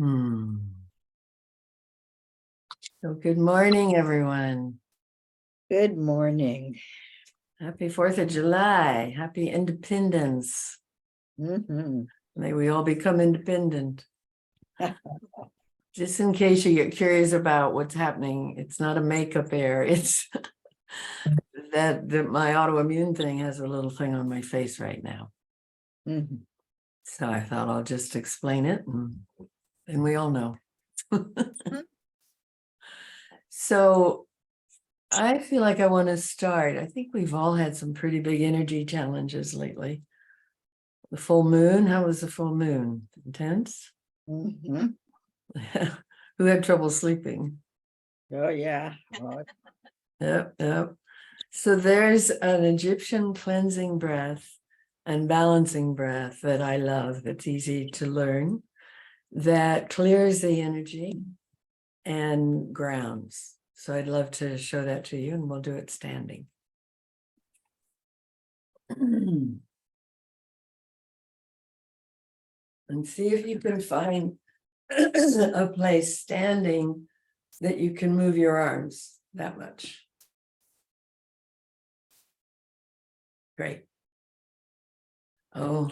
So good morning, everyone. Good morning. Happy 4th of July. Happy Independence. May we all become independent. Just in case you get curious about what's happening, it's not a makeup error. It's that my autoimmune thing has a little thing on my face right now. So I thought I'll just explain it, and we all know. So I feel like I want to start. I think we've all had some pretty big energy challenges lately. The full moon, how was the full moon? Intense? Who had trouble sleeping? Oh, yeah. Yep. So there's an Egyptian cleansing breath and balancing breath that I love. It's easy to learn, that clears the energy and grounds. So I'd love to show that to you, and we'll do it standing. And see if you can find a place standing that you can move your arms that much. Great. Oh,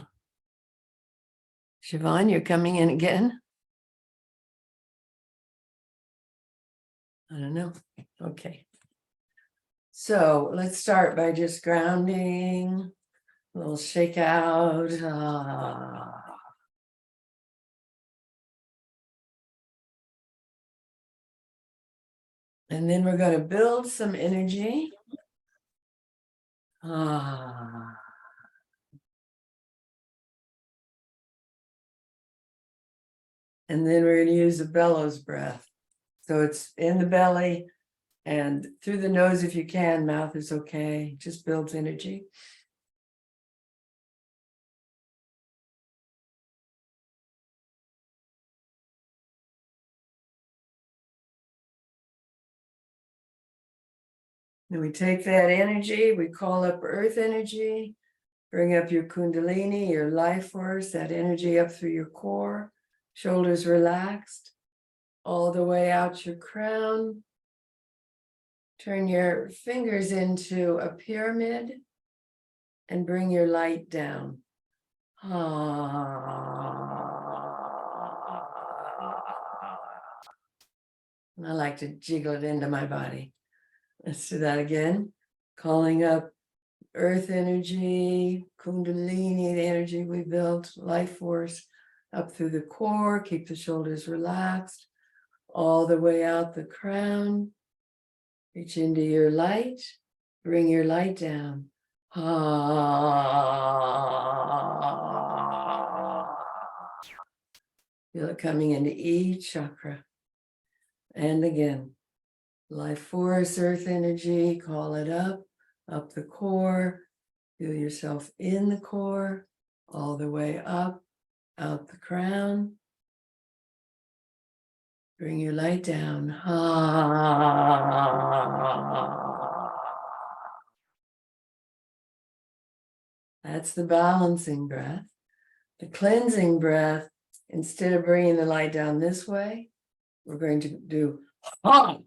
Siobhan, you're coming in again? I don't know. Okay. So let's start by just grounding, a little shake out. And then we're going to build some energy. And then we're going to use the bellows breath. So it's in the belly and through the nose if you can. Mouth is okay. Just builds energy. Then we take that energy, we call up earth energy, bring up your kundalini, your life force, that energy up through your core, shoulders relaxed, all the way out your crown. Turn your fingers into a pyramid and bring your light down. And I like to jiggle it into my body. Let's do that again. Calling up earth energy, kundalini, the energy we built, life force, up through the core. Keep the shoulders relaxed, all the way out the crown. Reach into your light, bring your light down. Feel it coming into each chakra. And again, life force, earth energy, call it up the core. Feel yourself in the core, all the way up, out the crown. Bring your light down. That's the balancing breath. The cleansing breath, instead of bringing the light down this way, we're going to do ha,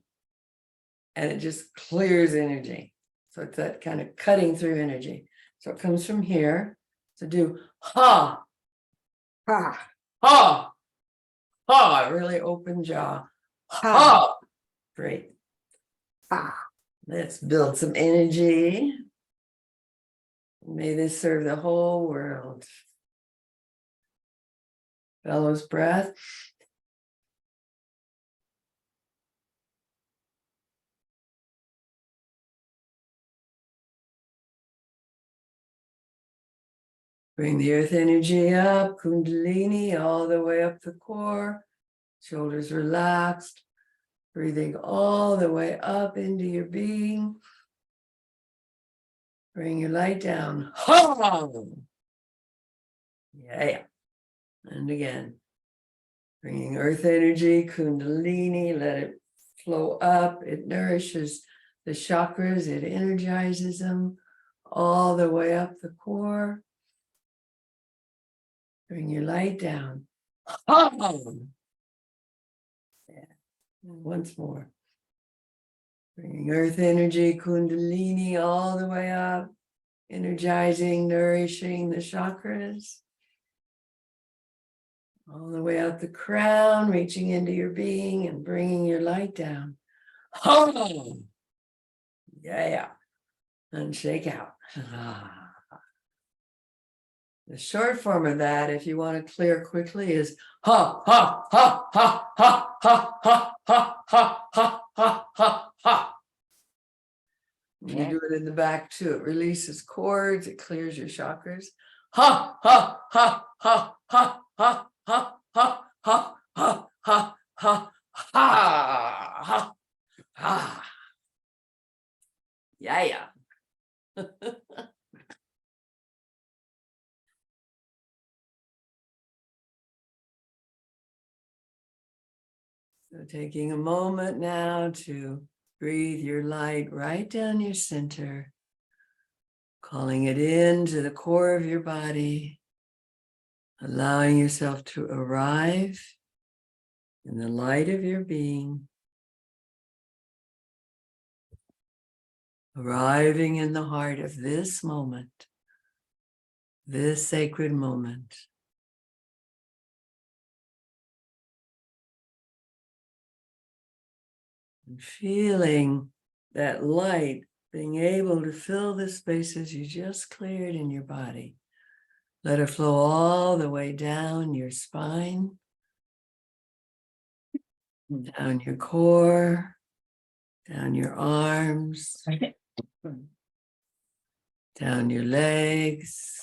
and it just clears energy. So it's that kind of cutting through energy. So it comes from here. So do ha, Ha, ha, ha, really open jaw. Ha, great. ha. Let's build some energy. May this serve the whole world. Bellows breath. Bring the earth energy up, kundalini, all the way up the core. Shoulders relaxed. Breathing all the way up into your being. Bring your light down. Yeah. And again, bringing earth energy, kundalini, let it flow up. It nourishes the chakras. It energizes them all the way up the core. Bring your light down. And once more. Bringing earth energy, kundalini, all the way up, energizing, nourishing the chakras. All the way out the crown, reaching into your being and bringing your light down. Oh, yeah. And shake out. The short form of that, if you want to clear quickly, is ha, ha, ha, ha, ha, ha, ha, ha, ha, ha, ha, ha, ha. You do it in the back too. It releases cords, it clears your chakras. Ha, ha, ha, ha, ha, ha, ha, ha, ha, ha, ha, ha, ha, ha. Yeah. So taking a moment now to breathe your light right down your center, calling it into the core of your body, allowing yourself to arrive in the light of your being, arriving in the heart of this moment, this sacred moment. And feeling that light being able to fill the spaces you just cleared in your body. Let it flow all the way down your spine, down your core, down your arms, down your legs,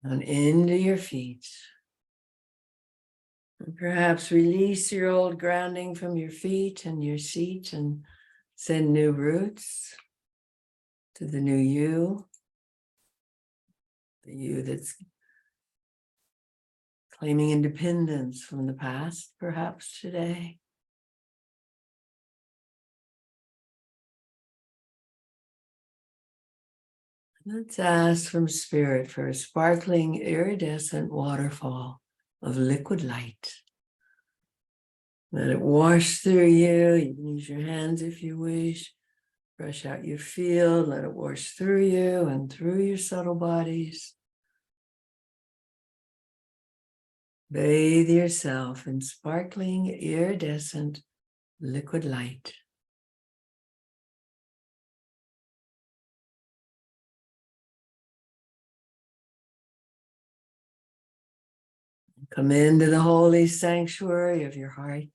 and into your feet. And perhaps release your old grounding from your feet and your seat and send new roots to the new you, the you that's claiming independence from the past, perhaps today. Let's ask from Spirit for a sparkling, iridescent waterfall of liquid light. Let it wash through you. You can use your hands if you wish. Brush out your field. Let it wash through you and through your subtle bodies. Bathe yourself in sparkling, iridescent, liquid light. Come into the holy sanctuary of your heart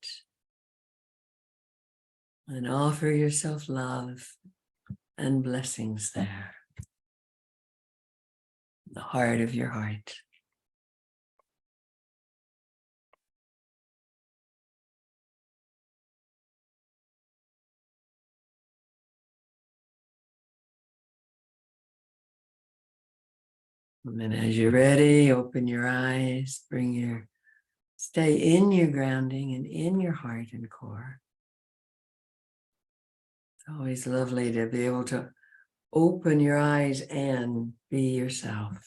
and offer yourself love and blessings there. The heart of your heart. And then as you're ready, open your eyes, stay in your grounding and in your heart and core. It's always lovely to be able to open your eyes and be yourself.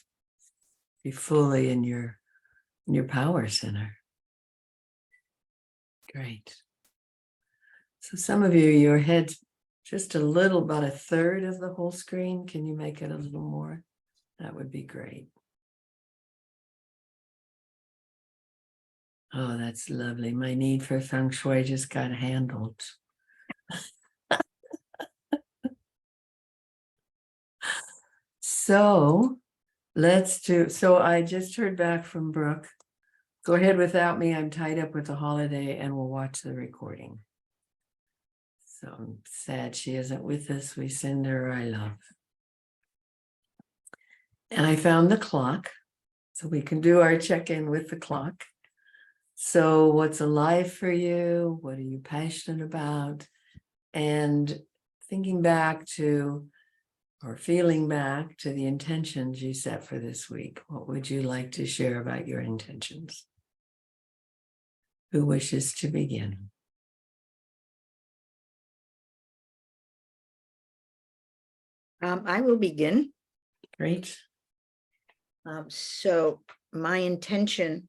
Be fully in your power center. Great. So some of you, your head's just a little, about a third of the whole screen. Can you make it a little more? That would be great. Oh, that's lovely. My need for feng shui just got handled. So I just heard back from Brooke. Go ahead without me. I'm tied up with the holiday and we'll watch the recording. So I'm sad she isn't with us. We send her our love. And I found the clock, so we can do our check-in with the clock. So what's alive for you? What are you passionate about? And thinking back to, or feeling back to the intentions you set for this week. What would you like to share about your intentions? Who wishes to begin? I will begin. Great. So my intention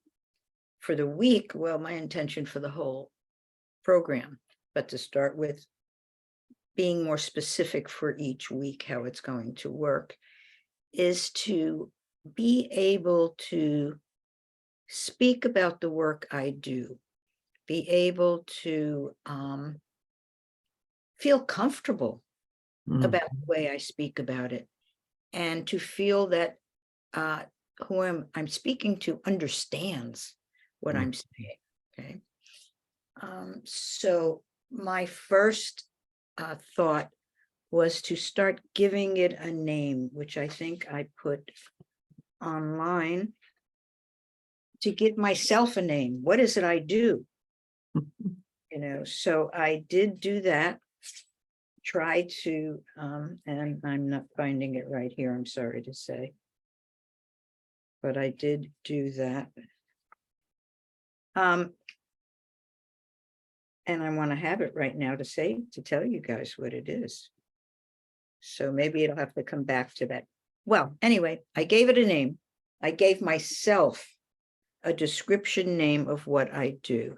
for the week, well, my intention for the whole program, but to start with being more specific for each week, how it's going to work, is to be able to speak about the work I do, be able to feel comfortable about the way I speak about it, and to feel that who I'm speaking to understands what I'm saying. Okay. So my first thought was to start giving it a name, which I think I put online, to give myself a name. What is it I do? So I did do that. Try to, and I'm not finding it right here, I'm sorry to say. But I did do that. And I want to have it right now to tell you guys what it is. So maybe it'll have to come back to that. Well, anyway, I gave it a name. I gave myself a description name of what I do.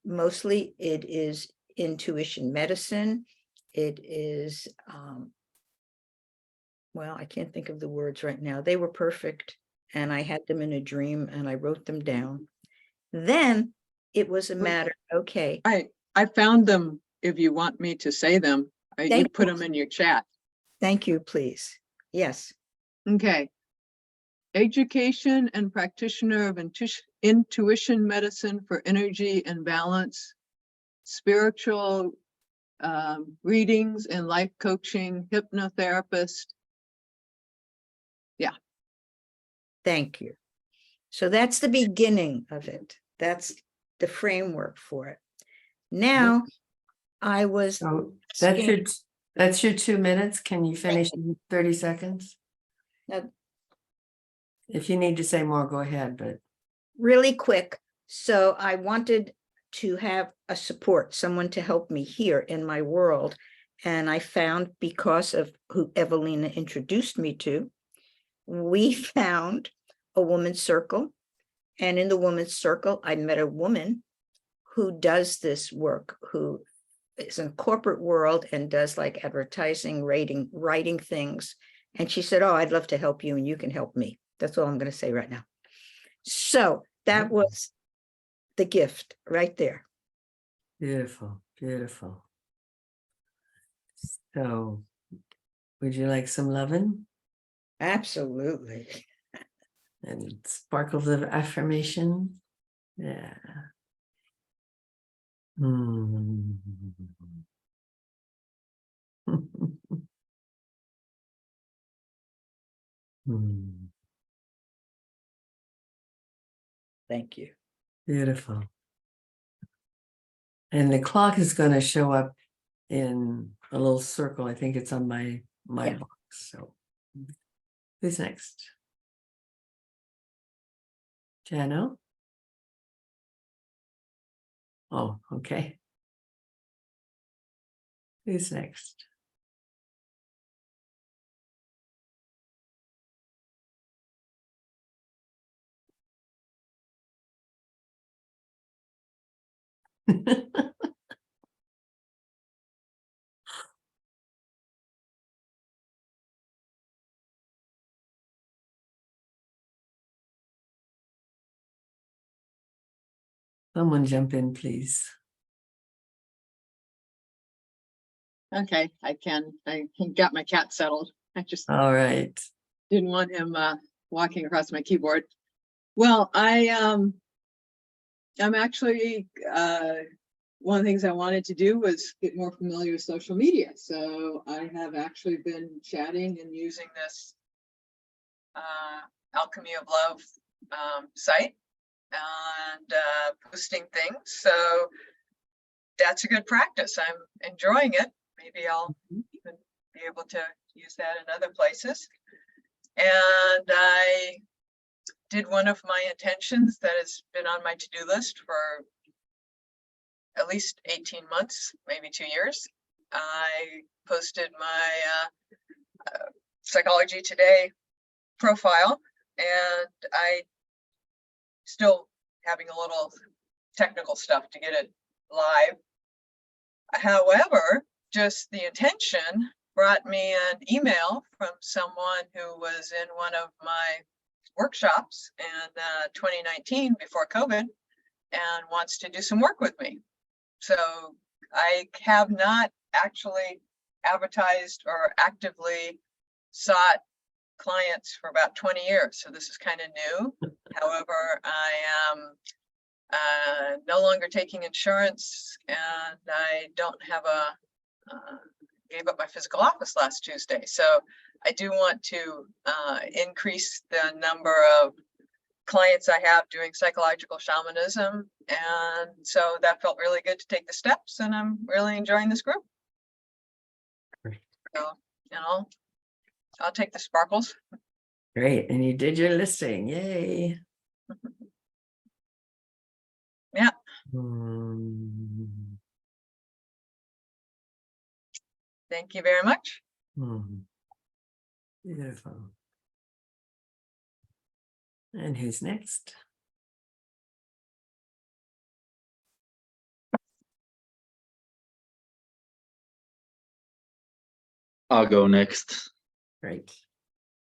Mostly it is intuition medicine. It is, well, I can't think of the words right now. They were perfect. And I had them in a dream and I wrote them down. Then it was a matter, okay. I found them if you want me to say them. You put them in your chat. Thank you, please. Yes. Okay. Education and practitioner of intuition medicine for energy and balance, spiritual readings and life coaching, hypnotherapist. Yeah. Thank you. So that's the beginning of it. That's the framework for it. Now, I was. So that's your 2 minutes. Can you finish in 30 seconds? Now, if you need to say more, go ahead, but. Really quick. So I wanted to have a support, someone to help me here in my world. And I found, because of who Evalena introduced me to, we found a woman's circle. And in the woman's circle, I met a woman who does this work, who is in corporate world and does like advertising, writing things. And she said, oh, I'd love to help you and you can help me. That's all I'm going to say right now. So that was the gift right there. Beautiful, beautiful. So would you like some lovin'? Absolutely. And sparkles of affirmation? Yeah. Thank you. Beautiful. And the clock is going to show up in a little circle. I think it's on my box. So who's next? Jano? Oh, okay. Who's next? Someone jump in, please. Okay, I got my cat settled. I just All right. didn't want him walking across my keyboard. Well, I'm actually one of the things I wanted to do was get more familiar with social media. So I have actually been chatting and using this Alchemy of Love site and posting things. So that's a good practice. I'm enjoying it. Maybe I'll even be able to use that in other places. And I did one of my intentions that has been on my to-do list for at least 18 months, maybe 2 years. I posted my Psychology Today profile, and I still having a little technical stuff to get it live. However, just the intention brought me an email from someone who was in one of my workshops in 2019 before COVID and wants to do some work with me. So I have not actually advertised or actively sought clients for about 20 years. So this is kind of new. However, I am no longer taking insurance, and I don't have gave up my physical office last Tuesday. So I do want to increase the number of clients I have doing psychological shamanism. And so that felt really good to take the steps, and I'm really enjoying this group. Great. So, I'll take the sparkles. Great. And you did your listing. Yay. Yeah. Thank you very much. Beautiful. And who's next? I'll go next. Great.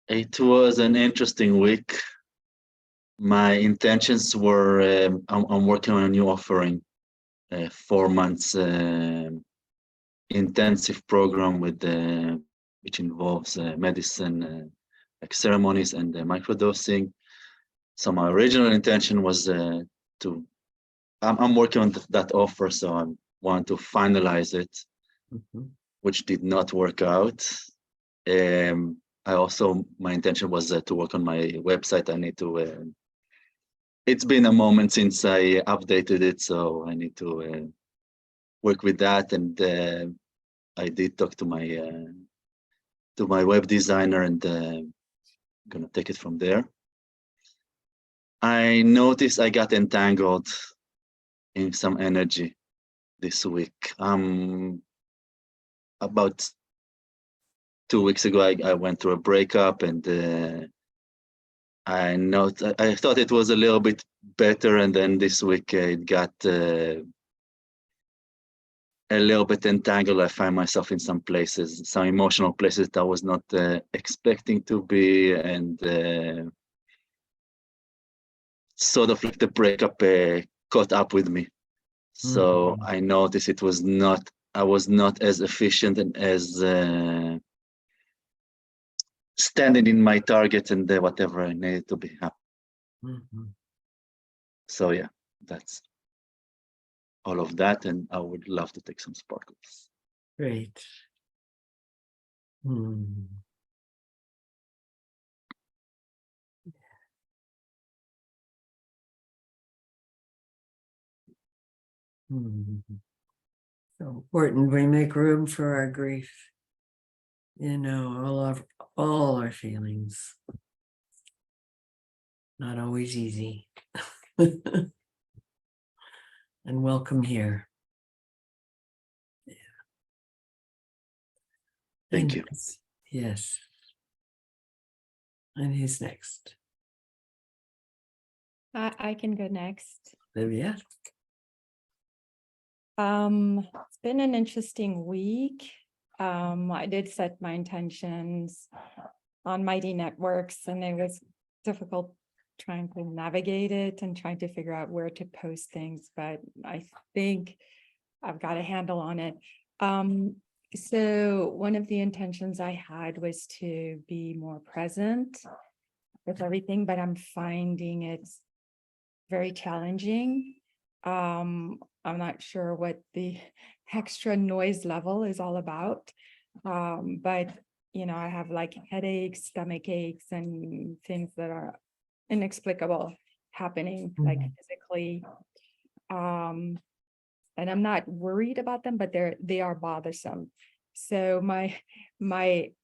It was an interesting week. My intentions were, I'm working on a new offering, 4 months intensive program with which involves medicine, like ceremonies and microdosing. So my original intention was I'm working on that offer, so I want to finalize it, which did not work out. My intention was to work on my website. I need to, it's been a moment since I updated it, so I need to work with that. And I did talk to my web designer, and gonna take it from there. I noticed I got entangled in some energy this week. About 2 weeks ago, I went through a breakup, and I thought it was a little bit better, and then this week it got a little bit entangled. I find myself in some places, some emotional places that I was not expecting to be, and sort of like the breakup caught up with me. So I noticed I was not as efficient and as standing in my target and whatever I needed to be happy. So yeah, that's all of that, and I would love to take some sparkles. Great. So important we make room for our grief. All our feelings. Not always easy. And welcome here. Thank you. Yes. And who's next? I can go next. Livia? It's been an interesting week. I did set my intentions on Mighty Networks, and it was difficult trying to navigate it and trying to figure out where to post things, but I think I've got a handle on it. So one of the intentions I had was to be more present with everything, but I'm finding it's very challenging. I'm not sure what the extra noise level is all about. But I have like headaches, stomach aches, and things that are inexplicable happening, like physically. And I'm not worried about them, but they are bothersome. So my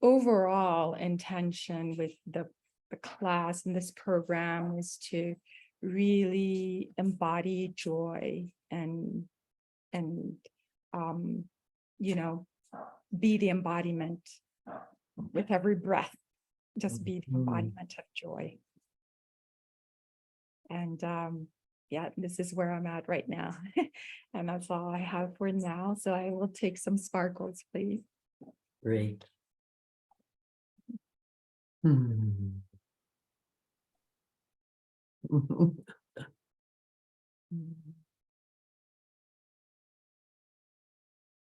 overall intention with the class and this program is to really embody joy and be the embodiment with every breath, just be the Mhm. embodiment of joy. And yeah, this is where I'm at right now. And that's all I have for now. So I will take some sparkles, please. Great. Hmm. Mm.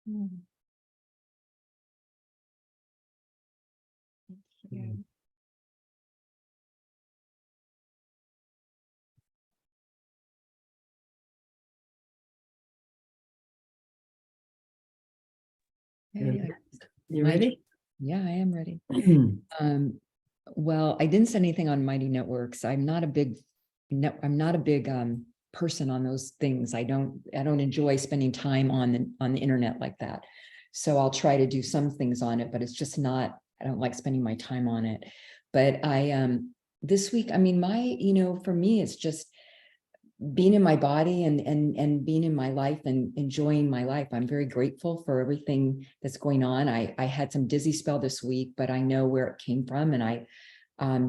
Mm. Thank you. Hey, You ready? yeah, I am ready. Well, I didn't send anything on Mighty Networks. I'm not a big person on those things. I don't enjoy spending time on the internet like that. So I'll try to do some things on it, but it's just not, I don't like spending my time on it. But I this week, I mean, for me, it's just being in my body and being in my life and enjoying my life. I'm very grateful for everything that's going on. I had some dizzy spell this week, but I know where it came from, and I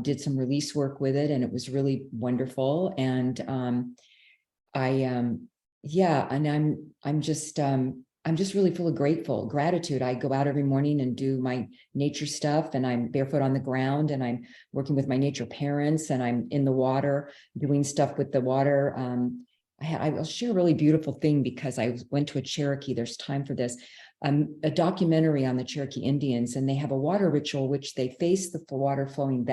did some release work with it, and it was really wonderful. And yeah, and I'm just really full of gratitude. I go out every morning and do my nature stuff, and I'm barefoot on the ground, and I'm working with my nature parents, and I'm in the water doing stuff with the water. I'll share a really beautiful thing, because I went to a Cherokee, there's time for this, a documentary on the Cherokee Indians, and they have a water ritual, which they face the water flowing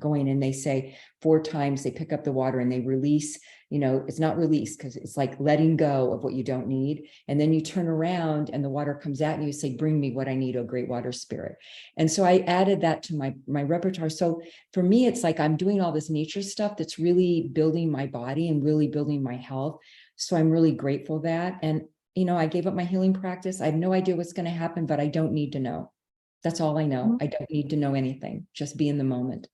going, and they say 4 times they pick up the water and they release, it's not release, because it's like letting go of what you don't need. And then you turn around and the water comes at you, say, bring me what I need, oh great water spirit. And so I added that to my repertoire. So for me, it's like I'm doing all this nature stuff that's really building my body and really building my health. So I'm really grateful that. And I gave up my healing practice. I have no idea what's going to happen, but I don't need to know. That's all I know. I don't need to know anything. Just be in the moment.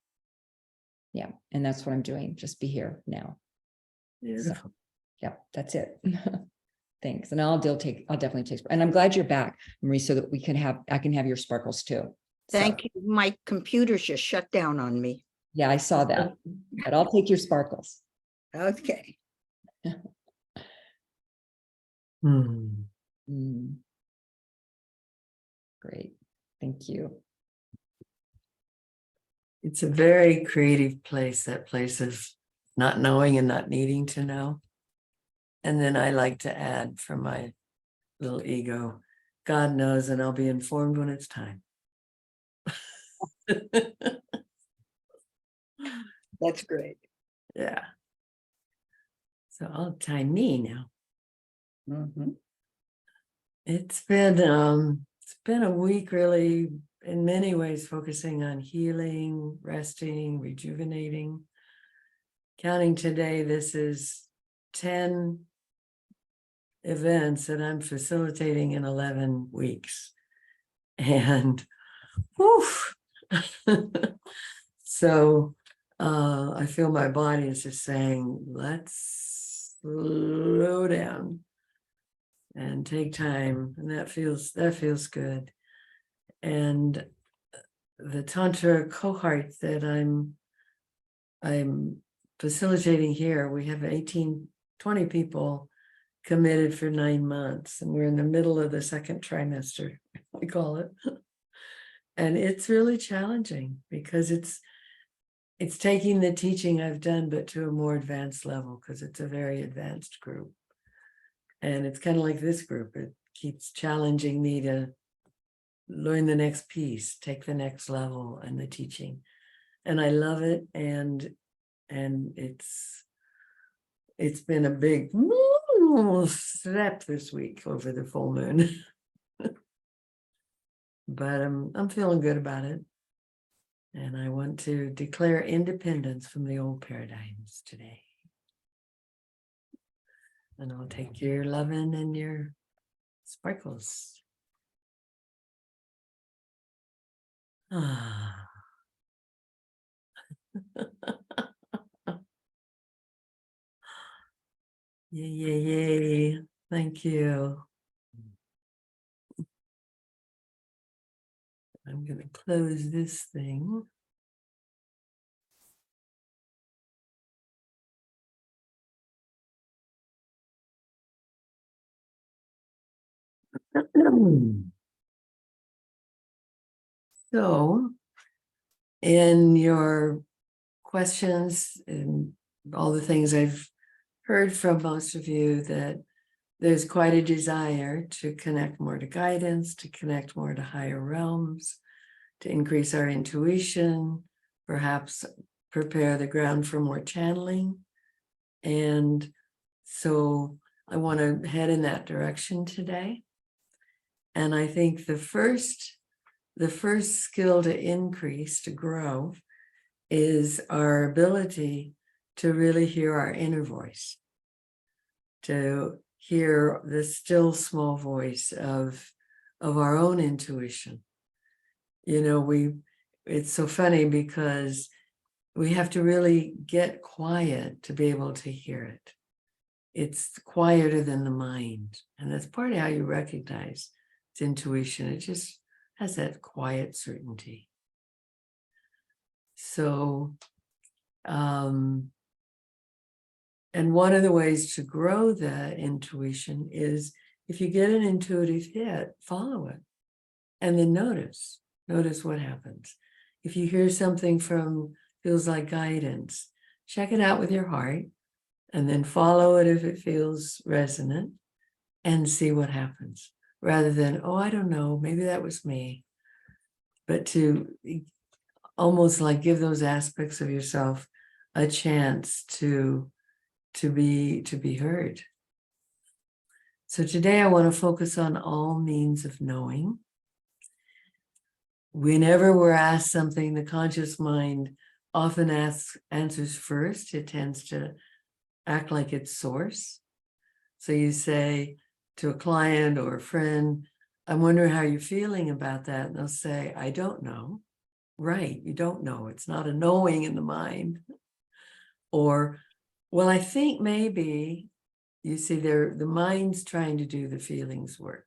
Yeah. And that's what I'm doing. Just be here now. Beautiful. So, yeah, that's it. Thanks. And I'll definitely take, and I'm glad you're back, Marie, so that I can have your sparkles too. Thank you. My computer just shut down on me. Yeah, I saw that, but I'll take your sparkles. Okay. Hmm. Great. Thank you. It's a very creative place, that place of not knowing and not needing to know. And then I like to add, for my little ego, God knows, and I'll be informed when it's time. That's great. Yeah. So I'll time me now. Mhm. It's been a week, really, in many ways, focusing on healing, resting, rejuvenating. Counting today, this is 10 events that I'm facilitating in 11 weeks. And whew, so I feel my body is just saying, let's slow down and take time. And that feels good. And the Tantra cohort that I'm facilitating here, we have 20 people committed for 9 months, and we're in the middle of the second trimester, we call it. And it's really challenging, because it's taking the teaching I've done, but to a more advanced level, because it's a very advanced group. And it's kind of like this group, it keeps challenging me to learn the next piece, take the next level in the teaching. And I love it. And it's been a big step this week over the full moon. But I'm feeling good about it. And I want to declare independence from the old paradigms today. And I'll take your loving and your sparkles. Ah. Yay. Thank you. I'm I'm going to close this thing. So, in your questions and all the things I've heard from most of you, that there's quite a desire to connect more to guidance, to connect more to higher realms, to increase our intuition, perhaps prepare the ground for more channeling. And so I want to head in that direction today. And I think the first skill to increase, to grow, is our ability to really hear our inner voice, to hear the still small voice of our own intuition. You know, it's so funny because we have to really get quiet to be able to hear it. It's quieter than the mind. And that's part of how you recognize it's intuition. It just has that quiet certainty. So, and one of the ways to grow that intuition is, if you get an intuitive hit, follow it. And then notice what happens. If you hear something feels like guidance, check it out with your heart, and then follow it if it feels resonant, and see what happens. Rather than, oh, I don't know, maybe that was me. But to almost like give those aspects of yourself a chance to be heard. So today I want to focus on all means of knowing. Whenever we're asked something, the conscious mind often answers first. It tends to act like its source. So you say to a client or a friend, I'm wondering how you're feeling about that. And they'll say, I don't know. Right, you don't know. It's not a knowing in the mind. Or, well, I think maybe, you see, the mind's trying to do the feelings work.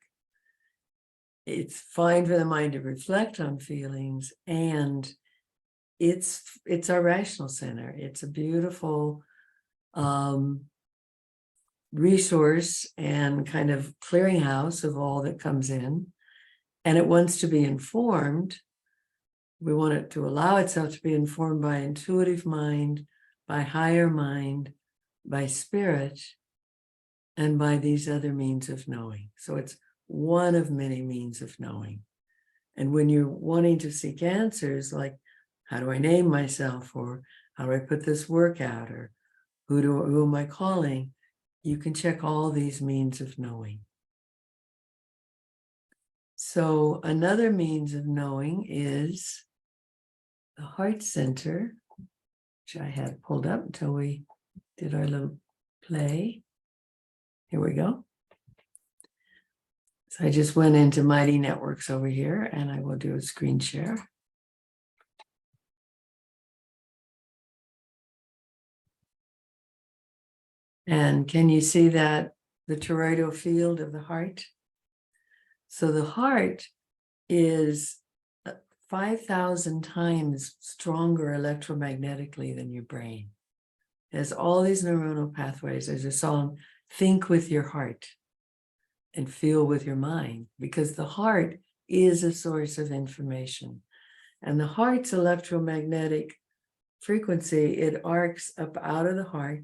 It's fine for the mind to reflect on feelings, and it's our rational center. It's a beautiful resource and kind of clearinghouse of all that comes in, and it wants to be informed. We want it to allow itself to be informed by intuitive mind, by higher mind, by spirit, and by these other means of knowing. So it's one of many means of knowing. And when you're wanting to seek answers, like, how do I name myself? Or how do I put this work out? Or who am I calling? You can check all these means of knowing. So another means of knowing is the heart center, which I had pulled up until we did our little play. Here we go. So I just went into Mighty Networks over here, and I will do a screen share. And can you see that the toroidal field of the heart? So the heart is 5,000 times stronger electromagnetically than your brain. It has all these neuronal pathways. There's a song, think with your heart and feel with your mind, because the heart is a source of information. And the heart's electromagnetic frequency, it arcs up out of the heart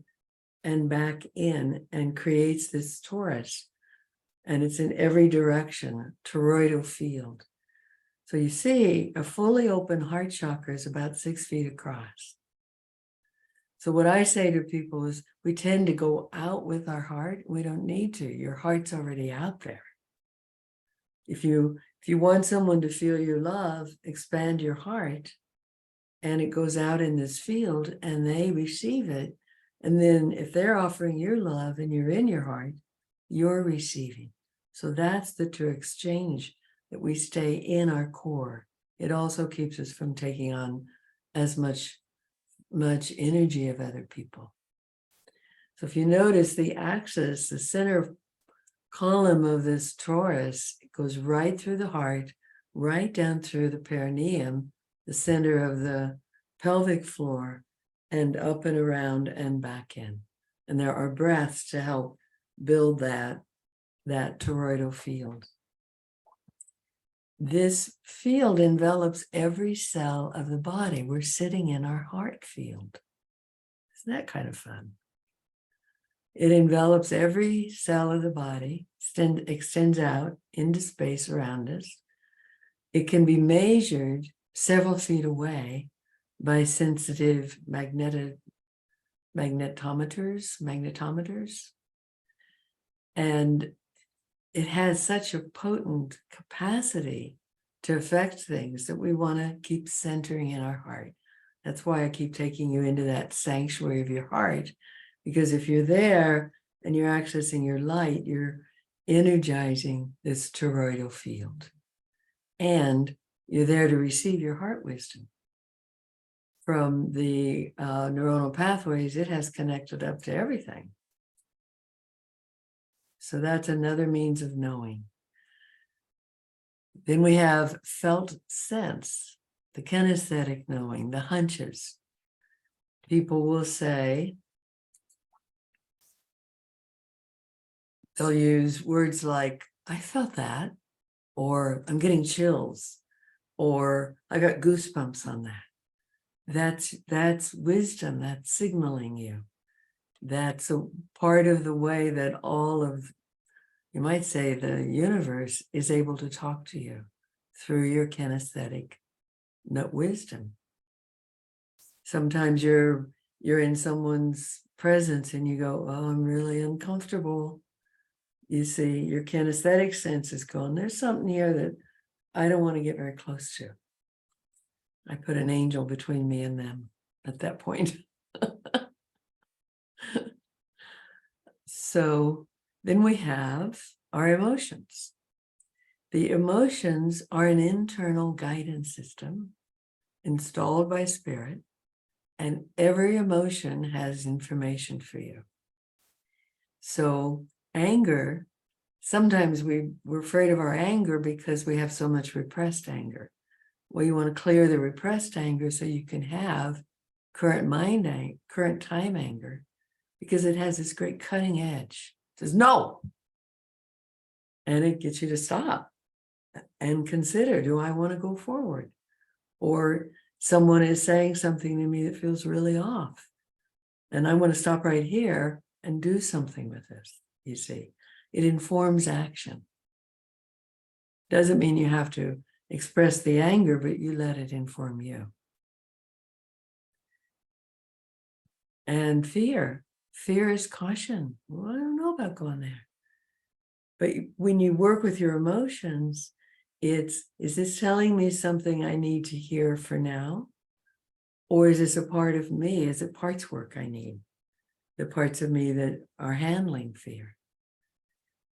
and back in and creates this torus. And it's in every direction, toroidal field. So you see, a fully open heart chakra is about 6 feet across. So what I say to people is, we tend to go out with our heart. We don't need to. Your heart's already out there. If you want someone to feel your love, expand your heart, and it goes out in this field and they receive it. And then if they're offering your love and you're in your heart, you're receiving. So that's the true exchange, that we stay in our core. It also keeps us from taking on as much energy of other people. So if you notice the axis, the center column of this torus, it goes right through the heart, right down through the perineum, the center of the pelvic floor, and up and around and back in. And there are breaths to help build that toroidal field. This field envelops every cell of the body. We're sitting in our heart field. Isn't that kind of fun? It envelops every cell of the body, extends out into space around us. It can be measured several feet away by sensitive magnetometers. And it has such a potent capacity to affect things that we want to keep centering in our heart. That's why I keep taking you into that sanctuary of your heart, because if you're there and you're accessing your light, you're energizing this toroidal field. And you're there to receive your heart wisdom. From the neuronal pathways, it has connected up to everything. So that's another means of knowing. Then we have felt sense, the kinesthetic knowing, the hunches. People will say, they'll use words like, I felt that, or I'm getting chills, or I got goosebumps on that. That's wisdom, that's signaling you. That's a part of the way that all of, you might say, the universe is able to talk to you through your kinesthetic wisdom. Sometimes you're in someone's presence and you go, oh, I'm really uncomfortable. You see, your kinesthetic sense is going, there's something here that I don't want to get very close to. I put an angel between me and them at that point. So then we have our emotions. The emotions are an internal guidance system installed by spirit, and every emotion has information for you. So anger, sometimes we're afraid of our anger because we have so much repressed anger. Well, you want to clear the repressed anger so you can have current time anger, because it has this great cutting edge. It says no. And it gets you to stop and consider, do I want to go forward? Or someone is saying something to me that feels really off, and I want to stop right here and do something with this. You see, it informs action. Doesn't mean you have to express the anger, but you let it inform you. And fear is caution. Well, I don't know about going there. But when you work with your emotions, is this telling me something I need to hear for now? Or is this a part of me? Is it parts work I need? The parts of me that are handling fear.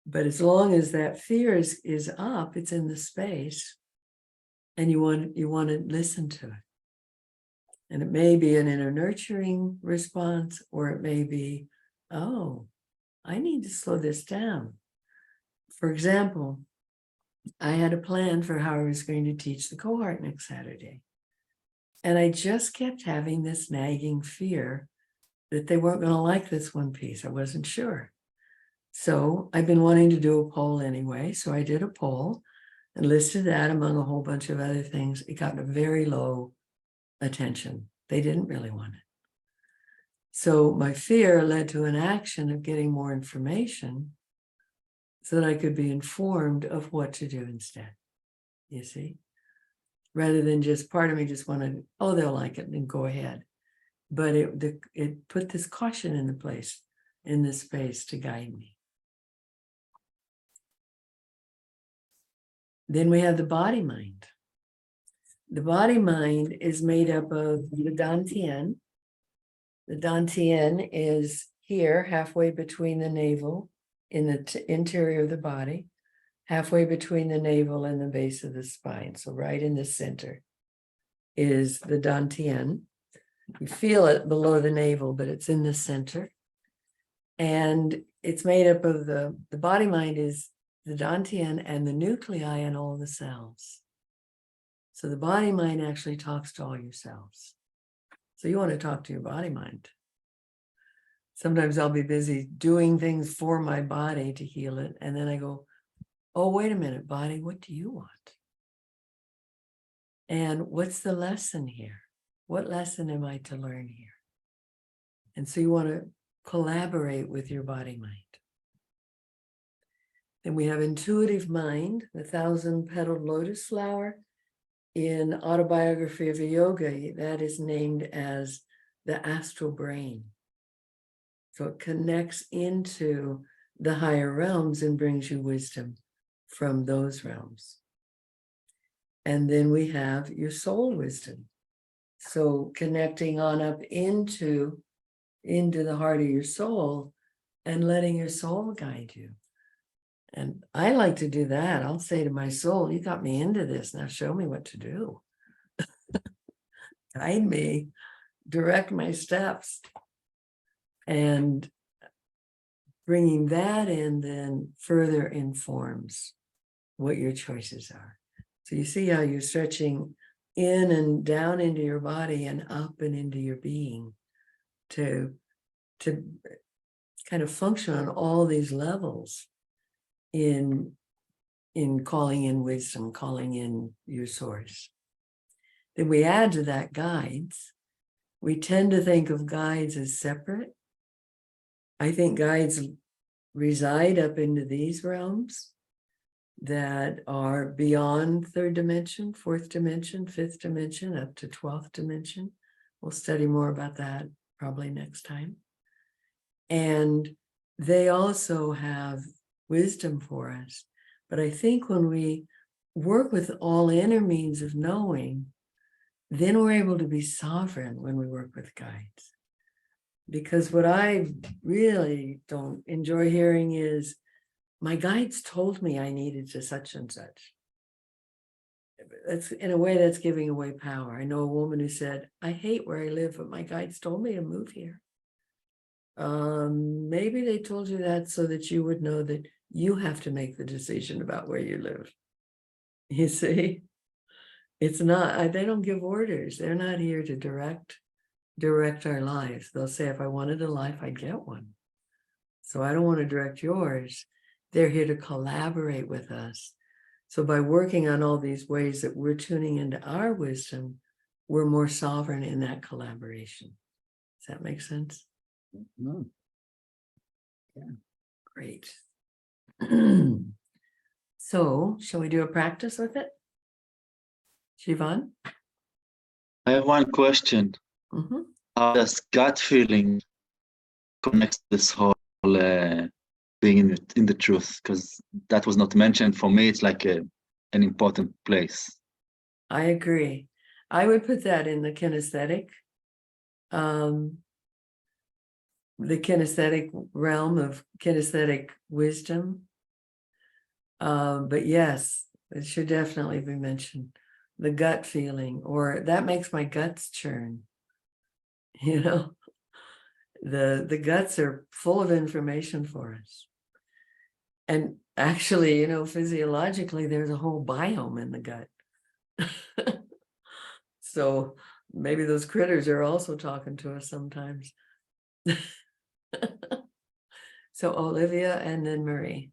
But as long as that fear is up, it's in the space, and you want to listen to it. And it may be an inner nurturing response, or it may be, oh, I need to slow this down. For example, I had a plan for how I was going to teach the cohort next Saturday. And I just kept having this nagging fear that they weren't going to like this one piece. I wasn't sure. So I've been wanting to do a poll anyway. So I did a poll and listed that among a whole bunch of other things. It got a very low attention. They didn't really want it. So my fear led to an action of getting more information so that I could be informed of what to do instead, you see? Rather than just, part of me just wanted, oh, they'll like it, and go ahead. But it put this caution in this space to guide me. Then we have the body mind. The body mind is made up of the dantian. The dantian is here, halfway between the navel, in the interior of the body, halfway between the navel and the base of the spine. So right in the center is the dantian. You feel it below the navel, but it's in the center. And it's made up of the body mind is the dantian and the nuclei in all the cells. So the body mind actually talks to all yourselves. So you want to talk to your body mind. Sometimes I'll be busy doing things for my body to heal it. And then I go, oh, wait a minute, body, what do you want? And what's the lesson here? What lesson am I to learn here? And so you want to collaborate with your body mind. Then we have intuitive mind, the 1,000-petaled lotus flower. In Autobiography of a Yogi, that is named as the astral brain. So it connects into the higher realms and brings you wisdom from those realms. And then we have your soul wisdom. So connecting on up into the heart of your soul and letting your soul guide you. And I like to do that. I'll say to my soul, you got me into this. Now show me what to do. Guide me, direct my steps. And bringing that in then further informs what your choices are. So you see how you're stretching in and down into your body and up and into your being to kind of function on all these levels in calling in wisdom, calling in your source. Then we add to that guides. We tend to think of guides as separate. I think guides reside up into these realms that are beyond third dimension, fourth dimension, fifth dimension, up to 12th dimension. We'll study more about that probably next time. And they also have wisdom for us. But I think when we work with all inner means of knowing, then we're able to be sovereign when we work with guides. Because what I really don't enjoy hearing is, my guides told me I needed to such and such. That's in a way that's giving away power. I know a woman who said, I hate where I live, but my guides told me to move here. Maybe they told you that so that you would know that you have to make the decision about where you live. You see, it's not, they don't give orders. They're not here to direct our lives. They'll say, if I wanted a life, I'd get one. So I don't want to direct yours. They're here to collaborate with us. So by working on all these ways that we're tuning into our wisdom, we're more sovereign in that collaboration. Does that make sense? Mm. Yeah. Great. So shall we do a practice with it? Siobhan? I have one question. Mm-hmm. How does gut feeling connect to this whole being in the truth? Because that was not mentioned. For me, it's like an important place. I agree. I would put that in the kinesthetic realm of kinesthetic wisdom. But yes, it should definitely be mentioned. The gut feeling, or that makes my guts churn. You know, the guts are full of information for us. And actually, you know, physiologically, there's a whole biome in the gut. So maybe those critters are also talking to us sometimes. So Olivia and then Marie.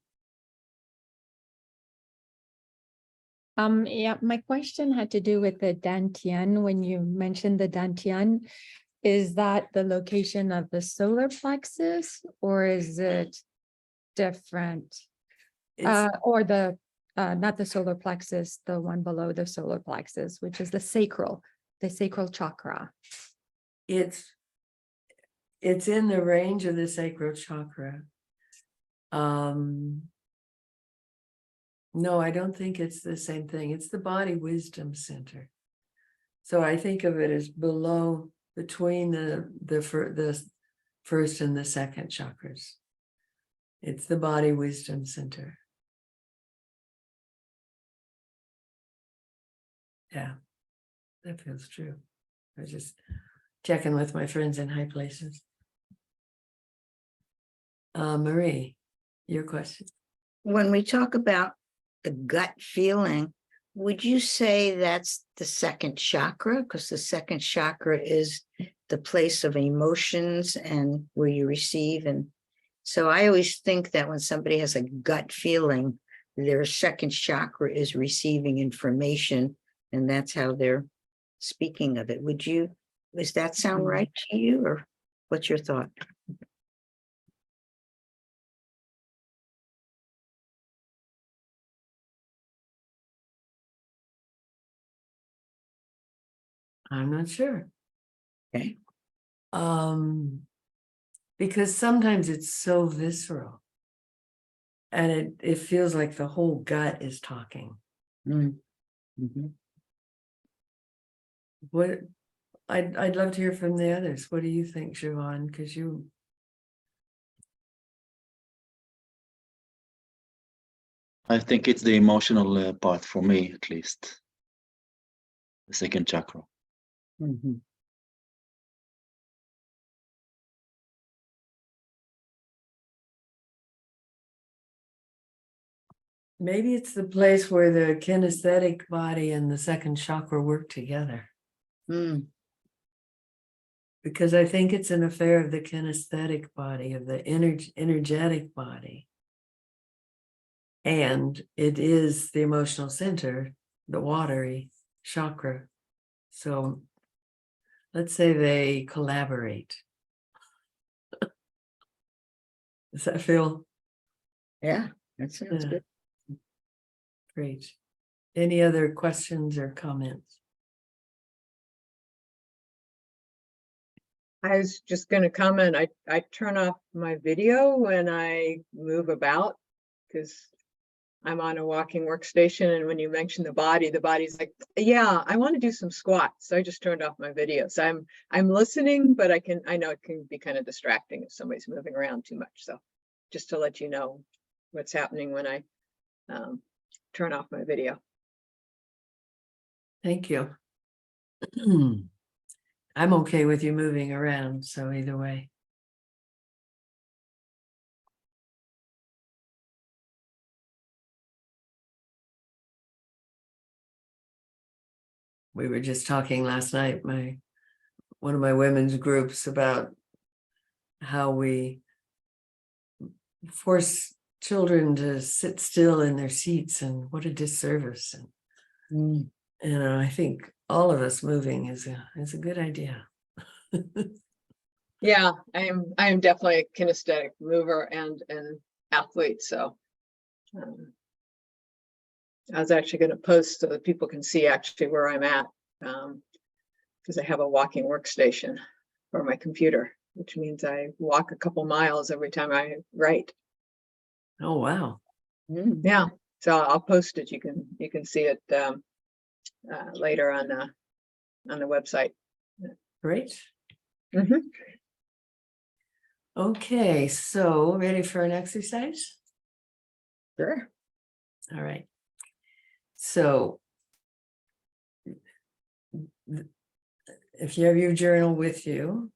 Yeah, my question had to do with the dantian. When you mentioned the dantian, is that the location of the solar plexus, or is it different? Or the not the solar plexus, the one below the solar plexus, which is the sacral chakra. It's in the range of the sacral chakra. No, I don't think it's the same thing. It's the body wisdom center. So I think of it as below, between the first and the second chakras. It's the body wisdom center. Yeah, that feels true. I was just checking with my friends in high places. Marie, your question. When we talk about the gut feeling, would you say that's the second chakra? Because the second chakra is the place of emotions and where you receive. And so I always think that when somebody has a gut feeling, their second chakra is receiving information, and that's how they're speaking of it. Does that sound right to you, or what's your thought? I'm not sure. Okay. Because sometimes it's so visceral. And it feels like the whole gut is talking. Mm-hmm. What I'd love to hear from the others. What do you think, Siobhan? Because you I think it's the emotional part for me, at least. The second chakra. Mm-hmm. maybe it's the place where the kinesthetic body and the second chakra work together. Mm. Because I think it's an affair of the kinesthetic body, of the energetic body. And it is the emotional center, the watery chakra. So let's say they collaborate. Does that feel Yeah, that sounds Yeah. good. great? Any other questions or comments? I was just going to comment, I turn off my video when I move about because I'm on a walking workstation. And when you mention the body's like, yeah, I want to do some squats. So I just turned off my video. So I'm listening, but I know it can be kind of distracting if somebody's moving around too much. So just to let you know what's happening when I turn off my video. Thank you. I'm okay with you moving around, so either way. We were just talking last night, one of my women's groups, about how we force children to sit still in their seats, and what a disservice. And I think all of us moving is a good idea. Yeah, I am definitely a kinesthetic mover and an athlete. So I was actually going to post so that people can see actually where I'm at, because I have a walking workstation for my computer, which means I walk a couple miles every time I write. Oh, wow. Mm. Yeah, so I'll post it. You can see it later on the website. Great. Mhm. Okay, so ready for an exercise? Sure. All right. So if you have your journal with you,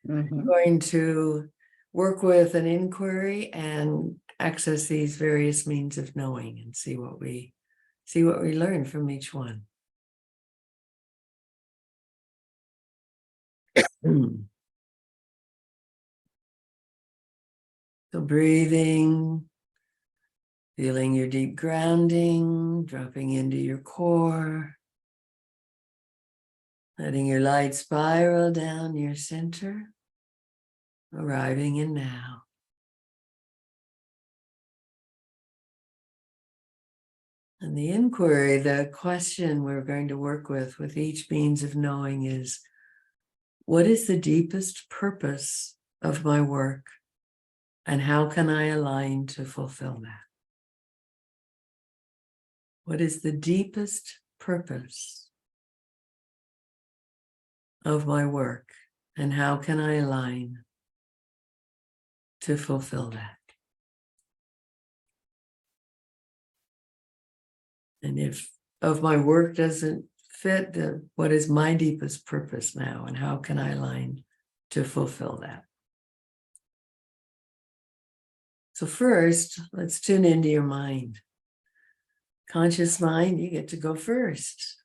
Mhm. going to work with an inquiry and access these various means of knowing and see what we learn from each one. So breathing, feeling your deep grounding, dropping into your core, letting your light spiral down your center, arriving in now. And the inquiry, the question we're going to work with each means of knowing is, what is the deepest purpose of my work, and how can I align to fulfill that? What is the deepest purpose of my work, and how can I align to fulfill that? And if of my work doesn't fit, what is my deepest purpose now, and how can I align to fulfill that? So first, let's tune into your mind. Conscious mind, you get to go first.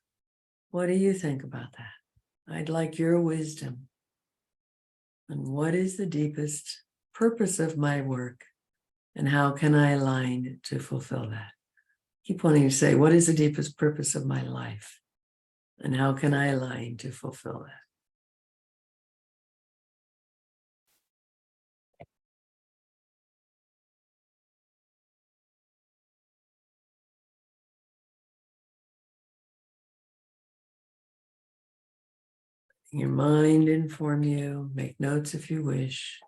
What do you think about that? I'd like your wisdom. And what is the deepest purpose of my work? And how can I align to fulfill that? Keep wanting to say, what is the deepest purpose of my life? And how can I align to fulfill that? Your mind inform you, make notes if you wish.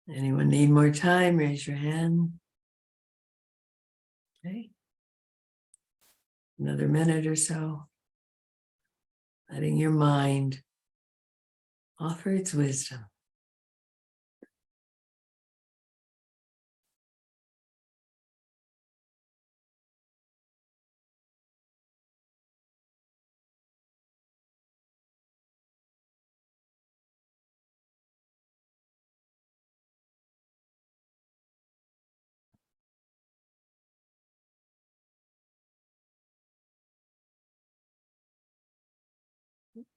Anyone need more time? Raise your hand. Okay. Another minute or so. Letting your mind offer its wisdom.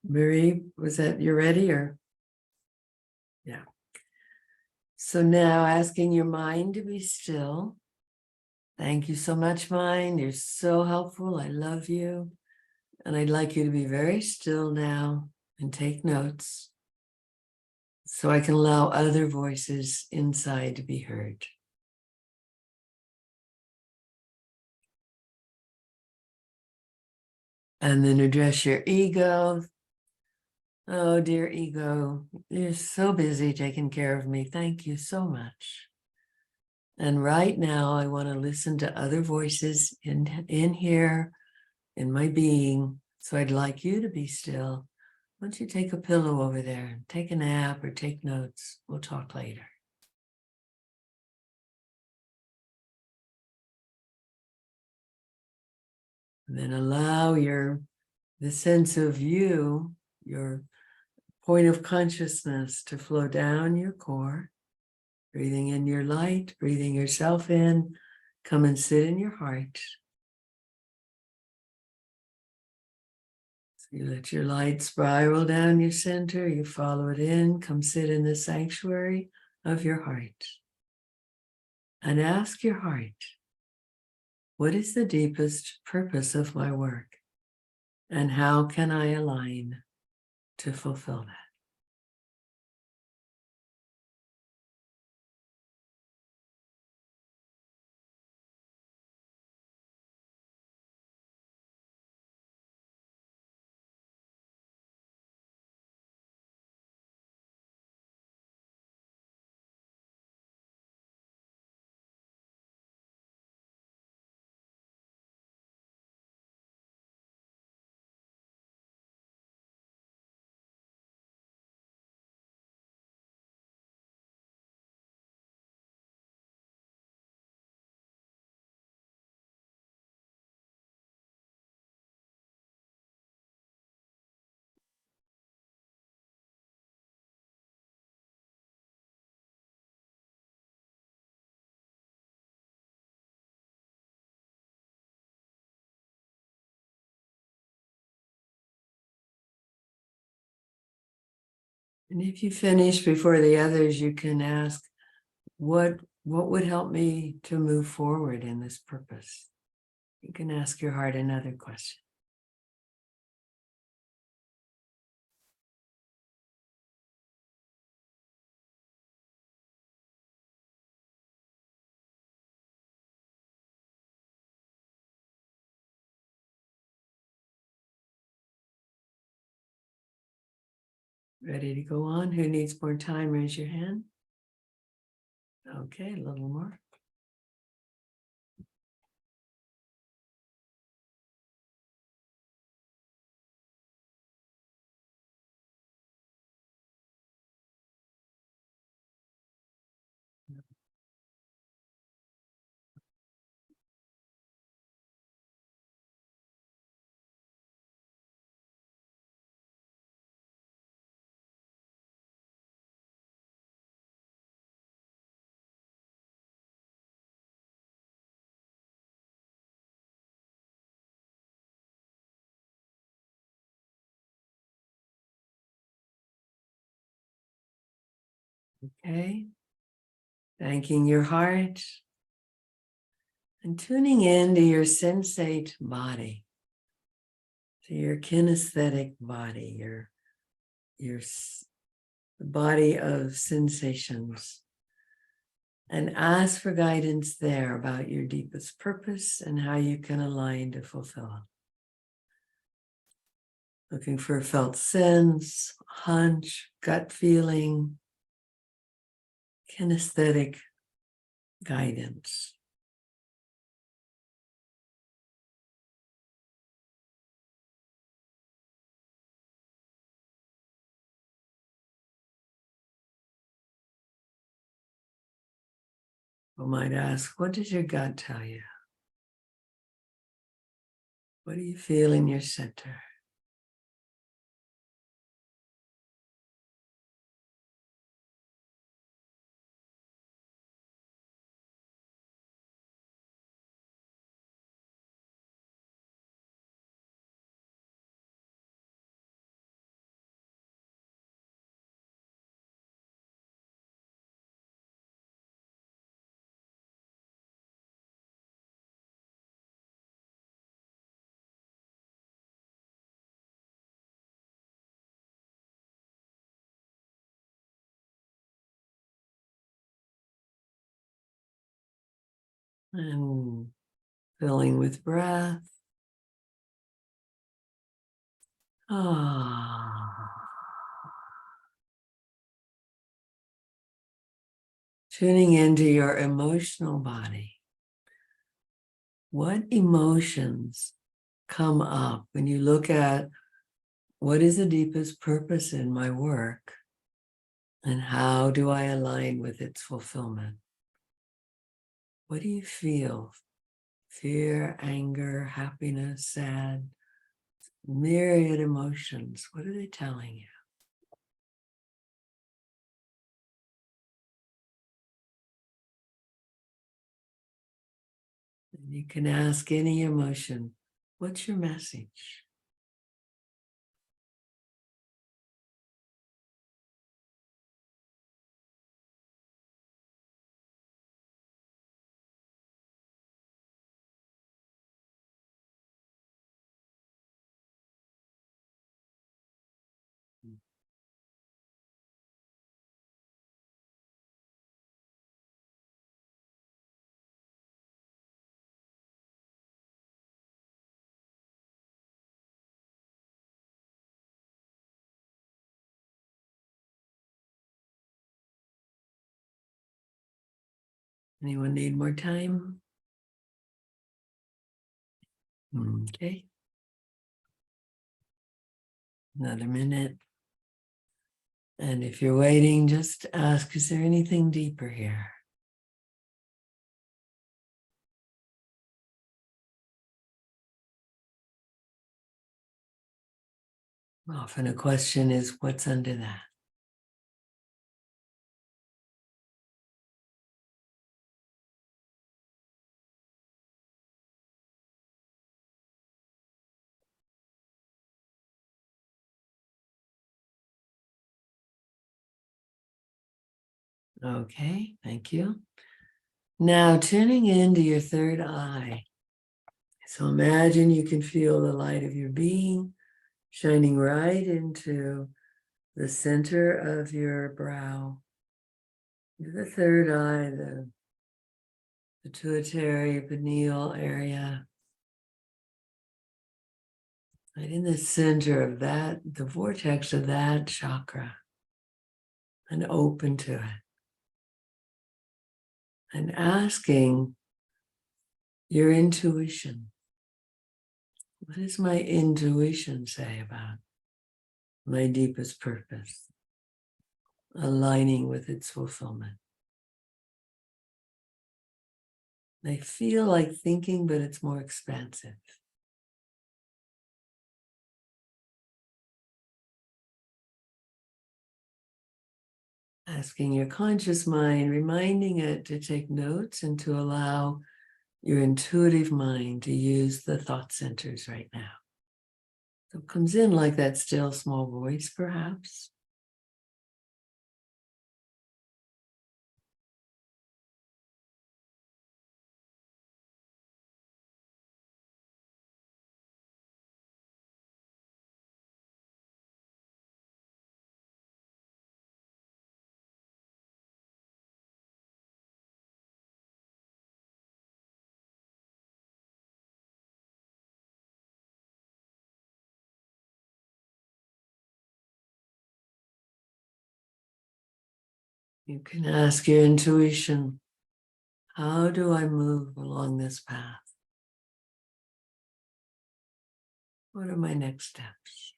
Marie, was that you ready or? Yeah. So now asking your mind to be still. Thank you so much, mind. You're so helpful. I love you. And I'd like you to be very still now and take notes so I can allow other voices inside to be heard. And then address your ego. Oh, dear ego, you're so busy taking care of me. Thank you so much. And right now, I want to listen to other voices in here, in my being. So I'd like you to be still. Why don't you take a pillow over there, take a nap or take notes. We'll talk later. And then allow the sense of you, your point of consciousness to flow down your core, breathing in your light, breathing yourself in, come and sit in your heart. So you let your light spiral down your center, you follow it in, come sit in the sanctuary of your heart. And ask your heart, what is the deepest purpose of my work? And how can I align to fulfill that? And if you finish before the others, you can ask, what would help me to move forward in this purpose? You can ask your heart another question. Ready to go on? Who needs more time? Raise your hand. Okay, a little more. Okay. Thanking your heart and tuning into your sensate body, to your kinesthetic body, the body of sensations, and ask for guidance there about your deepest purpose and how you can align to fulfill it. Looking for a felt sense, hunch, gut feeling, kinesthetic guidance. We might ask, what does your gut tell you? What do you feel in your center? And filling with breath. Tuning into your emotional body. What emotions come up when you look at what is the deepest purpose in my work and how do I align with its fulfillment? What do you feel? Fear, anger, happiness, sad, myriad emotions. What are they telling you? And you can ask any emotion, what's your message? Anyone need more time? Okay. Another minute. And if you're waiting, just ask, is there anything deeper here? Often a question is, what's under that? Okay, thank you. Now tuning into your third eye. So imagine you can feel the light of your being shining right into the center of your brow, the third eye, the pituitary pineal area. Right in the center of that, the vortex of that chakra, and open to it. And asking your intuition, what does my intuition say about my deepest purpose? Aligning with its fulfillment. They feel like thinking, but it's more expansive. Asking your conscious mind, reminding it to take notes and to allow your intuitive mind to use the thought centers right now. So it comes in like that still small voice, perhaps. You can ask your intuition, how do I move along this path? What are my next steps?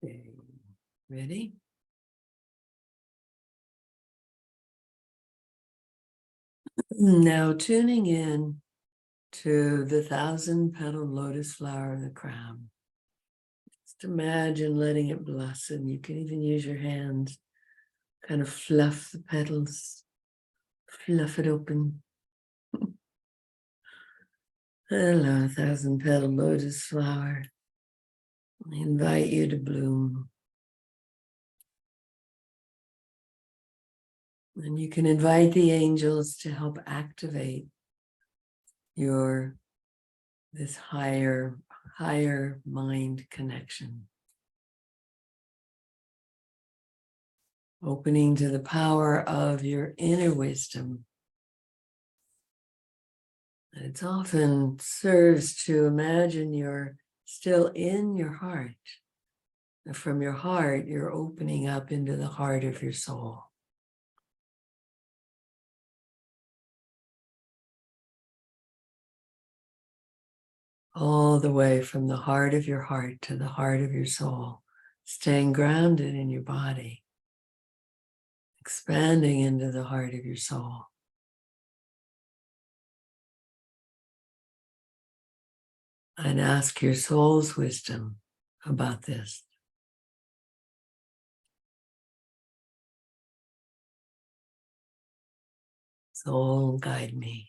Okay. Ready? Now tuning in to the 1,000-petaled lotus flower in the crown. Just imagine letting it blossom. You can even use your hands, kind of fluff the petals, fluff it open. Hello, 1,000-petaled lotus flower. I invite you to bloom. And you can invite the angels to help activate this higher mind connection. Opening to the power of your inner wisdom. And it often serves to imagine you're still in your heart. And from your heart, you're opening up into the heart of your soul. All the way from the heart of your heart to the heart of your soul, staying grounded in your body, expanding into the heart of your soul. And ask your soul's wisdom about this. Soul, guide me.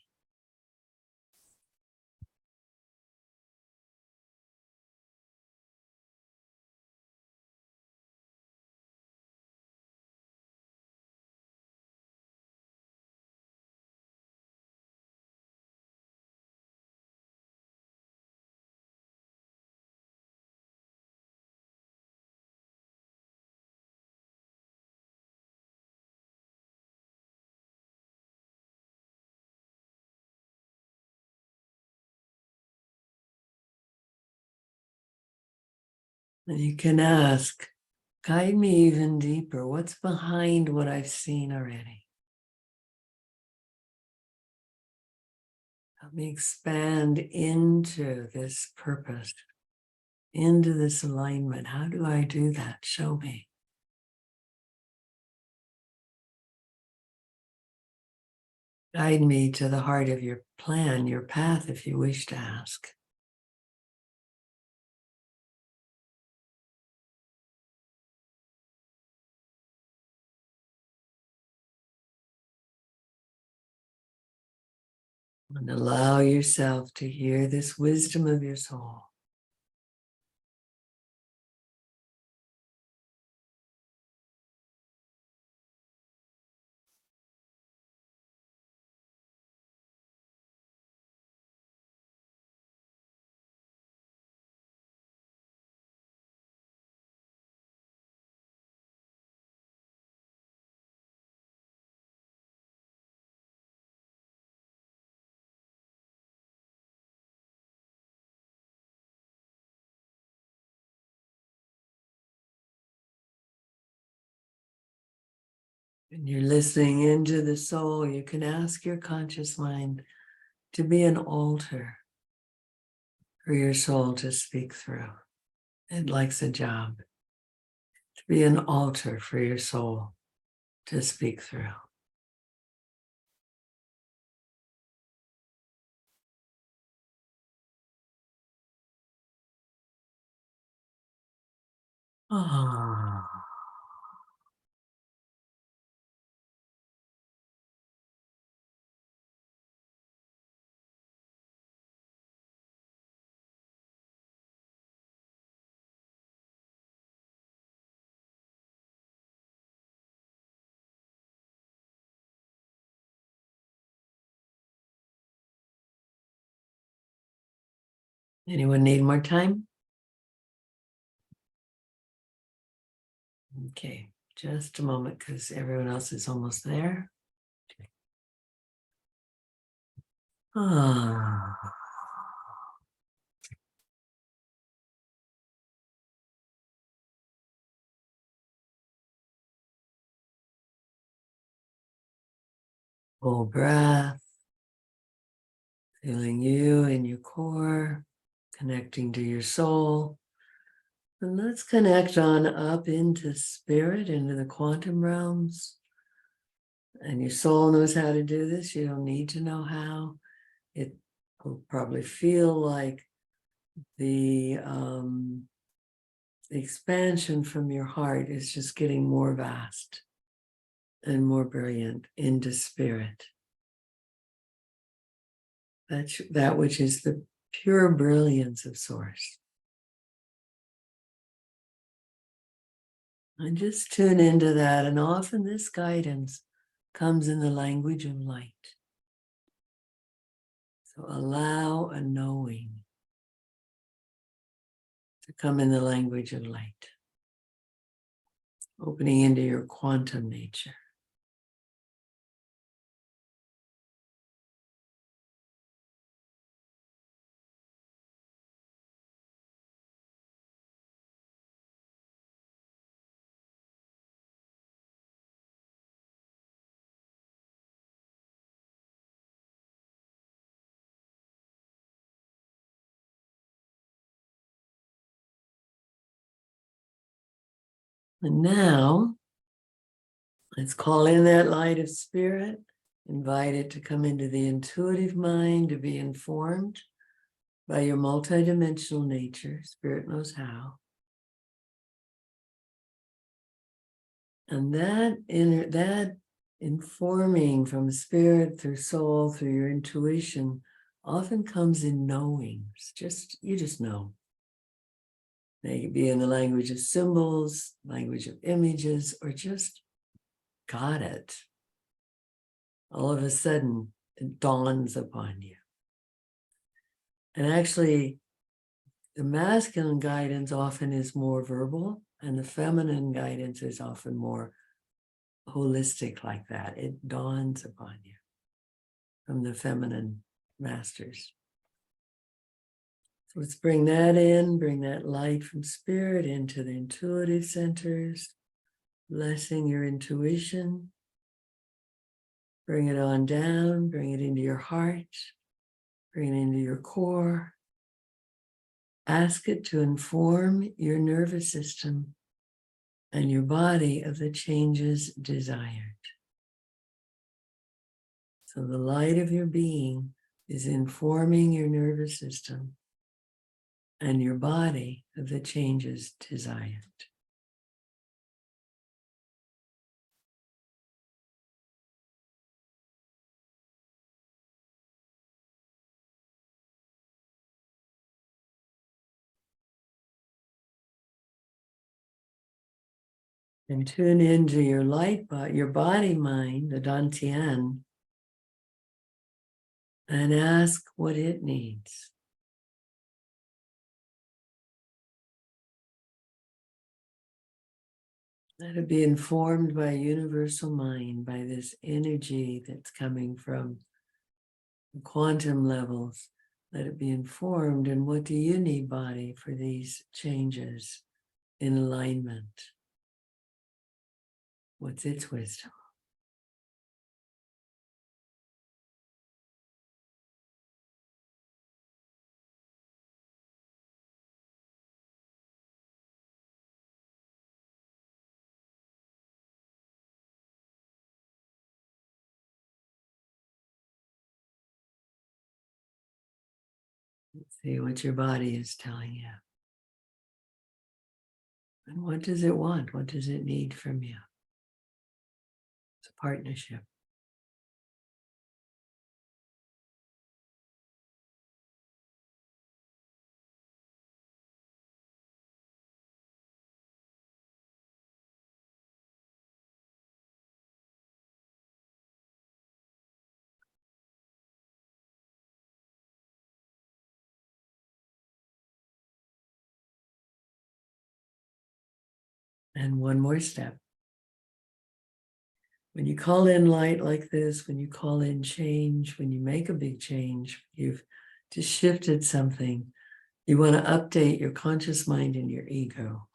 And you can ask, guide me even deeper. What's behind what I've seen already? Help me expand into this purpose, into this alignment. How do I do that? Show me. Guide me to the heart of your plan, your path, if you wish to ask. And allow yourself to hear this wisdom of your soul. When you're listening into the soul, you can ask your conscious mind to be an altar for your soul to speak through. It likes a job to be an altar for your soul to speak through. Ah. Anyone need more time? Okay, just a moment because everyone else is almost there. Ah. Full breath, feeling you in your core, connecting to your soul. And let's connect on up into spirit, into the quantum realms. And your soul knows how to do this. You don't need to know how. It will probably feel like the expansion from your heart is just getting more vast and more brilliant into spirit. That's that which is the pure brilliance of source. And just tune into that. And often this guidance comes in the language of light. So allow a knowing to come in the language of light, opening into your quantum nature. And now, let's call in that light of spirit, invite it to come into the intuitive mind, to be informed by your multidimensional nature. Spirit knows how. And that informing from spirit through soul, through your intuition, often comes in knowings. You just know. They could be in the language of symbols, language of images, or just got it. All of a sudden, it dawns upon you. And actually, the masculine guidance often is more verbal, and the feminine guidance is often more holistic like that. It dawns upon you from the feminine masters. So let's bring that in, bring that light from spirit into the intuitive centers, blessing your intuition. Bring it on down, bring it into your heart, bring it into your core. Ask it to inform your nervous system and your body of the changes desired. So the light of your being is informing your nervous system and your body of the changes desired. And tune into your light, your body mind, the Dantian, and ask what it needs. Let it be informed by universal mind, by this energy that's coming from the quantum levels. Let it be informed. And what do you need, body, for these changes in alignment? What's its wisdom? Let's see what your body is telling you. And what does it want? What does it need from you? It's a partnership. And one more step. When you call in light like this, when you call in change, when you make a big change, you've just shifted something. You want to update your conscious mind and your ego.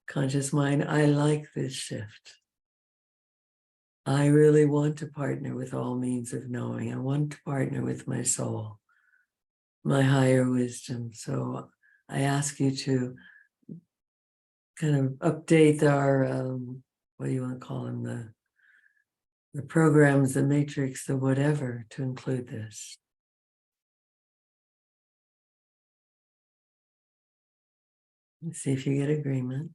Conscious mind, I like this shift. I really want to partner with all means of knowing. I want to partner with my soul, my higher wisdom. So I ask you to kind of update our, what do you want to call them? The programs, the matrix, the whatever, to include this. Let's see if you get agreement.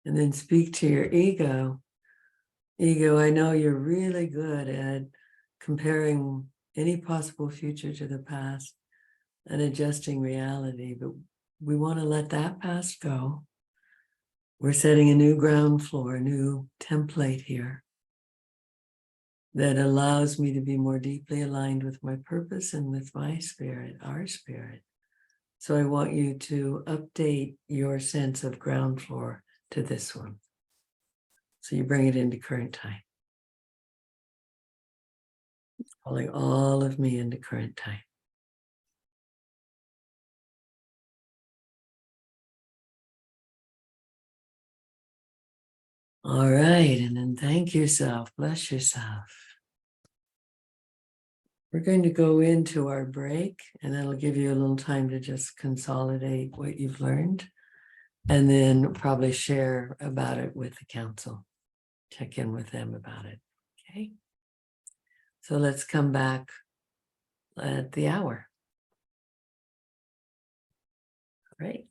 And then speak to your ego. Ego, I know you're really good at comparing any possible future to the past and adjusting reality, but we want to let that past go. We're setting a new ground floor, a new template here that allows me to be more deeply aligned with my purpose and with my spirit, our spirit. So I want you to update your sense of ground floor to this one. So you bring it into current time. Calling all of me into current time. All right, and then thank yourself, bless yourself. We're going to go into our break, and that'll give you a little time to just consolidate what you've learned, and then probably share about it with the council. Check in with them about it, okay? So let's come back at the hour. Great.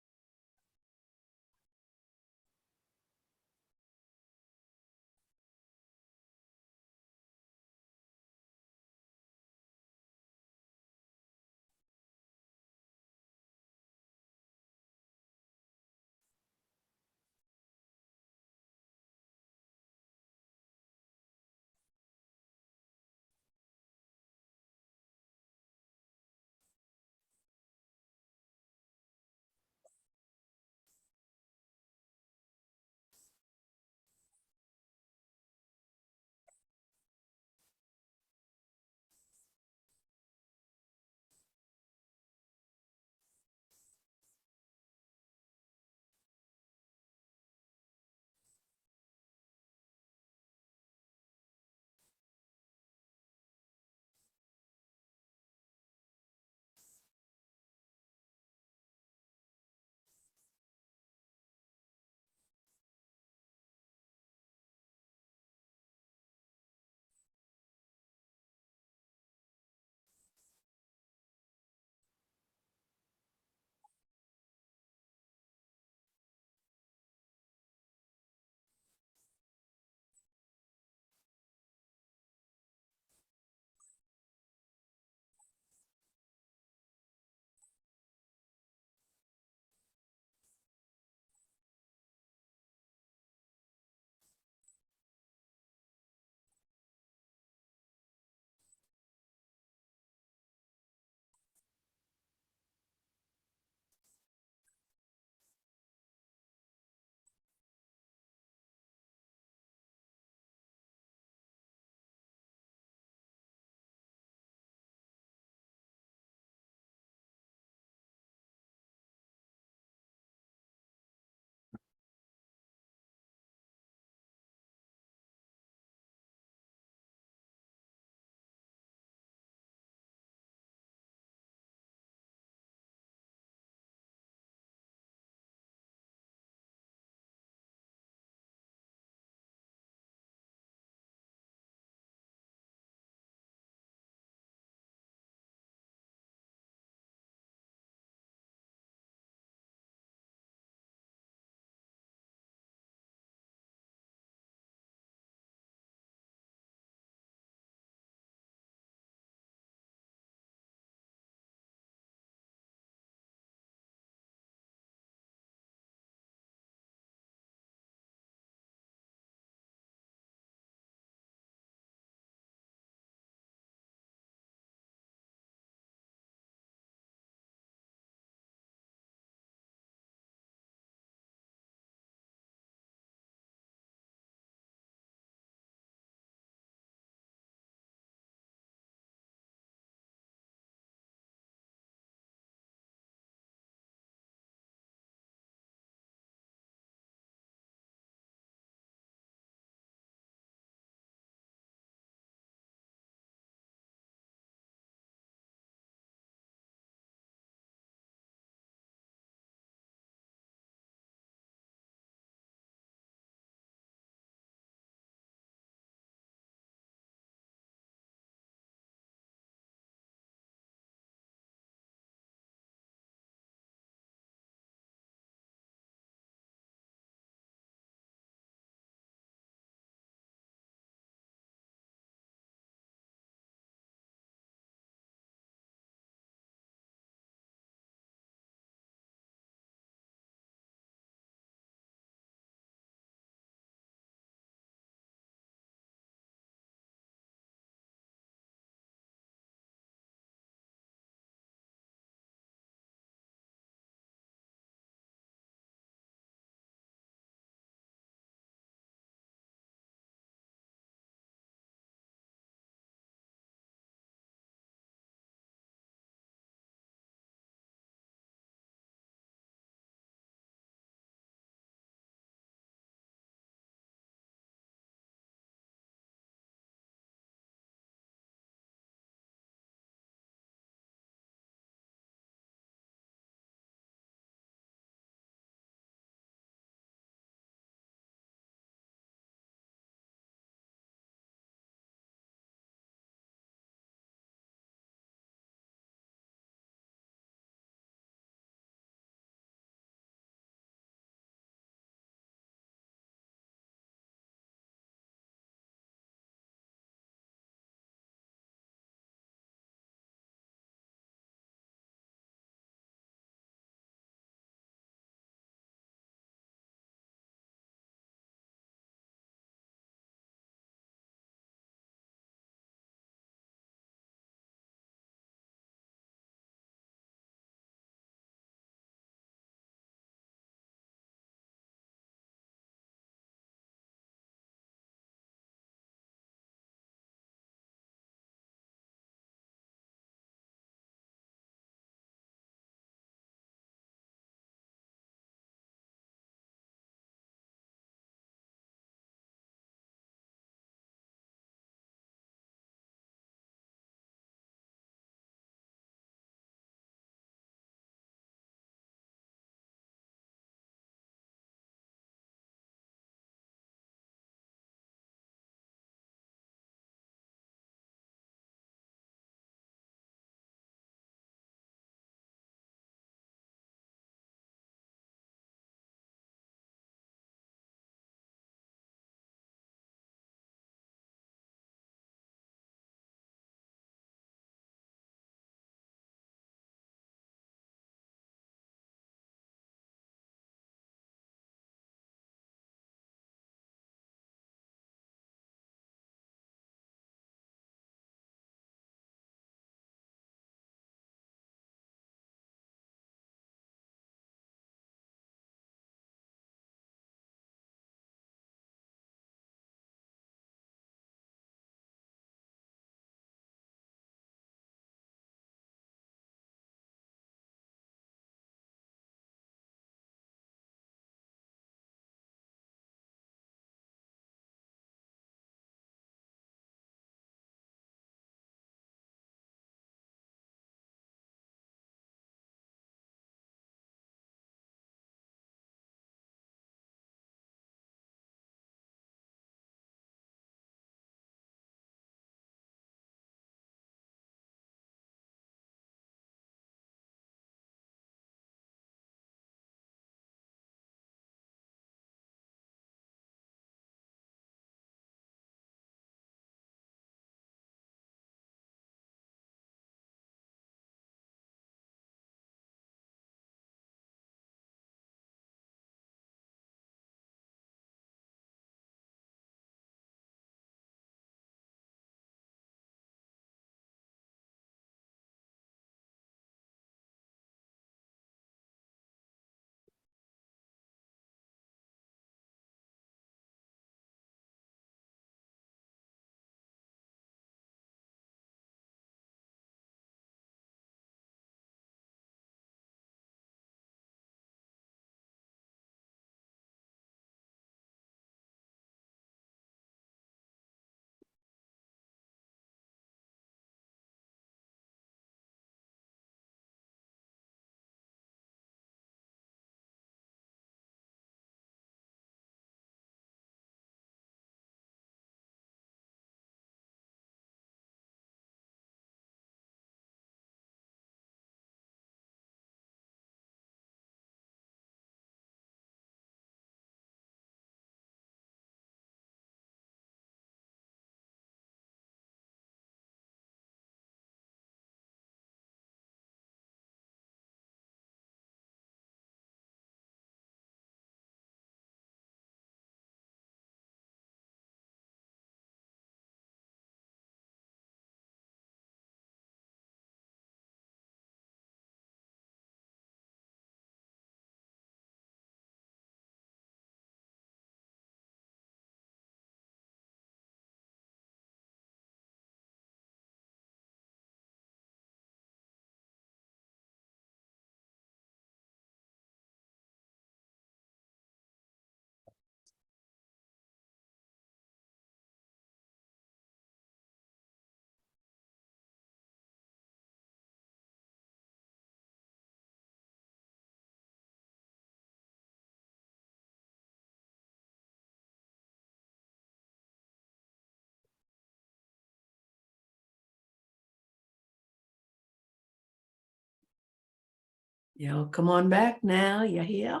Y'all come on back now. You hear?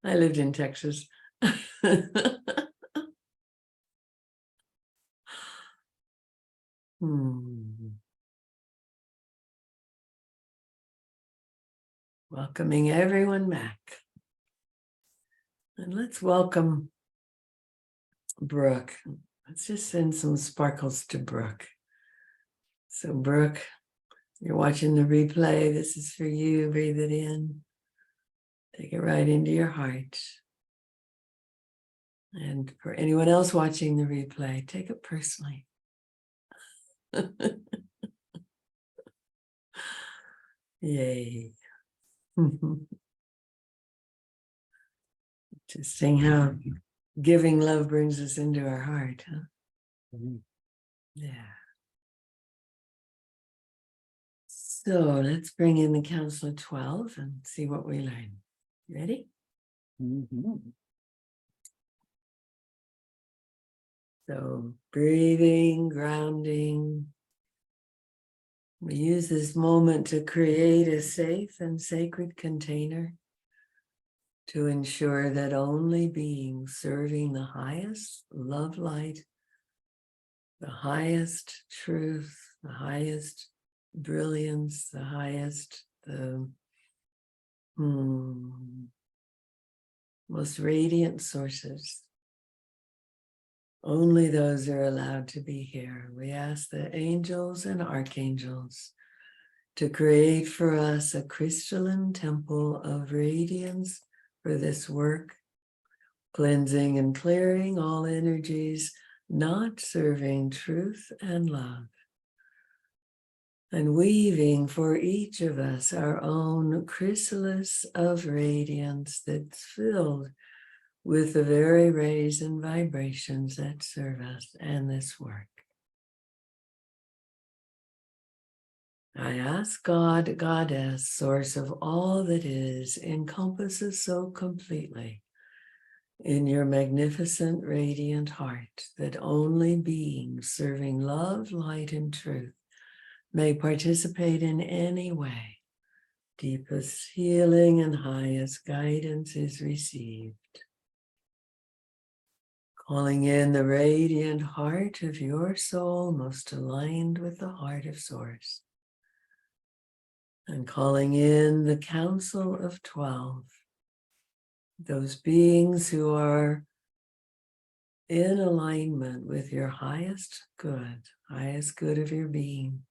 I lived in Texas. Welcoming everyone back. And let's welcome Brooke. Let's just send some sparkles to Brooke. So Brooke, you're watching the replay. This is for you. Breathe it in. Take it right into your heart. And for anyone else watching the replay, take it personally. Yay. Interesting how giving love brings us into our heart, huh? Yeah. So let's bring in the counselor 12 and see what we learn. Ready? So breathing, grounding. We use this moment to create a safe and sacred container to ensure that only beings serving the highest love light, the highest truth, the highest brilliance, the highest, the most radiant sources. Only those are allowed to be here. We ask the angels and archangels to create for us a crystalline temple of radiance for this work, cleansing and clearing all energies not serving truth and love, and weaving for each of us our own chrysalis of radiance that's filled with the very rays and vibrations that serve us and this work. I ask God, Goddess, source of all that is, encompasses so completely in your magnificent radiant heart that only beings serving love, light, and truth may participate in any way. Deepest healing and highest guidance is received. Calling in the radiant heart of your soul, most aligned with the heart of Source. And calling in the Council of 12, those beings who are in alignment with your highest good of your being,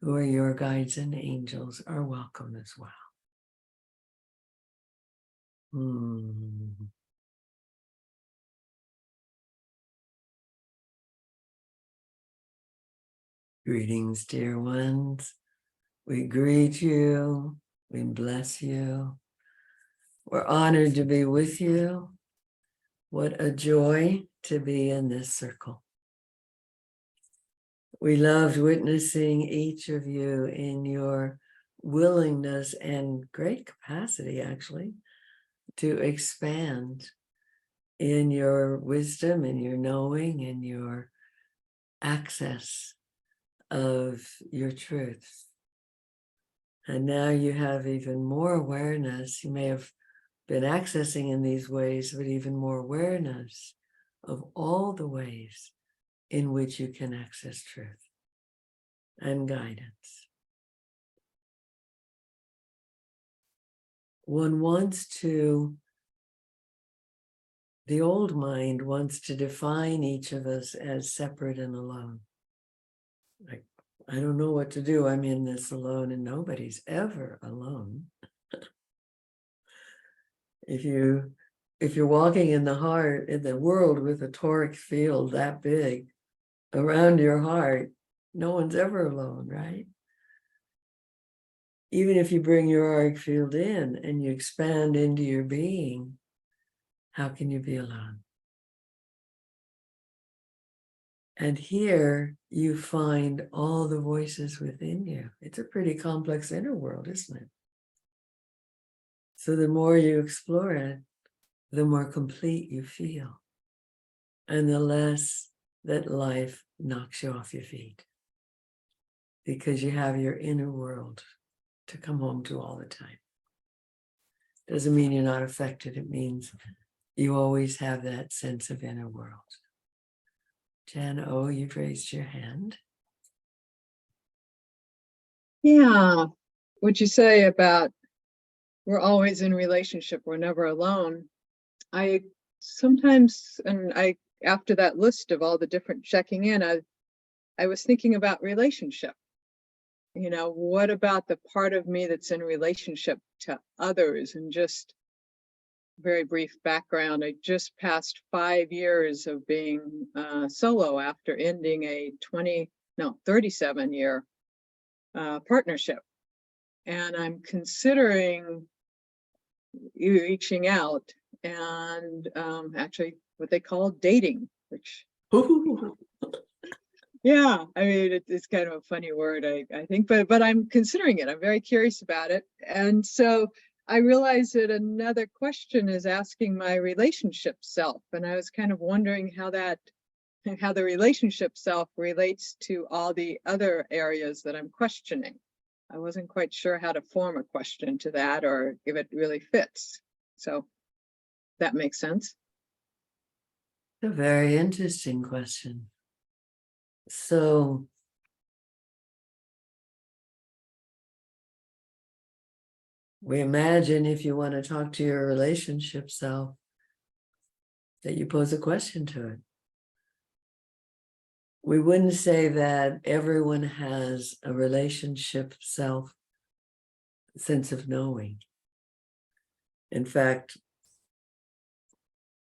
who are your guides and angels, are welcome as well. Greetings, dear ones. We greet you. We bless you. We're honored to be with you. What a joy to be in this circle. We loved witnessing each of you in your willingness and great capacity, actually, to expand in your wisdom, in your knowing, in your access of your truth. And now you have even more awareness. You may have been accessing in these ways, but even more awareness of all the ways in which you can access truth and guidance. The old mind wants to define each of us as separate and alone. Like, I don't know what to do. I'm in this alone, and nobody's ever alone. If you're walking in the world with a toric field that big around your heart, no one's ever alone, right? Even if you bring your auric field in and you expand into your being, how can you be alone? And here you find all the voices within you. It's a pretty complex inner world, isn't it? So the more you explore it, the more complete you feel, and the less that life knocks you off your feet. because you have your inner world to come home to all the time. Doesn't mean you're not affected. It means you always have that sense of inner world. Jan O, you've raised your hand. Yeah. What you say about we're always in relationship, we're never alone. I sometimes, and I, after that list of all the different checking in, I was thinking about relationship. You know, what about the part of me that's in relationship to others? And just very brief background, I just passed 5 years of being solo after ending a 37-year partnership. And I'm considering reaching out and actually what they call dating, which yeah, I mean, it's kind of a funny word, I think, but I'm considering it. I'm very curious about it. And so I realized that another question is asking my relationship self. And I was kind of wondering how the relationship self relates to all the other areas that I'm questioning. I wasn't quite sure how to form a question to that or if it really fits. So that makes sense. A very interesting question. So we imagine if you want to talk to your relationship self, that you pose a question to it. We wouldn't say that everyone has a relationship self sense of knowing. In fact,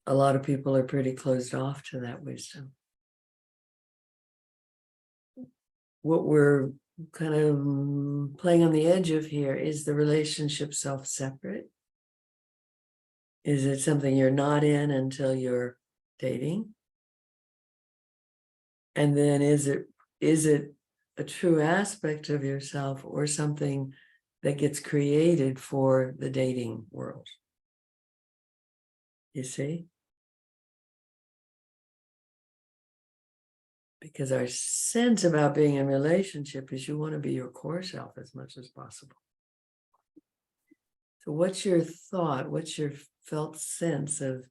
a lot of people are pretty closed off to that wisdom. What we're kind of playing on the edge of here is the relationship self separate. Is it something you're not in until you're dating? And then is it a true aspect of yourself or something that gets created for the dating world? You see? Because our sense about being in relationship is you want to be your core self as much as possible. So what's your thought? What's your felt sense of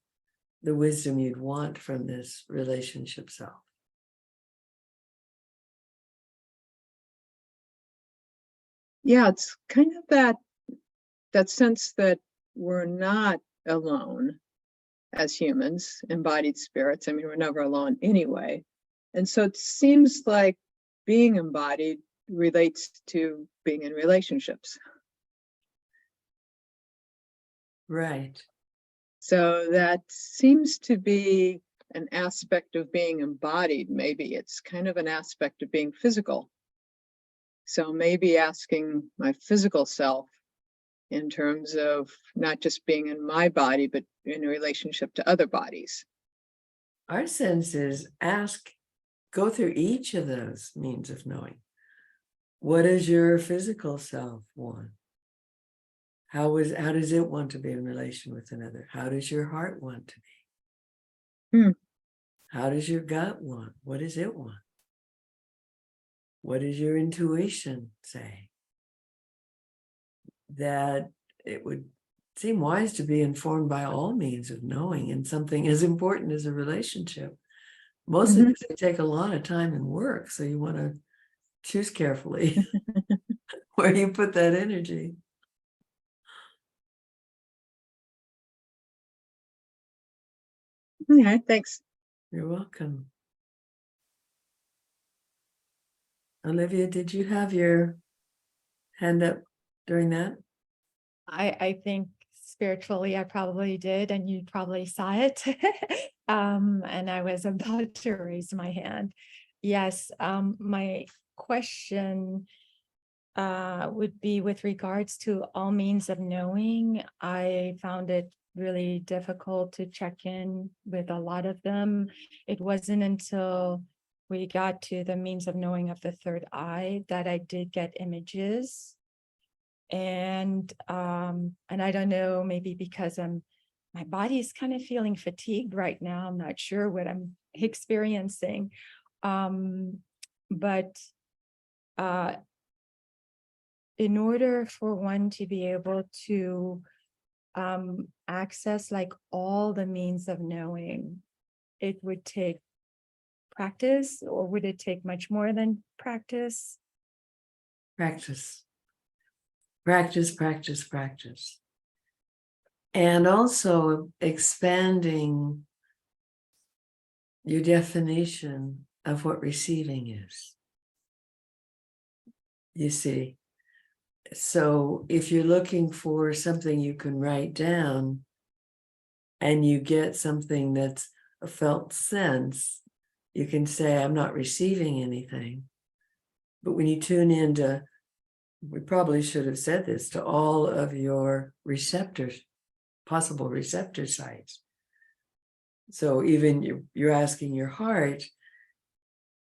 the wisdom you'd want from this relationship self? Yeah, it's kind of that sense that we're not alone as humans, embodied spirits. I mean, we're never alone anyway. And so it seems like being embodied relates to being in relationships. Right. So that seems to be an aspect of being embodied. Maybe it's kind of an aspect of being physical. So maybe asking my physical self in terms of not just being in my body, but in relationship to other bodies. Our sense is go through each of those means of knowing. What does your physical self want? How does it want to be in relation with another? How does your heart want to be? How does your gut want? What does it want? What does your intuition say? That it would seem wise to be informed by all means of knowing in something as important as a relationship. Mostly because they take a lot of time and work, so you want to choose carefully where you put that energy. Okay, thanks. You're welcome. Olivia, did you have your hand up during that? I think spiritually I probably did, and you probably saw it. And I was about to raise my hand. Yes, my question would be with regards to all means of knowing. I found it really difficult to check in with a lot of them. It wasn't until we got to the means of knowing of the third eye that I did get images. And I don't know, maybe because my body is kind of feeling fatigued right now. I'm not sure what I'm experiencing. But in order for one to be able to access like all the means of knowing, it would take practice, or would it take much more than practice? Practice. Practice, practice, practice. And also expanding your definition of what receiving is. You see, so if you're looking for something you can write down and you get something that's a felt sense, you can say, I'm not receiving anything. But when you tune into, we probably should have said this, to all of your receptors, possible receptor sites. So even you're asking your heart,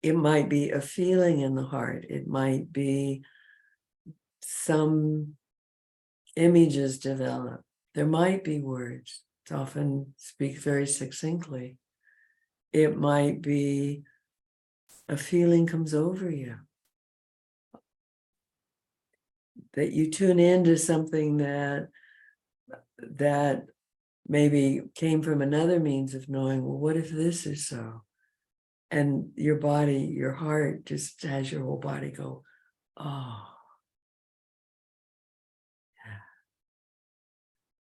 it might be a feeling in the heart. It might be some images develop. There might be words. It's often speak very succinctly. It might be a feeling comes over you. That you tune into something that maybe came from another means of knowing, well, what if this is so? And your body, your heart just has your whole body go, oh. Yeah.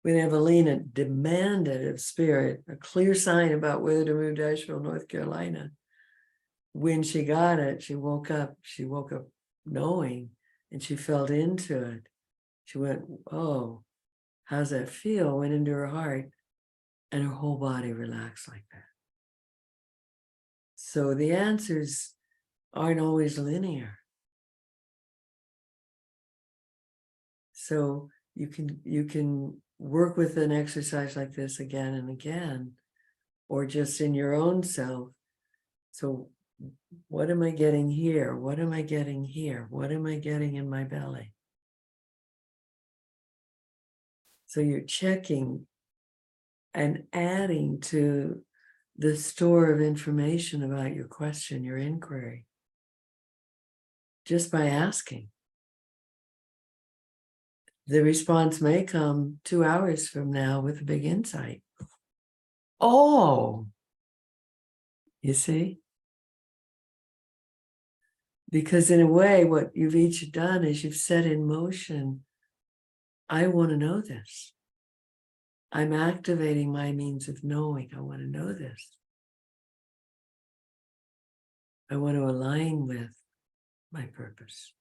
When Evalena demanded of Spirit a clear sign about whether to move to Asheville, North Carolina, when she got it, she woke up knowing, and she felt into it. She went, oh, how's that feel? Went into her heart, and her whole body relaxed like that. So the answers aren't always linear. So you can work with an exercise like this again and again, or just in your own self. So what am I getting here? What am I getting here? What am I getting in my belly? So you're checking and adding to the store of information about your question, your inquiry, just by asking. The response may come 2 hours from now with a big insight. Oh, you see? Because in a way, what you've each done is you've set in motion, I want to know this. I'm activating my means of knowing. I want to know this. I want to align with my purpose.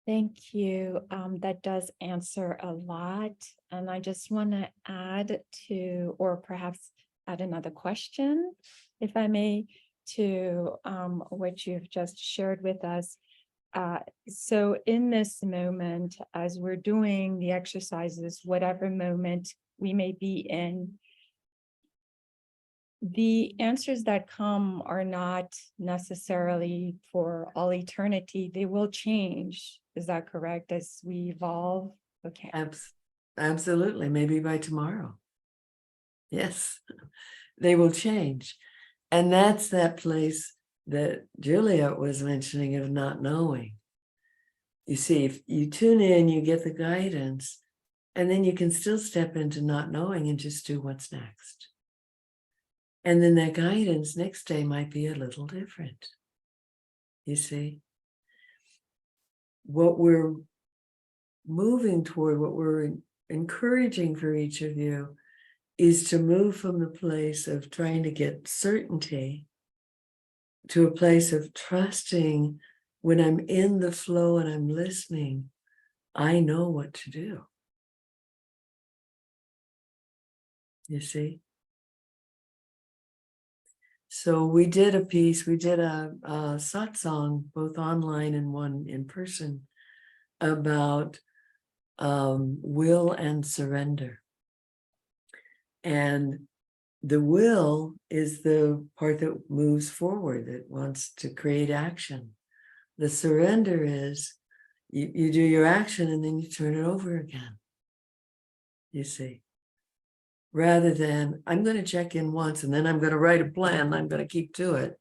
Thank you. That does answer a lot. And I just want to add to, or perhaps add another question, if I may, to what you've just shared with us. So in this moment, as we're doing the exercises, whatever moment we may be in, the answers that come are not necessarily for all eternity. They will change. Is that correct? As we evolve? Okay. Absolutely. Maybe by tomorrow. Yes, they will change. And that's that place that Juliet was mentioning of not knowing. You see, if you tune in, you get the guidance, and then you can still step into not knowing and just do what's next. And then that guidance next day might be a little different. You see, what we're moving toward, what we're encouraging for each of you is to move from the place of trying to get certainty to a place of trusting. When I'm in the flow and I'm listening, I know what to do. You see? So we did a piece, we did a satsang, both online and one in person, about will and surrender. And the will is the part that moves forward, that wants to create action. The surrender is you do your action and then you turn it over again. You see? Rather than, I'm going to check in once and then I'm going to write a plan and I'm going to keep to it.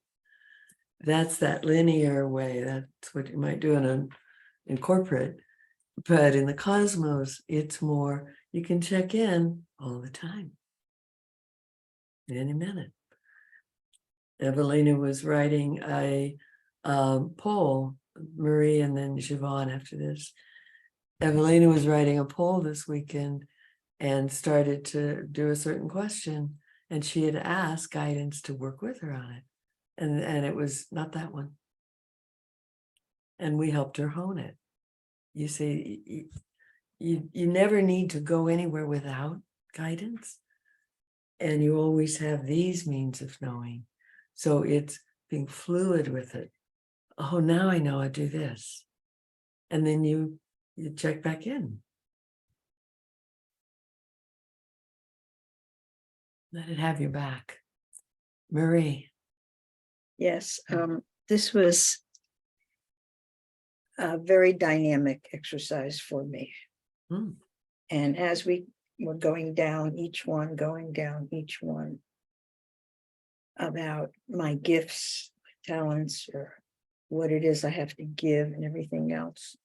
That's that linear way. That's what you might do in corporate. But in the cosmos, it's more, you can check in all the time, any minute. Evalena was writing a poll, Marie and then Siobhan after this. Evalena was writing a poll this weekend and started to do a certain question. And she had asked guidance to work with her on it. And it was not that one. And we helped her hone it. You see, you never need to go anywhere without guidance. And you always have these means of knowing. So it's being fluid with it. Oh, now I know I do this. And then you check back in. Let it have your back. Marie. Yes, this was a very dynamic exercise for me. Hmm. And as we were going down each one, about my gifts, my talents, or what it is I have to give and everything else.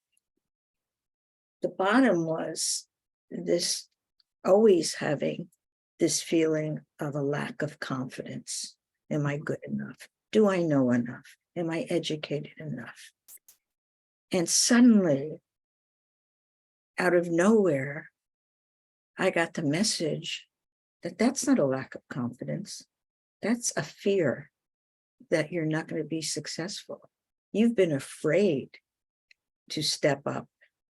The bottom was this always having this feeling of a lack of confidence. Am I good enough? Do I know enough? Am I educated enough? And suddenly, out of nowhere, I got the message that that's not a lack of confidence. That's a fear that you're not going to be successful. You've been afraid to step up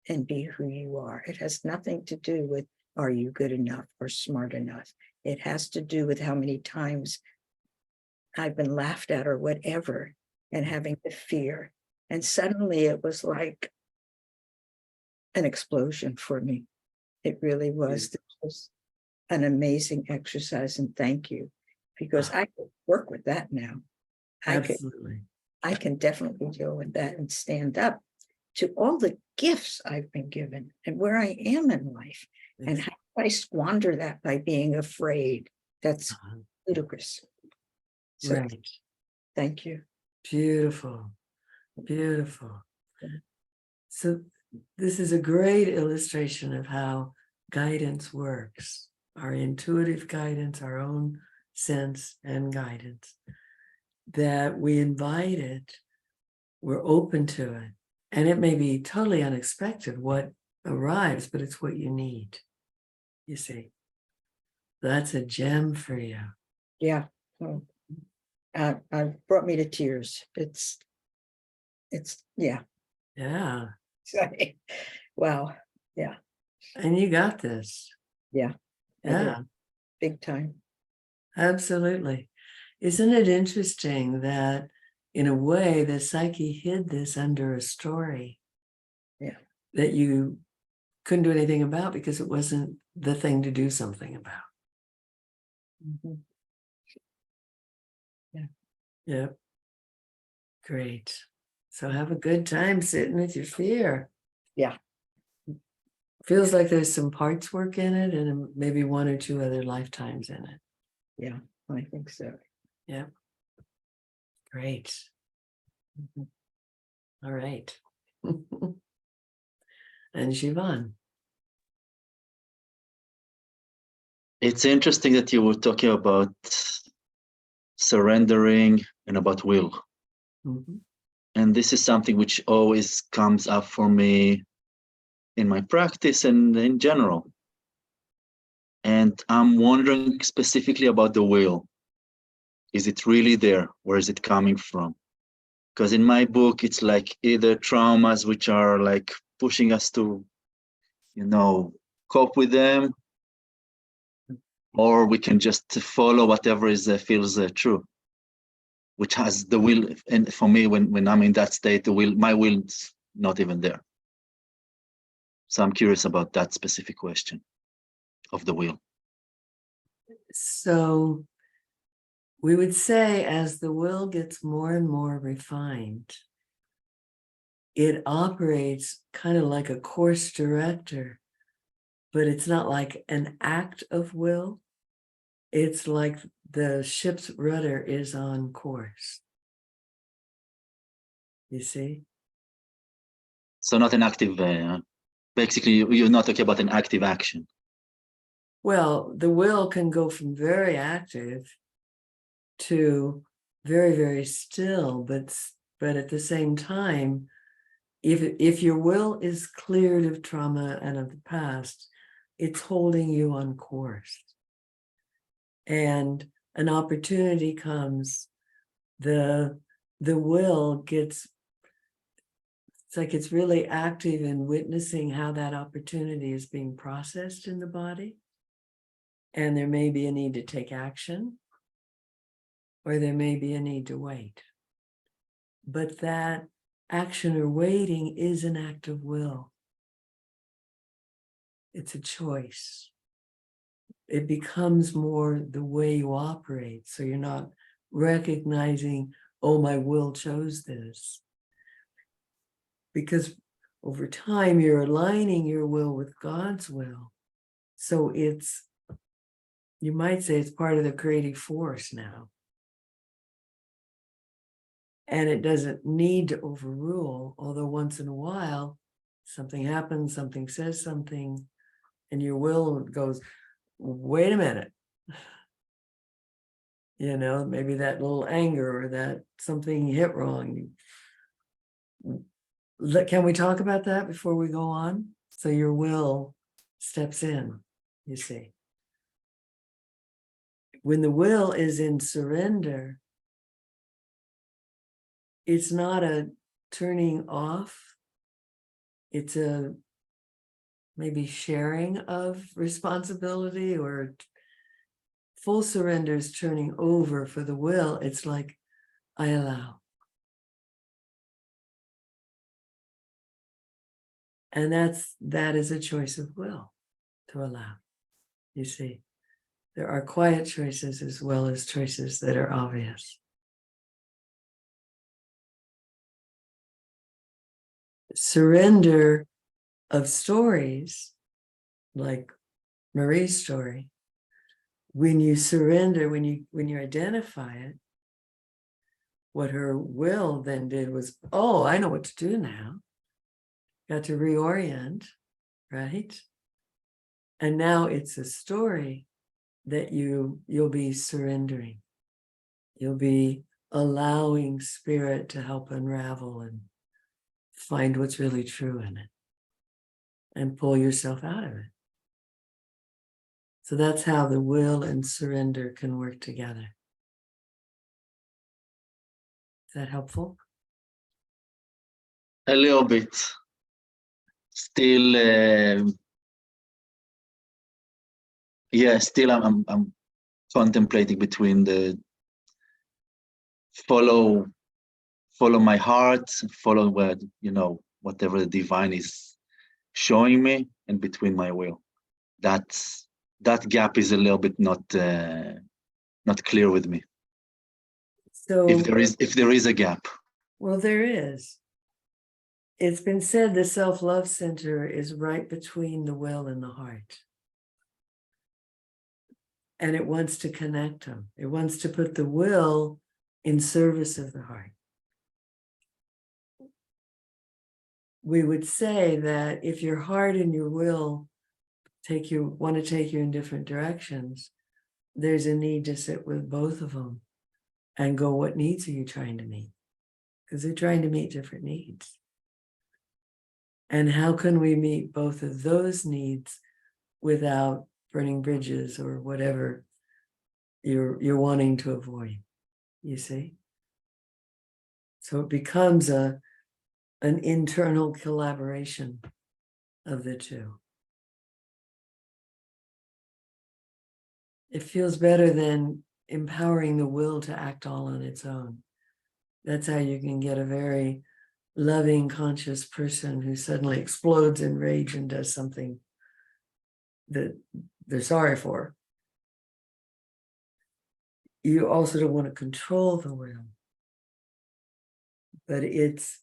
and be who you are. It has nothing to do with, are you good enough or smart enough? It has to do with how many times I've been laughed at or whatever, and having the fear. And suddenly it was like an explosion for me. It really was. This was an amazing exercise, and thank you, because I could work with that now. Absolutely. I can definitely deal with that and stand up to all the gifts I've been given and where I am in life. And how I squander that by being afraid. That's ludicrous. So Right. thank you. Beautiful. Beautiful. So this is a great illustration of how guidance works. Our intuitive guidance, our own sense and guidance. That we invite it, we're open to it. And it may be totally unexpected what arrives, but it's what you need. You see, that's a gem for you. Yeah. Oh, brought me to tears. It's yeah. Yeah. Sorry. Wow. Yeah. And you got this. Yeah. I did. Yeah, Big time. absolutely. Isn't it interesting that in a way the psyche hid this under a story? Yeah. That you couldn't do anything about because it wasn't the thing to do something about. Mhm. Yeah. Yeah. Great. So have a good time sitting with your fear. Yeah. Feels like there's some parts work in it and maybe one or two other lifetimes in it. Yeah. I think so. Yeah. Great. Mhm. All right. And Siobhan. It's interesting that you were talking about surrendering and about will. Mhm. And this is something which always comes up for me in my practice and in general. And I'm wondering specifically about the will. Is it really there? Where is it coming from? Because in my book, it's like either traumas which are like pushing us to, cope with them, or we can just follow whatever feels true, which has the will. And for me, when I'm in that state, my will's not even there. So I'm curious about that specific question of the will. So we would say as the will gets more and more refined, it operates kind of like a course director, but it's not like an act of will. It's like the ship's rudder is on course. You see? So not an active, basically, you're not talking about an active action. Well, the will can go from very active to very, very still, but at the same time, if your will is cleared of trauma and of the past, it's holding you on course. And an opportunity comes, the will gets, it's like it's really active in witnessing how that opportunity is being processed in the body. And there may be a need to take action, or there may be a need to wait. But that action or waiting is an act of will. It's a choice. It becomes more the way you operate. So you're not recognizing, oh, my will chose this. Because over time, you're aligning your will with God's will. So it's, you might say it's part of the creative force now. And it doesn't need to overrule, although once in a while, something happens, something says something, and your will goes, wait a minute. You know, maybe that little anger or that something hit wrong. Can we talk about that before we go on? So your will steps in, you see. When the will is in surrender, it's not a turning off. It's a maybe sharing of responsibility, or full surrender is turning over for the will. It's like, I allow. And that is a choice of will, to allow. You see, there are quiet choices as well as choices that are obvious. Surrender of stories, like Marie's story, when you surrender, when you identify it, what her will then did was, oh, I know what to do now. Got to reorient, right? And now it's a story that you'll be surrendering. You'll be allowing spirit to help unravel and find what's really true in it and pull yourself out of it. So that's how the will and surrender can work together. Is that helpful? A little bit. Still, still I'm contemplating between the follow my heart, follow where, whatever the divine is showing me, and between my will. That gap is a little bit not clear with me. So If there is a gap. well, there is. It's been said the self-love center is right between the will and the heart. And it wants to connect them. It wants to put the will in service of the heart. We would say that if your heart and your will want to take you in different directions, there's a need to sit with both of them and go, what needs are you trying to meet? Because they're trying to meet different needs. And how can we meet both of those needs without burning bridges or whatever you're wanting to avoid, you see? So it becomes an internal collaboration of the two. It feels better than empowering the will to act all on its own. That's how you can get a very loving, conscious person who suddenly explodes in rage and does something that they're sorry for. You also don't want to control the will, but it's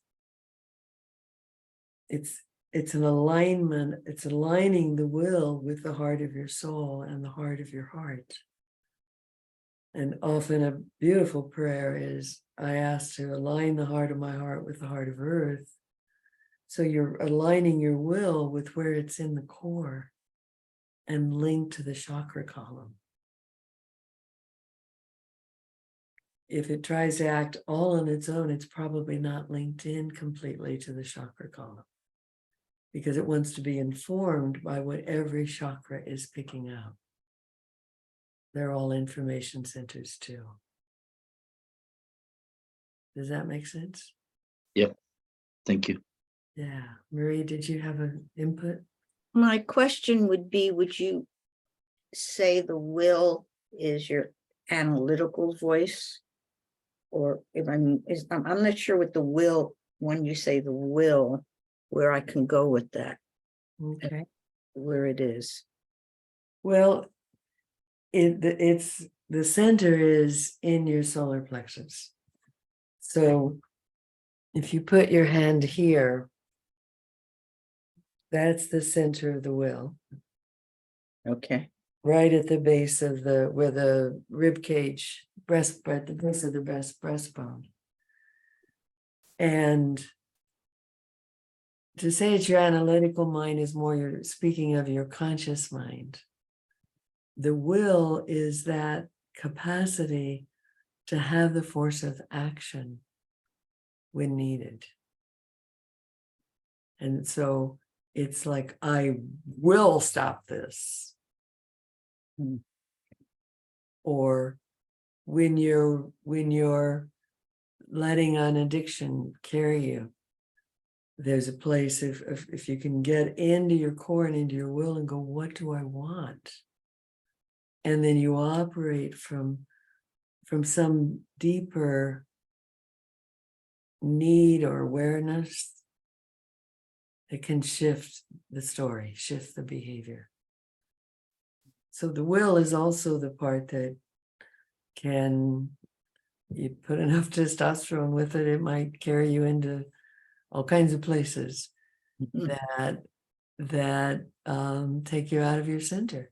an alignment. It's aligning the will with the heart of your soul and the heart of your heart. And often a beautiful prayer is, I asked to align the heart of my heart with the heart of earth. So you're aligning your will with where it's in the core and linked to the chakra column. If it tries to act all on its own, it's probably not linked in completely to the chakra column because it wants to be informed by what every chakra is picking out. They're all information centers too. Does that make sense? Yep. Thank you. Yeah. Marie, did you have an input? My question would be, would you say the will is your analytical voice? Or if I'm not sure what the will, when you say the will, where I can go with that, Okay. where it is. Well, it's the center is in your solar plexus. So if you put your hand here, that's the center of the will, Okay. right at the base of where the rib cage, at the base of the breastbone. And to say it's your analytical mind is more you're speaking of your conscious mind. The will is that capacity to have the force of action when needed. And so it's like, I will stop this. Or when you're letting an addiction carry you, there's a place if you can get into your core and into your will and go, what do I want? And then you operate from some deeper need or awareness that can shift the story, shift the behavior. So the will is also the part that can, you put enough testosterone with it, it might carry you into all kinds of places that take you out of your center.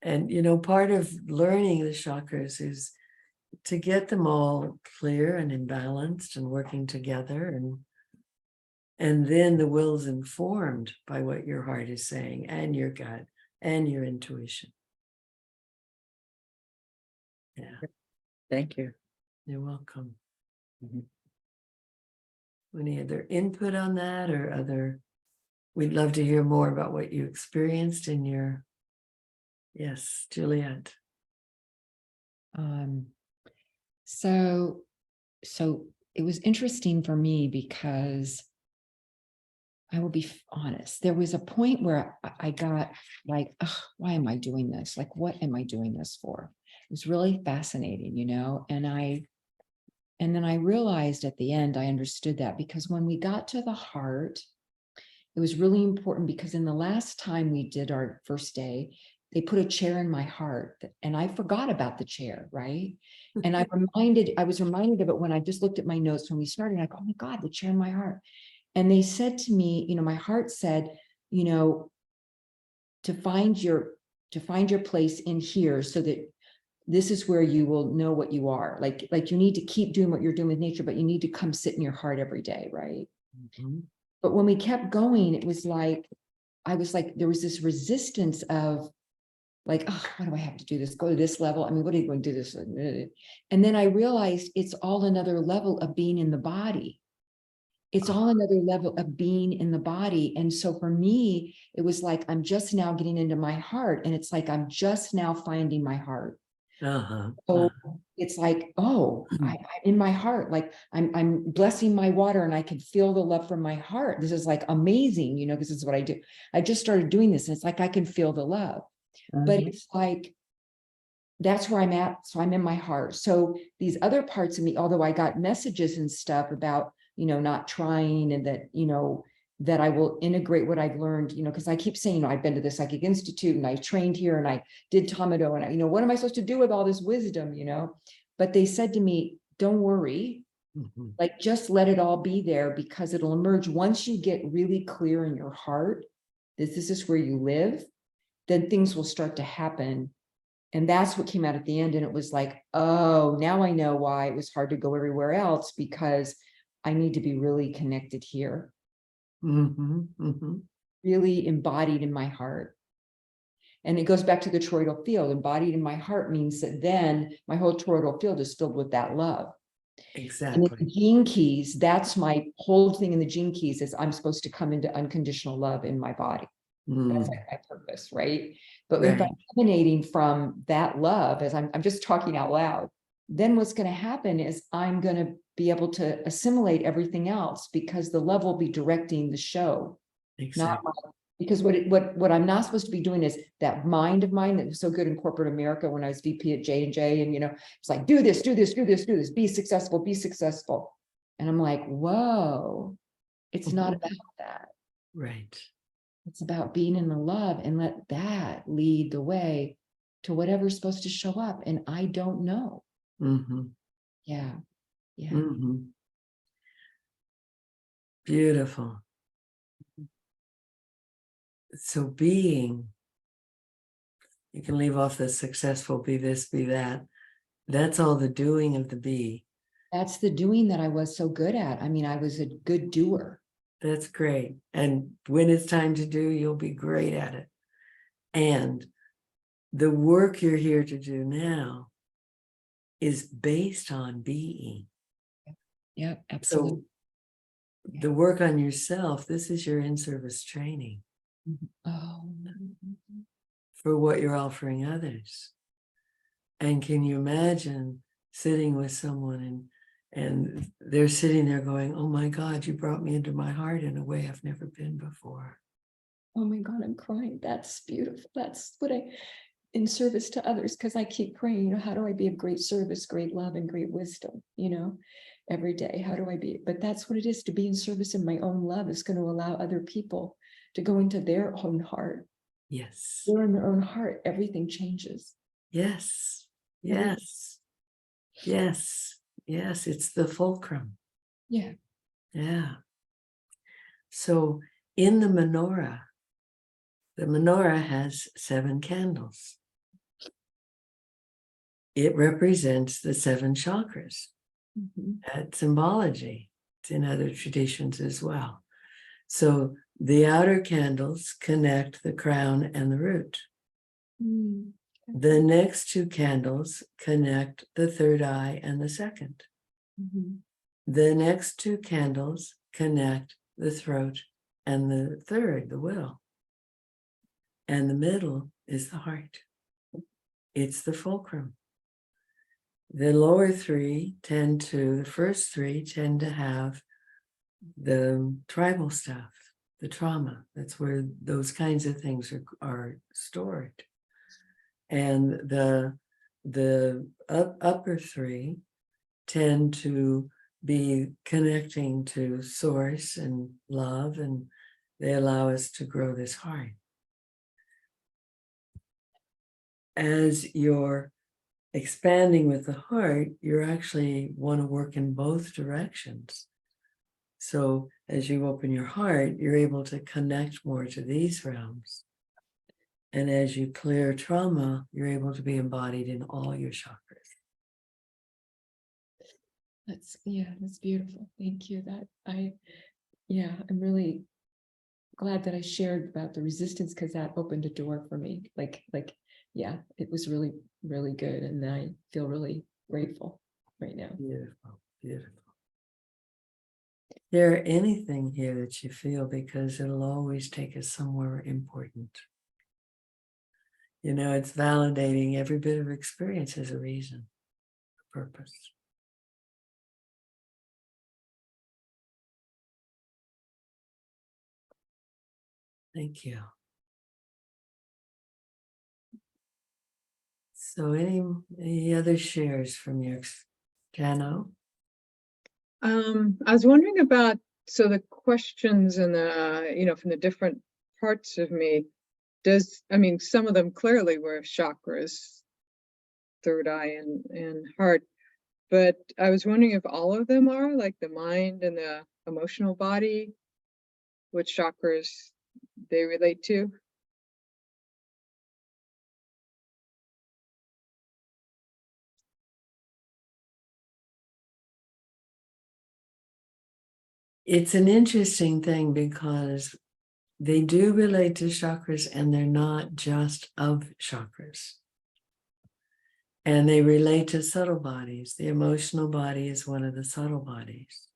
And, part of learning the chakras is to get them all clear and imbalanced and working together. And then the will's informed by what your heart is saying and your gut and your intuition. Yeah. Thank you. You're welcome. Any other input on that or we'd love to hear more about what you experienced in your, yes, Juliet. So it was interesting for me because I will be honest, there was a point where I got like, why am I doing this? Like, what am I doing this for? It was really fascinating, and then I realized at the end, I understood that because when we got to the heart, it was really important because in the last time we did our first day, they put a chair in my heart and I forgot about the chair, right? And I was reminded of it when I just looked at my notes when we started. I go, oh my God, the chair in my heart. And they said to me, my heart said, to find your place in here so that this is where you will know what you are. Like you need to keep doing what you're doing with nature, but you need to come sit in your heart every day, right? Mm-hmm. But when we kept going, it was like, I was like, there was this resistance of like, why do I have to do this? Go to this level. I mean, what are you going to do this? And then I realized it's all another level of being in the body. It's all another level of being in the body. And so for me, it was like, I'm just now getting into my heart. And it's like, I'm just now finding my heart. So it's like, I'm in my heart. Like I'm blessing my water and I can feel the love from my heart. This is like amazing, because this is what I do. I just started doing this. And it's like, I can feel the love, but it's like, that's where I'm at. So I'm in my heart. So these other parts of me, although I got messages and stuff about, not trying and that, that I will integrate what I've learned, because I keep saying, I've been to the Psychic Institute and I trained here and I did Tamado and what am I supposed to do with all this wisdom, But they said to me, don't worry, like just let it all be there because it'll emerge once you get really clear in your heart that this is where you live, then things will start to happen And that's what came out at the end. And it was like, oh, now I know why it was hard to go everywhere else, because I need to be really connected here, really embodied in my heart. And it goes back to the toroidal field. Embodied in my heart means that then my whole toroidal field is filled with that love. And in Exactly. the gene keys, that's my whole thing in the gene keys, is I'm supposed to come into unconditional love in my body. That's like my purpose, right? But if I'm Right. emanating from that love, as I'm just talking out loud, then what's going to happen is I'm going to be able to assimilate everything else, because the love will be directing the show, not Exactly. because what I'm not supposed to be doing is that mind of mine that was so good in corporate America when I was VP at J&J, and it's like, do this, be successful. And I'm like, whoa, it's not about that. Right. It's about being in the love, and let that lead the way to whatever's supposed to show up. And I don't know. Yeah. Yeah. Beautiful. So being, you can leave off the successful, be this, be that. That's all the doing of the be. That's the doing that I was so good at. I mean, I was a good doer. That's great. And when it's time to do, you'll be great at it. And the work you're here to do now is based on being. Yeah, absolutely. So the work on yourself, this is your in-service training Oh, for what you're offering others. And can you imagine sitting with someone and they're sitting there going, oh my God, you brought me into my heart in a way I've never been before. oh my God, I'm crying. That's beautiful. That's what in service to others, because I keep praying, how do I be of great service, great love, and great wisdom, every day? How do I be? But that's what it is, to be in service in my own love is going to allow other people to go into their own heart. Yes. They're in their own heart. Everything changes. Yes. Yes. Yes. Yes. It's the fulcrum. Yeah. Yeah. So in the menorah has 7 candles. It represents the 7 chakras. That symbology. It's in other traditions as well. So the outer candles connect the crown and the root. The next 2 candles connect the third eye and the second. The next 2 candles connect the throat and the third, the will. And the middle is the heart. It's the fulcrum. The lower 3 the first 3 tend to have the tribal stuff, the trauma. That's where those kinds of things are stored. And the upper 3 tend to be connecting to source and love, and they allow us to grow this heart. As you're expanding with the heart, you actually want to work in both directions. So as you open your heart, you're able to connect more to these realms. And as you clear trauma, you're able to be embodied in all your chakras. That's beautiful. Thank you. I'm really glad that I shared about the resistance, because that opened a door for me. It was really, really good. And I feel really grateful right now. Beautiful, beautiful. There anything here that you feel, because it'll always take us somewhere important. It's validating every bit of experience as a reason, a purpose. Thank you. So any other shares from your Jano? I was wondering about, so the questions and the, from the different parts of me, some of them clearly were chakras, third eye and heart, but I was wondering if all of them are, like the mind and the emotional body, which chakras they relate to. It's an interesting thing because they do relate to chakras and they're not just of chakras. And they relate to subtle bodies. The emotional body is one of the subtle bodies.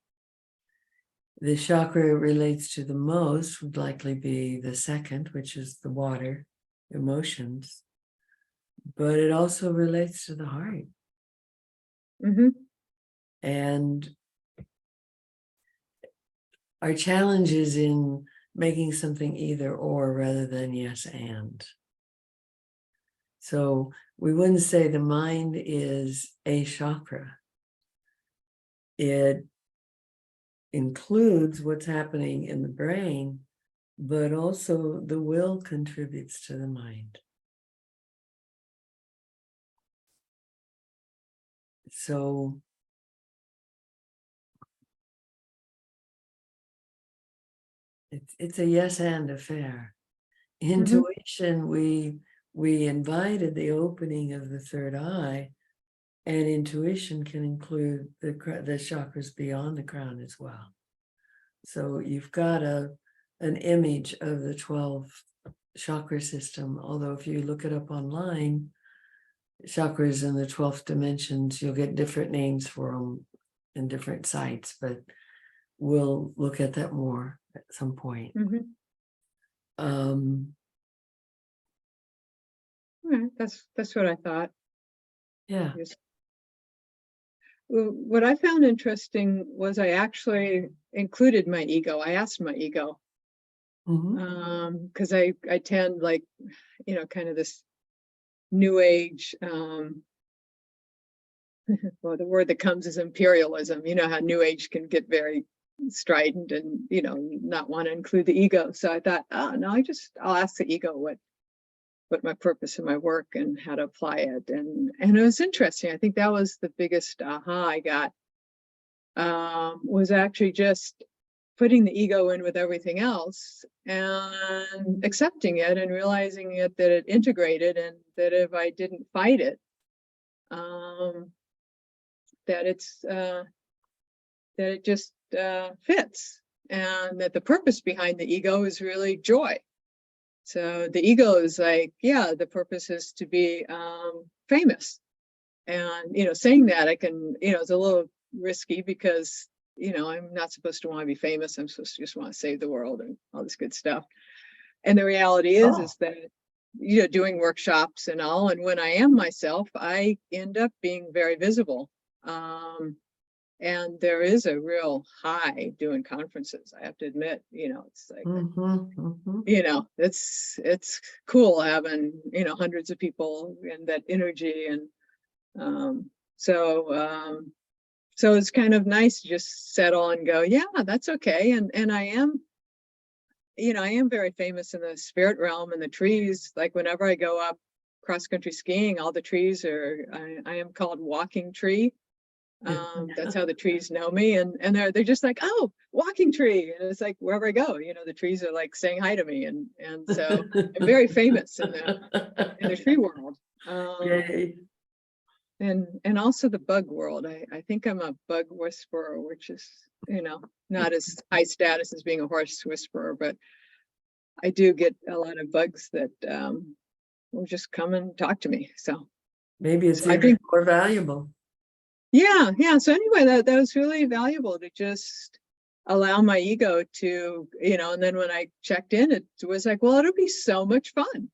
The chakra it relates to the most would likely be the second, which is the water, emotions. But it also relates to the heart. Mhm. And our challenge is in making something either or rather than yes and. So we wouldn't say the mind is a chakra. It includes what's happening in the brain, but also the will contributes to the mind. So it's a yes and affair. Intuition, we invited the opening of the third eye, and intuition can include the chakras beyond the crown as well. So you've got an image of the 12 chakra system, although if you look it up online, chakras in the 12th dimensions, you'll get different names for them in different sites, but we'll look at that more at some point. Mhm. All right, that's what I thought. Yeah. Yes. Well, what I found interesting was I actually included my ego. I asked my ego, Mhm. because I tend, like, kind of this new age, well, the word that comes is imperialism. You know how new age can get very strident and, not want to include the ego. So I thought, oh no, I'll ask the ego what my purpose in my work and how to apply it. And it was interesting. I think that was the biggest aha I got, was actually just putting the ego in with everything else and accepting it and realizing that it integrated, and that if I didn't fight it, that it just fits, and that the purpose behind the ego is really joy. So the ego is like, yeah, the purpose is to be famous. And, saying that I can, it's a little risky because, I'm not supposed to want to be famous. I'm supposed to just want to save the world and all this good stuff. And the reality is that, doing workshops and all, and when I am myself, I end up being very visible. And there is a real high doing conferences, I have to admit. It's like, it's cool having, hundreds of people and that energy. And so it's kind of nice to just settle and go, yeah, that's okay. And I am, I am very famous in the spirit realm, and the trees, like whenever I go up cross country skiing, all the trees I am called walking tree. That's how the trees know me, and they're just like, oh, walking tree. And it's like wherever I go, the trees are like saying hi to me. And so I'm very famous in the tree world. Yay. And also the bug world. I think I'm a bug whisperer, which is, not as high status as being a horse whisperer, but I do get a lot of bugs that will just come and talk to me. So Maybe it's I even think, more valuable. yeah. So anyway, that was really valuable to just allow my ego to, and then when I checked in, it was like, well, it'll be so much fun.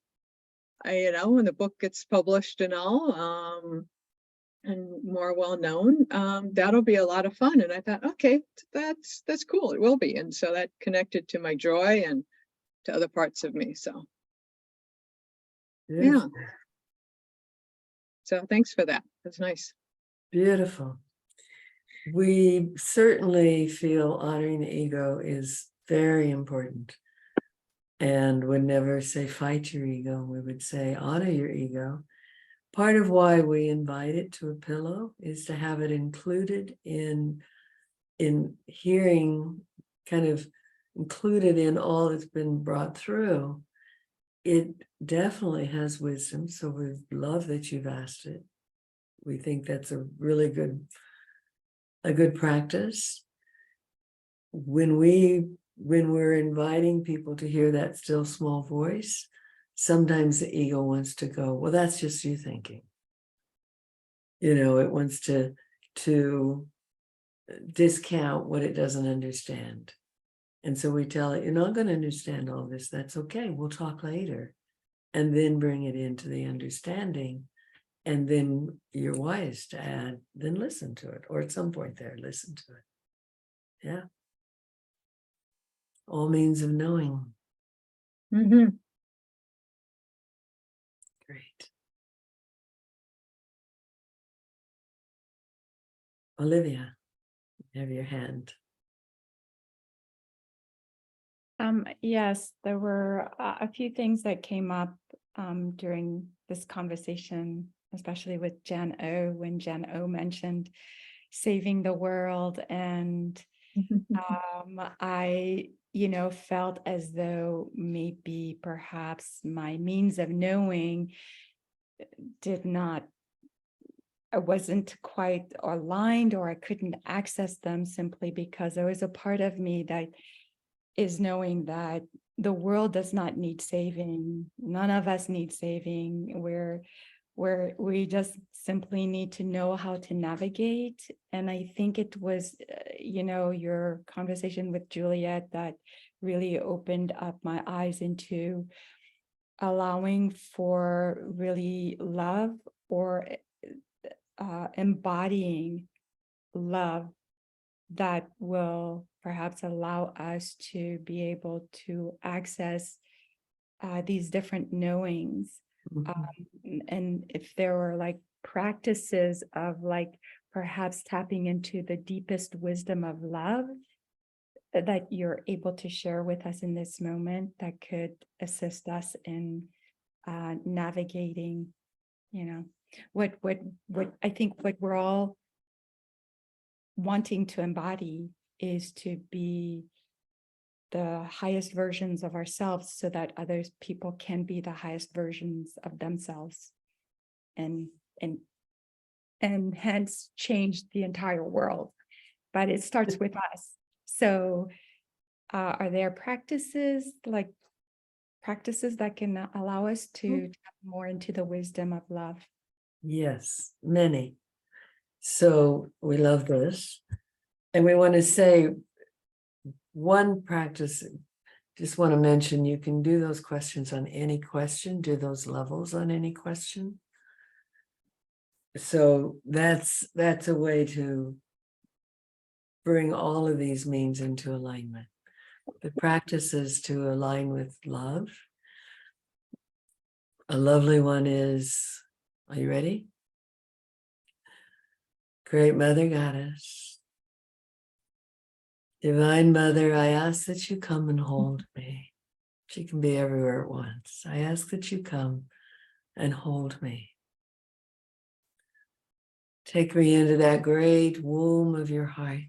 When the book gets published and all, and more well known, that'll be a lot of fun. And I thought, okay, that's cool. It will be. And so that connected to my joy and to other parts of me. So Beautiful. yeah. So thanks for that. That's nice. Beautiful. We certainly feel honoring the ego is very important, and would never say fight your ego. We would say honor your ego. Part of why we invite it to a pillow is to have it included in hearing, kind of included in all that's been brought through. It definitely has wisdom, so we love that you've asked it. We think that's a really good practice. when we're inviting people to hear that still small voice, sometimes the ego wants to go, well, that's just you thinking. It wants to discount what it doesn't understand. And so we tell it, you're not going to understand all this. That's okay. We'll talk later. And then bring it into the understanding. And then you're wise to add, then listen to it. Or at some point there, listen to it. Yeah. All means of knowing. Mhm. Great. Olivia, you have your hand. Yes, there were a few things that came up during this conversation, especially with Jan O, when Jan O mentioned saving the world. And I, felt as though maybe perhaps my means of knowing I wasn't quite aligned, or I couldn't access them simply because there was a part of me that is knowing that the world does not need saving. None of us need saving. We just simply need to know how to navigate. And I think it was, your conversation with Juliet that really opened up my eyes into allowing for really love, or embodying love that will perhaps allow us to be able to access these different knowings. And if there were like practices of like perhaps tapping into the deepest wisdom of love that you're able to share with us in this moment, that could assist us in navigating, what I think what we're all wanting to embody is to be the highest versions of ourselves, so that other people can be the highest versions of themselves, and hence change the entire world. But it starts with us. So are there practices that can allow us to tap more into the wisdom of love? Yes, many. So we love this. And we want to say one practice, just want to mention, you can do those questions on any question, do those levels on any question. So that's a way to bring all of these means into alignment. The practice is to align with love. A lovely one is, are you ready? Great Mother Goddess, Divine Mother, I ask that you come and hold me. She can be everywhere at once. I ask that you come and hold me. Take me into that great womb of your heart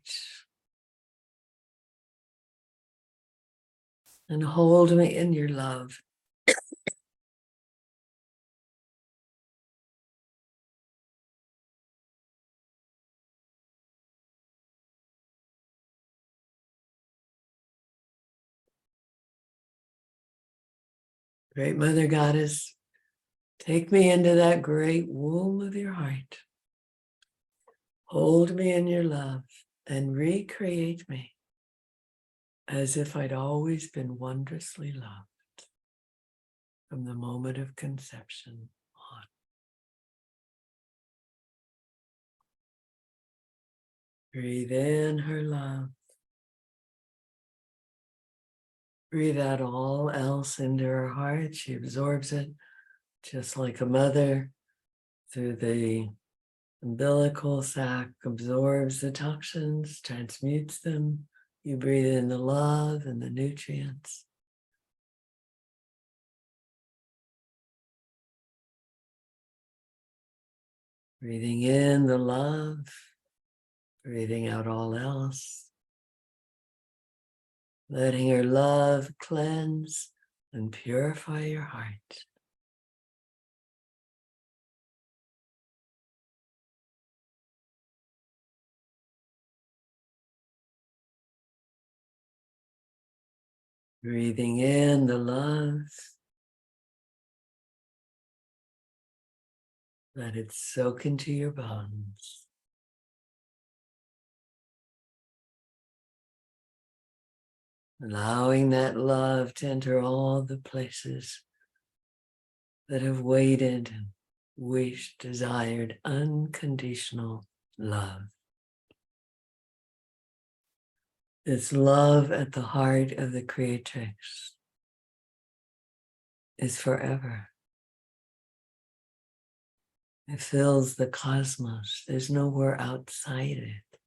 and hold me in your love. Great Mother Goddess, take me into that great womb of your heart. Hold me in your love and recreate me as if I'd always been wondrously loved from the moment of conception on. Breathe in her love. Breathe out all else into her heart. She absorbs it just like a mother through the umbilical sac, absorbs the toxins, transmutes them. You breathe in the love and the nutrients. Breathing in the love, breathing out all else. Letting her love cleanse and purify your heart. Breathing in the love. Let it soak into your bones. Allowing that love to enter all the places that have waited and wished, desired unconditional love. It's love at the heart of the Creatrix. Is forever. It fills the cosmos. There's nowhere outside it.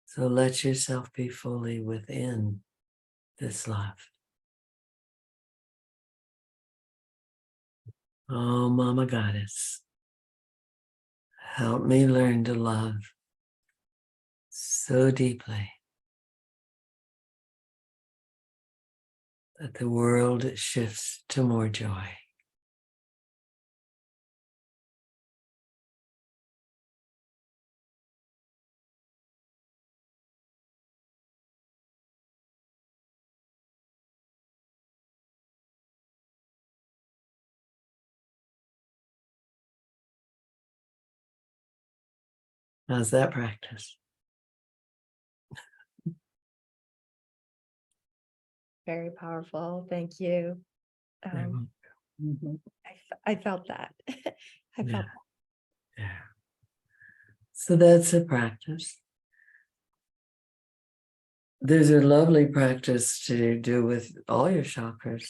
So let yourself be fully within this love. Oh, Mama Goddess, help me learn to love so deeply that the world shifts to more joy. How's that practice? Very powerful. Thank you. I felt that. I felt Yeah. So that's a practice. There's a lovely practice to do with all your chakras,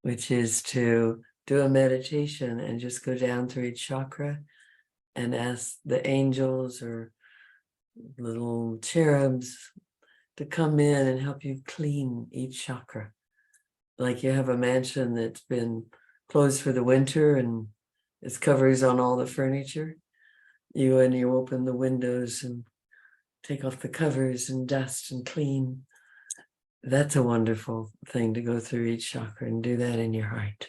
which is to do a meditation and just go down through each chakra and ask the angels or little cherubs to come in and help you clean each chakra. Like you have a mansion that's been closed for the winter and it's covers on all the furniture. You open the windows and take off the covers and dust and clean. That's a wonderful thing to go through each chakra and do that in your heart.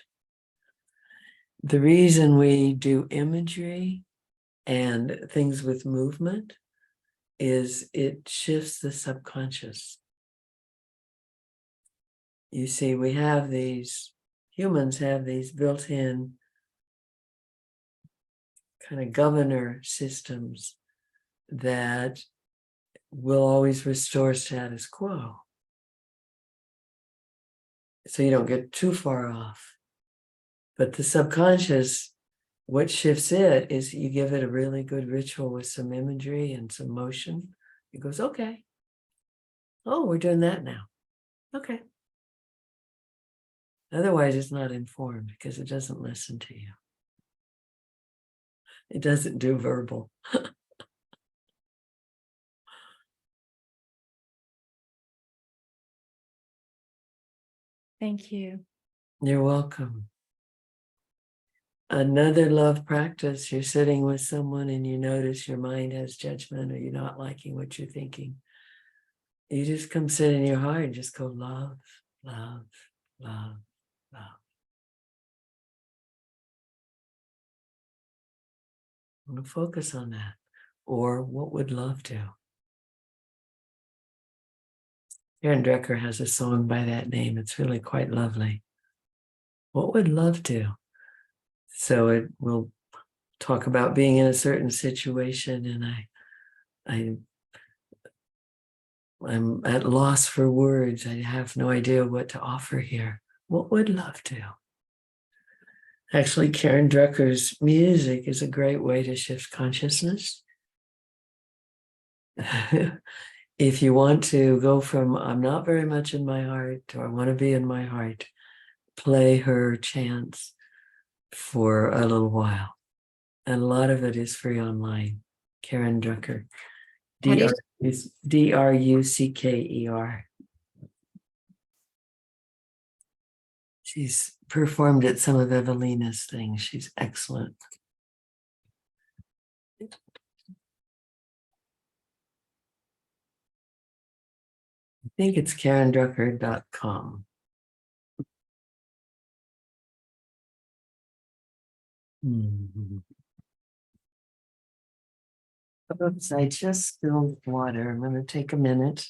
The reason we do imagery and things with movement is it shifts the subconscious. You see, humans have these built-in kind of governor systems that will always restore status quo. So you don't get too far off. But the subconscious, what shifts it is you give it a really good ritual with some imagery and some motion. It goes, okay. Oh, we're doing that now. Okay. Otherwise, it's not informed because it doesn't listen to you. It doesn't do verbal. Thank you. You're welcome. Another love practice, you're sitting with someone and you notice your mind has judgment or you're not liking what you're thinking. You just come sit in your heart and just go love, love, love, love. I'm going to focus on that. Or what would love do? Karen Drecker has a song by that name. It's really quite lovely. What would love do? So it will talk about being in a certain situation, and I'm at loss for words. I have no idea what to offer here. What would love do? Actually, Karen Drucker's music is a great way to shift consciousness. If you want to go from I'm not very much in my heart to I want to be in my heart, play her chants for a little while. And a lot of it is free online. Karen Drucker. How do you- Drucker. She's performed at some of Evalena's things. She's excellent. I think it's karendrucker.com. Oops, I just spilled water. I'm going to take a minute.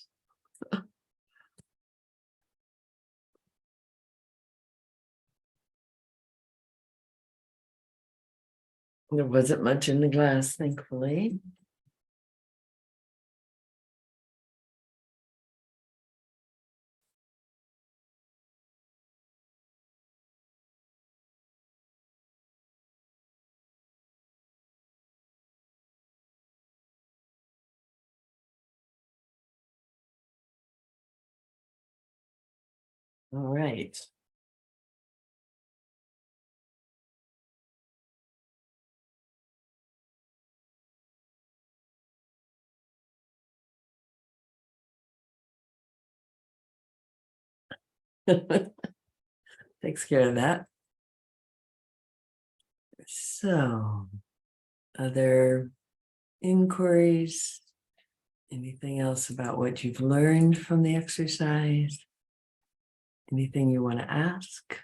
There wasn't much in the glass, thankfully. All right. Takes care of that. So, other inquiries? Anything else about what you've learned from the exercise? Anything you want to ask?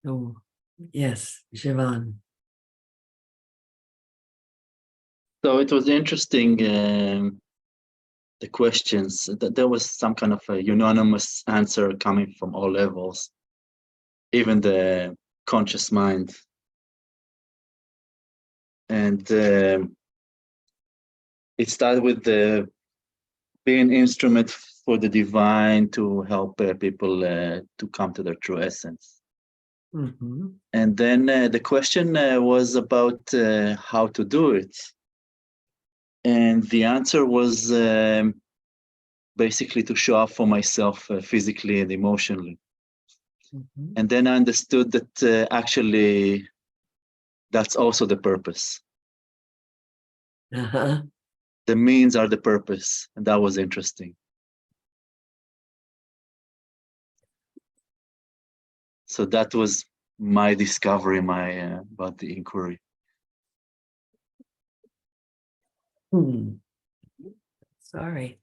Oh, yes, Siobhan. So it was interesting, the questions, that there was some kind of a unanimous answer coming from all levels, even the conscious mind. And it started with the being instrument for the divine to help people to come to their true essence. Mhm. And then the question was about how to do it. And the answer was basically to show up for myself physically and emotionally. Mhm. And then I understood that actually that's also the purpose. Uh-huh. The means are the purpose. And that was interesting. So that was my discovery, about the inquiry. Sorry.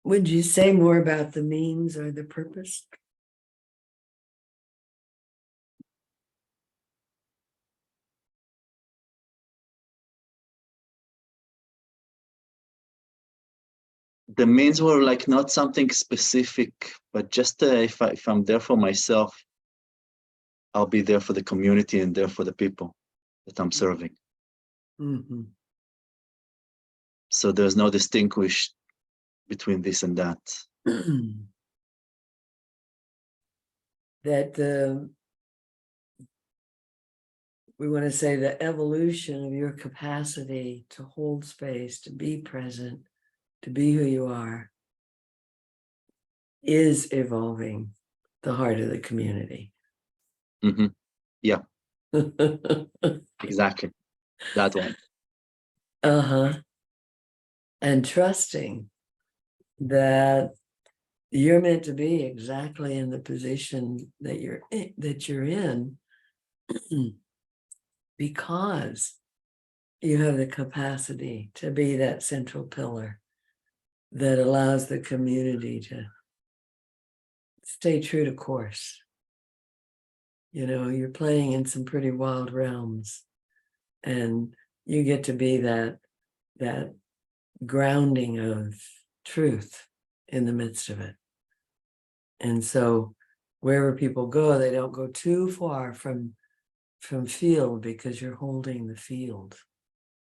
Would you say more about the means or the purpose? The means were like not something specific, but just if I'm there for myself, I'll be there for the community and there for the people that I'm serving. Mhm. So there's no distinguish between this and that. That we want to say the evolution of your capacity to hold space, to be present, to be who you are, is evolving the heart of the community. Mm-hmm. Yeah, exactly. That one. Uh-huh. And trusting that you're meant to be exactly in the position that you're in because you have the capacity to be that central pillar that allows the community to stay true to course. You know, you're playing in some pretty wild realms, and you get to be that grounding of truth in the midst of it. And so wherever people go, they don't go too far from field, because you're holding the field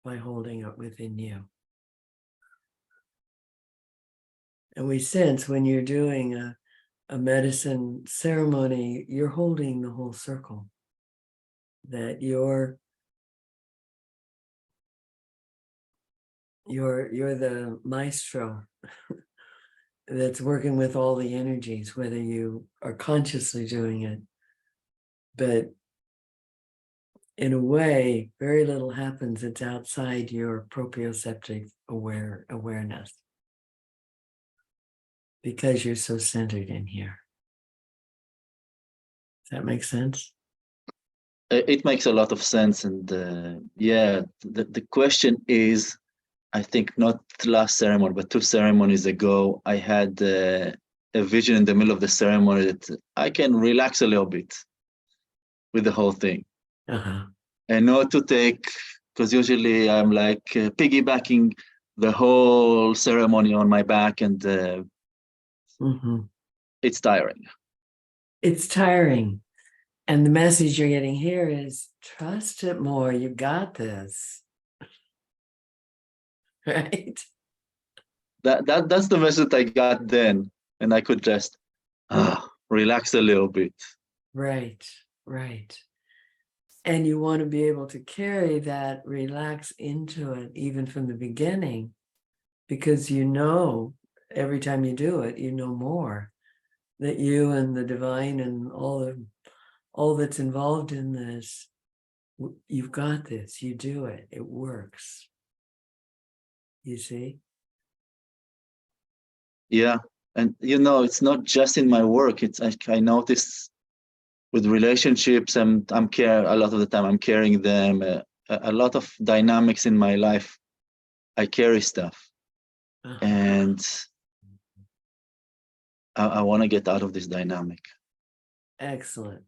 by holding it within you. And we sense when you're doing a medicine ceremony, you're holding the whole circle, that you're the maestro that's working with all the energies, whether you are consciously doing it. But in a way, very little happens that's outside your proprioceptive awareness, because you're so centered in here. Does that make sense? It makes a lot of sense. And yeah, the question is I think not last ceremony, but 2 ceremonies ago, I had a vision in the middle of the ceremony that I can relax a little bit with the whole thing. Uh-huh. And not to take, because usually I'm like piggybacking the whole ceremony on my back, and Mhm. it's tiring. It's tiring. And the message you're getting here is trust it more. You got this. Right? That's the message I got then, and I could just relax a little bit. Right, right. And you want to be able to carry that relax into it, even from the beginning, because you know, every time you do it, you know more that you and the divine and all that's involved in this, you've got this, you do it, it works. You see? Yeah, and it's not just in my work. It's I notice with relationships, I'm care a lot of the time. I'm carrying them. A lot of dynamics in my life. I carry stuff, Uh-huh. and I want to get out of this dynamic. Excellent.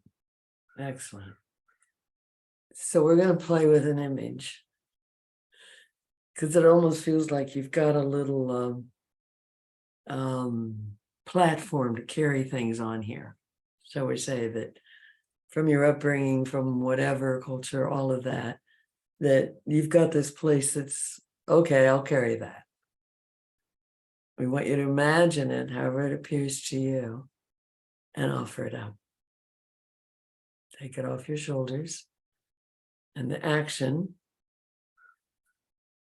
Excellent. So we're going to play with an image, because it almost feels like you've got a little platform to carry things on here. So we say that from your upbringing, from whatever culture, all of that, that you've got this place that's, okay, I'll carry that. We want you to imagine it, however it appears to you, and offer it up. Take it off your shoulders. And the action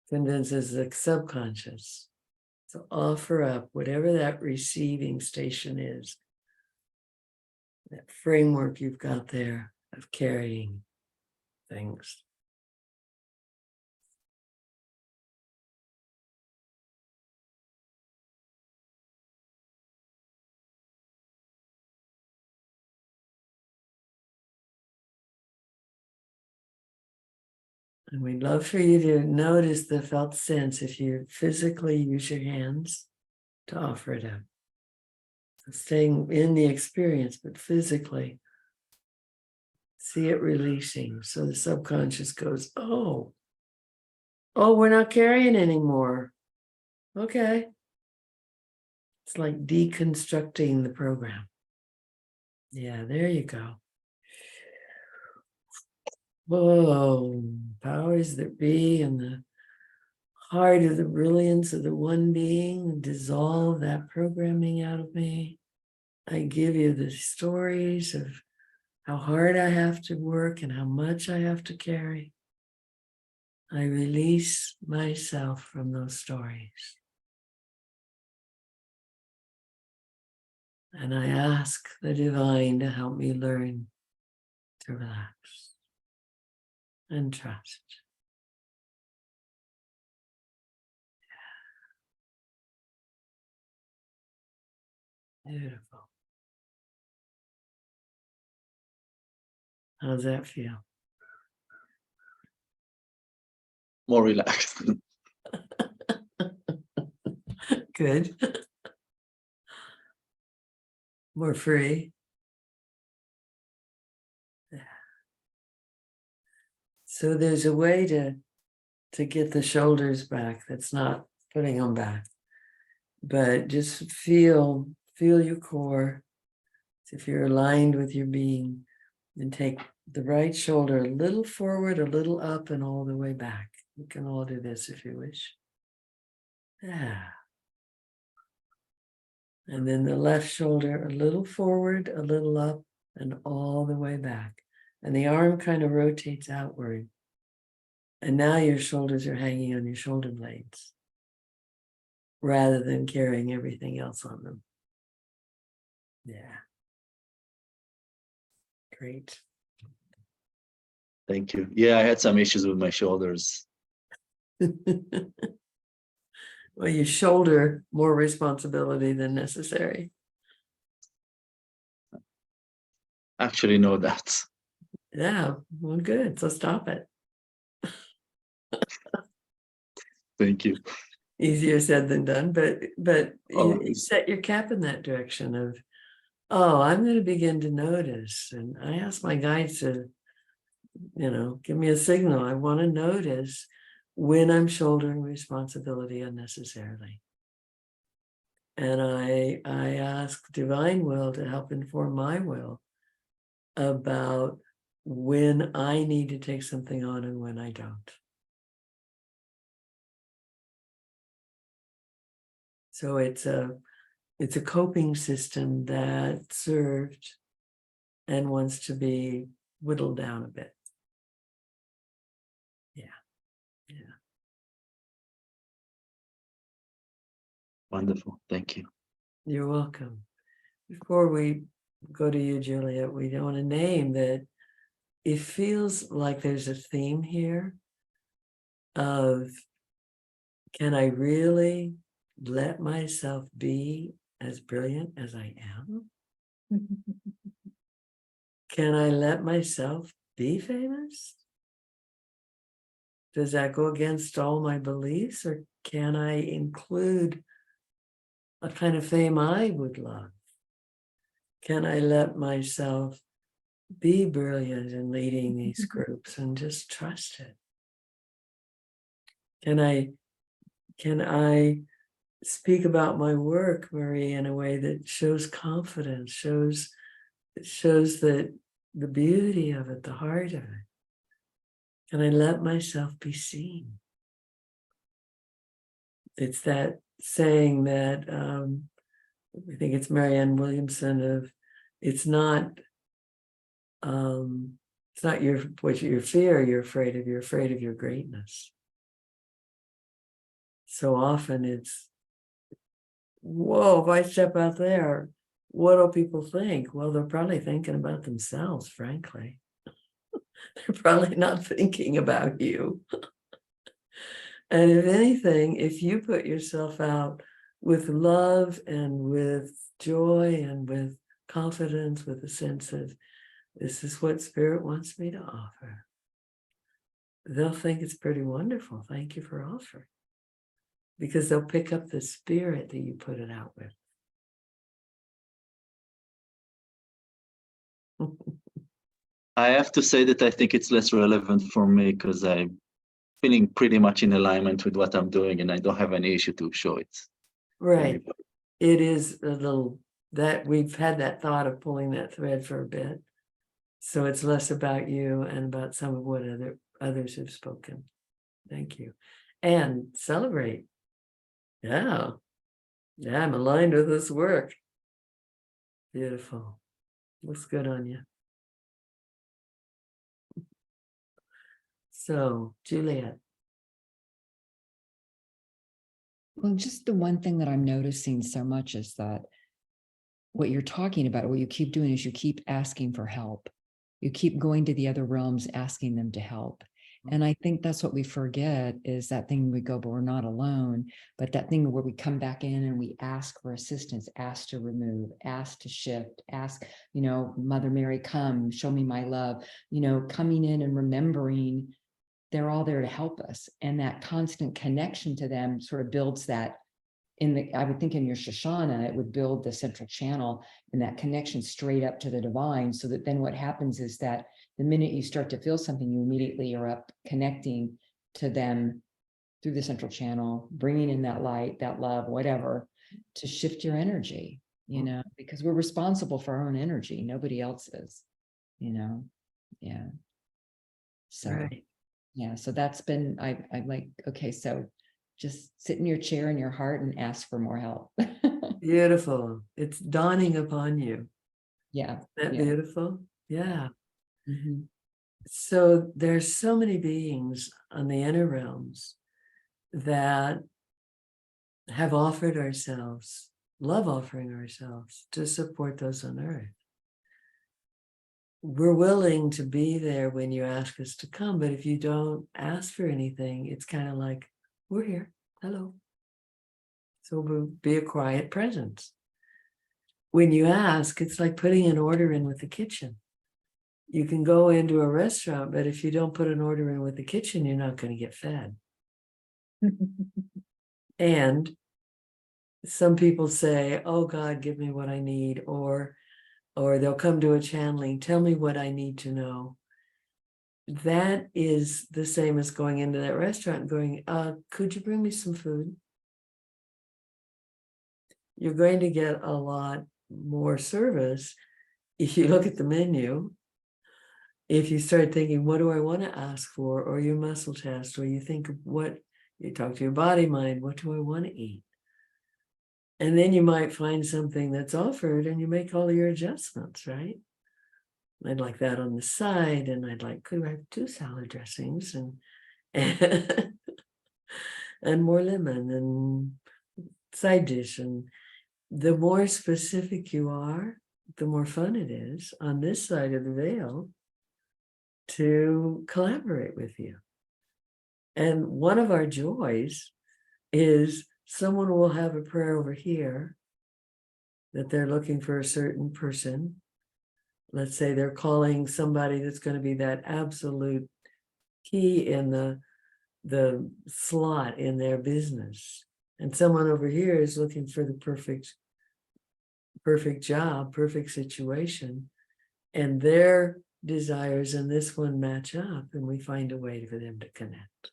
convinces the subconscious to offer up whatever that receiving station is, that framework you've got there of carrying things. And we'd love for you to notice the felt sense if you physically use your hands to offer it up. So staying in the experience, but physically see it releasing. So the subconscious goes, oh, we're not carrying anymore. Okay. It's like deconstructing the program. Yeah, there you go. Whoa, powers that be in the heart of the brilliance of the one being, dissolve that programming out of me. I give you the stories of how hard I have to work and how much I have to carry. I release myself from those stories. And I ask the divine to help me learn to relax and trust. Beautiful. How's that feel? More relaxed. Good. More free. So there's a way to get the shoulders back that's not putting them back, but just feel your core. So if you're aligned with your being, then take the right shoulder a little forward, a little up, and all the way back. You can all do this if you wish. Yeah. And then the left shoulder a little forward, a little up, and all the way back. And the arm kind of rotates outward. And now your shoulders are hanging on your shoulder blades rather than carrying everything else on them. Yeah. Great. Thank you. Yeah, I had some issues with my shoulders. Well, you shoulder more responsibility than necessary. Actually know that. Yeah, well, good. So stop it. Thank you. Easier said than done, but you Always. set your cap in that direction of, oh, I'm going to begin to notice. And I ask my guides to, give me a signal. I want to notice when I'm shouldering responsibility unnecessarily. And I ask divine will to help inform my will about when I need to take something on and when I don't. So it's a coping system that served and wants to be whittled down a bit. Yeah. Wonderful. Thank you. You're welcome. Before we go to you, Juliet, we want to name that it feels like there's a theme here of, can I really let myself be as brilliant as I am? Can I let myself be famous? Does that go against all my beliefs, or can I include a kind of fame I would love? Can I let myself be brilliant in leading these groups and just trust it? Can I speak about my work, Marie, in a way that shows confidence, shows that the beauty of it, the heart of it? Can I let myself be seen? It's that saying that I think it's Marianne Williamson of, it's not what your fear you're afraid of your greatness. So often it's, whoa, if I step out there, what do people think? Well, they're probably thinking about themselves, frankly. They're probably not thinking about you. And if anything, if you put yourself out with love and with joy and with confidence, with a sense of, this is what Spirit wants me to offer, they'll think it's pretty wonderful. Thank you for offering. Because they'll pick up the spirit that you put it out with. I have to say that I think it's less relevant for me because I'm feeling pretty much in alignment with what I'm doing, and I don't have any issue to show it. Right. It is a little, that we've had that thought of pulling that thread for a bit. So it's less about you and about some of what others have spoken. Thank you. And celebrate. Yeah. Yeah, I'm aligned with this work. Beautiful. Looks good on you. So, Juliet. Well, just the one thing that I'm noticing so much is that what you're talking about, what you keep doing is you keep asking for help. You keep going to the other realms, asking them to help. And I think that's what we forget, is that thing we go, but we're not alone. But that thing where we come back in and we ask for assistance, ask to remove, ask to shift, ask, Mother Mary, come, show me my love, coming in and remembering they're all there to help us. And that constant connection to them sort of builds that I would think in your Shoshana, it would build the central channel and that connection straight up to the divine. So that then what happens is that the minute you start to feel something, you immediately are up connecting to them through the central channel, bringing in that light, that love, whatever, to shift your energy, because we're responsible for our own energy. Nobody else is, yeah. So, Right. yeah, so that's been, I'm like, okay, so just sit in your chair in your heart and ask for more help. Beautiful. It's dawning upon you. Yeah. Isn't that beautiful? Yeah. Mm-hmm. So there's so many beings on the inner realms that have offered ourselves, love offering ourselves to support those on earth. We're willing to be there when you ask us to come, but if you don't ask for anything, it's kind of like, we're here, hello. So we'll be a quiet presence. When you ask, it's like putting an order in with the kitchen. You can go into a restaurant, but if you don't put an order in with the kitchen, you're not going to get fed. And some people say, oh God, give me what I need, or they'll come to a channeling, tell me what I need to know. That is the same as going into that restaurant and going, could you bring me some food? You're going to get a lot more service if you look at the menu. If you start thinking, what do I want to ask for? Or your muscle test, or you think of what, you talk to your body mind, what do I want to eat? And then you might find something that's offered and you make all your adjustments, right? I'd like that on the side, and I'd like, could I have 2 salad dressings and and more lemon and side dish. And the more specific you are, the more fun it is on this side of the veil to collaborate with you. And one of our joys is someone will have a prayer over here that they're looking for a certain person. Let's say they're calling somebody that's going to be that absolute key in the slot in their business. And someone over here is looking for the perfect job, perfect situation. And their desires and this one match up, and we find a way for them to connect.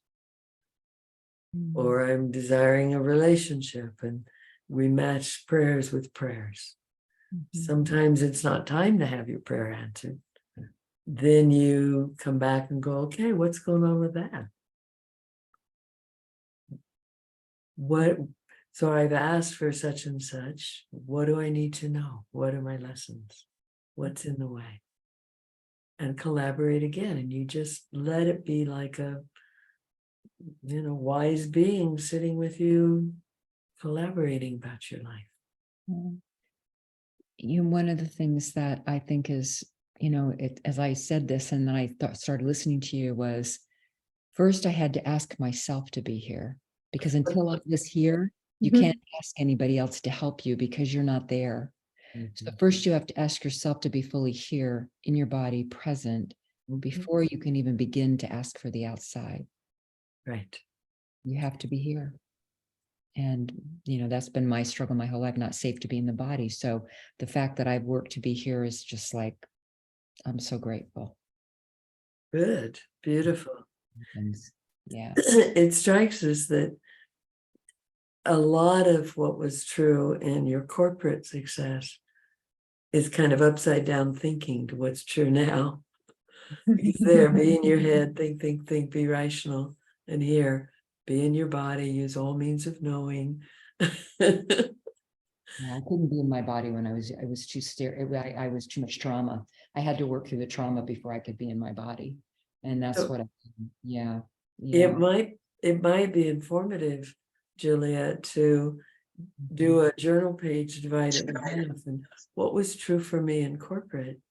Or I'm desiring a relationship, and we match prayers with prayers. Sometimes it's not time to have your prayer answered. Then you come back and go, okay, what's going on with that? So I've asked for such and such. What do I need to know? What are my lessons? What's in the way? And collaborate again. And you just let it be like a, wise being sitting with you, collaborating about your life. One of the things that I think is, as I said this, and then I started listening to you, was first I had to ask myself to be here, because until I was here, you can't ask anybody else to help you because you're not there. So first you have to ask yourself to be fully here in your body, present, before you can even begin to ask for the outside. Right. You have to be here. And, that's been my struggle my whole life, not safe to be in the body. So the fact that I've worked to be here is just like, I'm so grateful. Good. Beautiful. And yeah. It strikes us that a lot of what was true in your corporate success is kind of upside down thinking to what's true now. Because there, be in your head, think, be rational. And here, be in your body, use all means of knowing. Yeah, I couldn't be in my body when I was too I was too much trauma. I had to work through the trauma before I could be in my body. And that's So, what yeah. It might be informative, Julia, to do a journal page, divide it in half, and what was true for me in corporate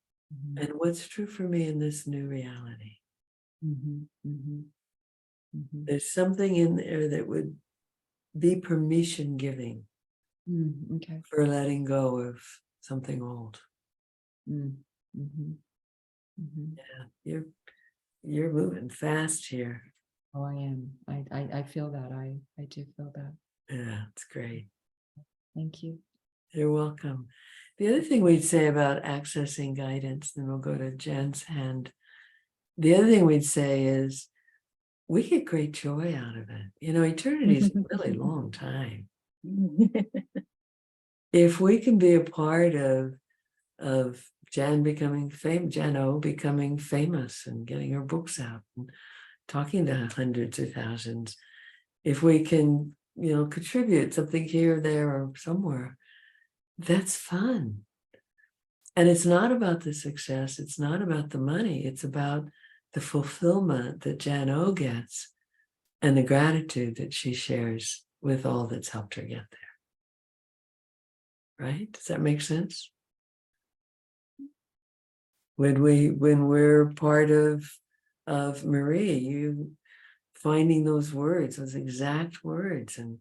and what's true for me in this new reality. There's something in there that would be permission giving Okay. for letting go of something old. Yeah, you're moving fast here. Oh, I am. I feel that. I do feel that. Yeah, it's great. Thank you. You're welcome. The other thing we'd say about accessing guidance, then we'll go to Jen's hand. The other thing we'd say is we get great joy out of it. Eternity is a really long time. If we can be a part of Jan becoming famous, Jan O becoming famous and getting her books out and talking to hundreds or thousands, if we can, contribute something here, there, or somewhere, that's fun. And it's not about the success. It's not about the money. It's about the fulfillment that Jan O gets and the gratitude that she shares with all that's helped her get there. Right? Does that make sense? When we're part of Marie, you finding those words, those exact words, and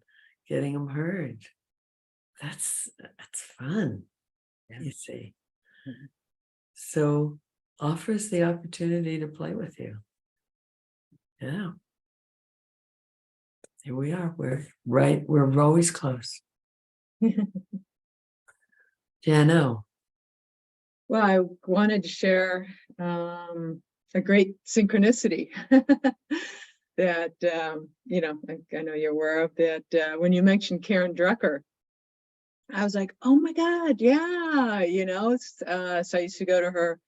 getting them heard. That's fun, you see. So offers the opportunity to play with you. Yeah. Here we are. We're always close. Jano. Well, I wanted to share a great synchronicity that, I know you're aware of that. When you mentioned Karen Drucker, I was like, oh my God, yeah, so I used to go to her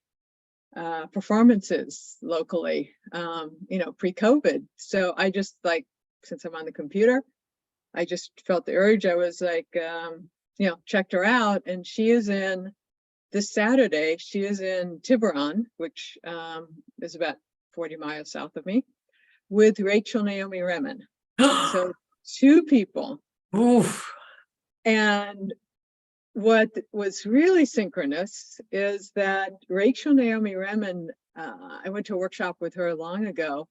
performances locally, pre-COVID. So I just since I'm on the computer, I just felt the urge. I was like, checked her out, and she is in this Saturday. She is in Tiburon, which is about 40 miles south of me, with Rachel Naomi Remen. So 2 people. Oof. And what was really synchronous is that Rachel Naomi Remen, I went to a workshop with her long ago,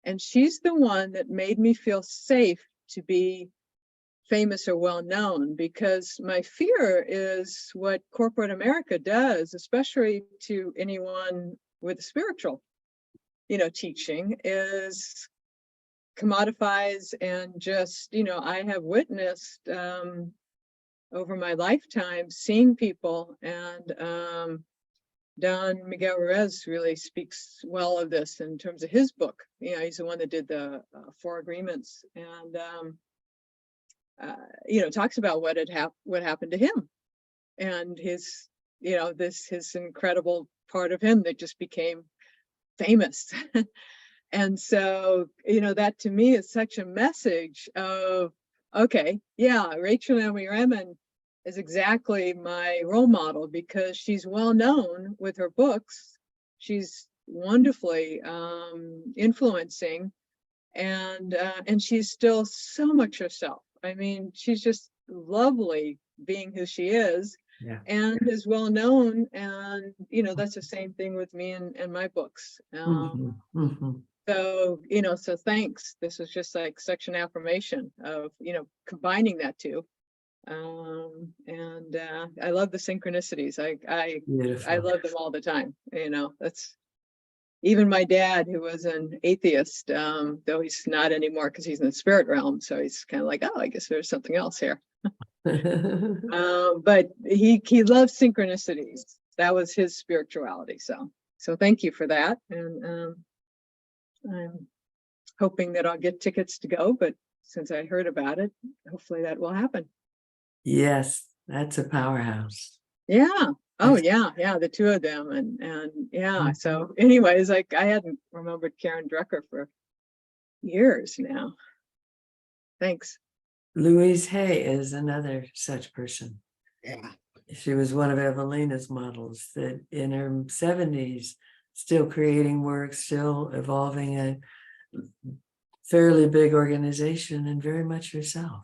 and she's the one that made me feel safe to be famous or well known, because my fear is what corporate America does, especially to anyone with spiritual, teaching, is commodifies and just, I have witnessed over my lifetime seeing people, and Don Miguel Ruiz really speaks well of this in terms of his book. He's the one that did the 4 Agreements, and talks about what happened to him, and his his incredible part of him that just became famous. And so that to me is such a message of, okay, yeah, Rachel Naomi Remen is exactly my role model, because she's well known with her books. She's wonderfully influencing, and she's still so much herself. I mean, she's just lovely being who she is, Yeah. and is well known. And that's the same thing with me and my books. So so thanks. This was just like such an affirmation of combining that two. And I love the synchronicities. I Beautiful. love them all the time. That's even my dad, who was an atheist, though he's not anymore because he's in the spirit realm. So he's kind of like, oh, I guess there's something else here. But he loves synchronicities. That was his spirituality. So thank you for that. And I'm hoping that I'll get tickets to go, but since I heard about it, hopefully that will happen. Yes, that's a powerhouse. Yeah. Oh yeah. The 2 of them. And yeah. So anyways, I hadn't remembered Karen Drucker for years now. Thanks. Louise Hay is another such person. Yeah. She was one of Evelena's models, that in her 70s, still creating work, still evolving a fairly big organization, and very much herself.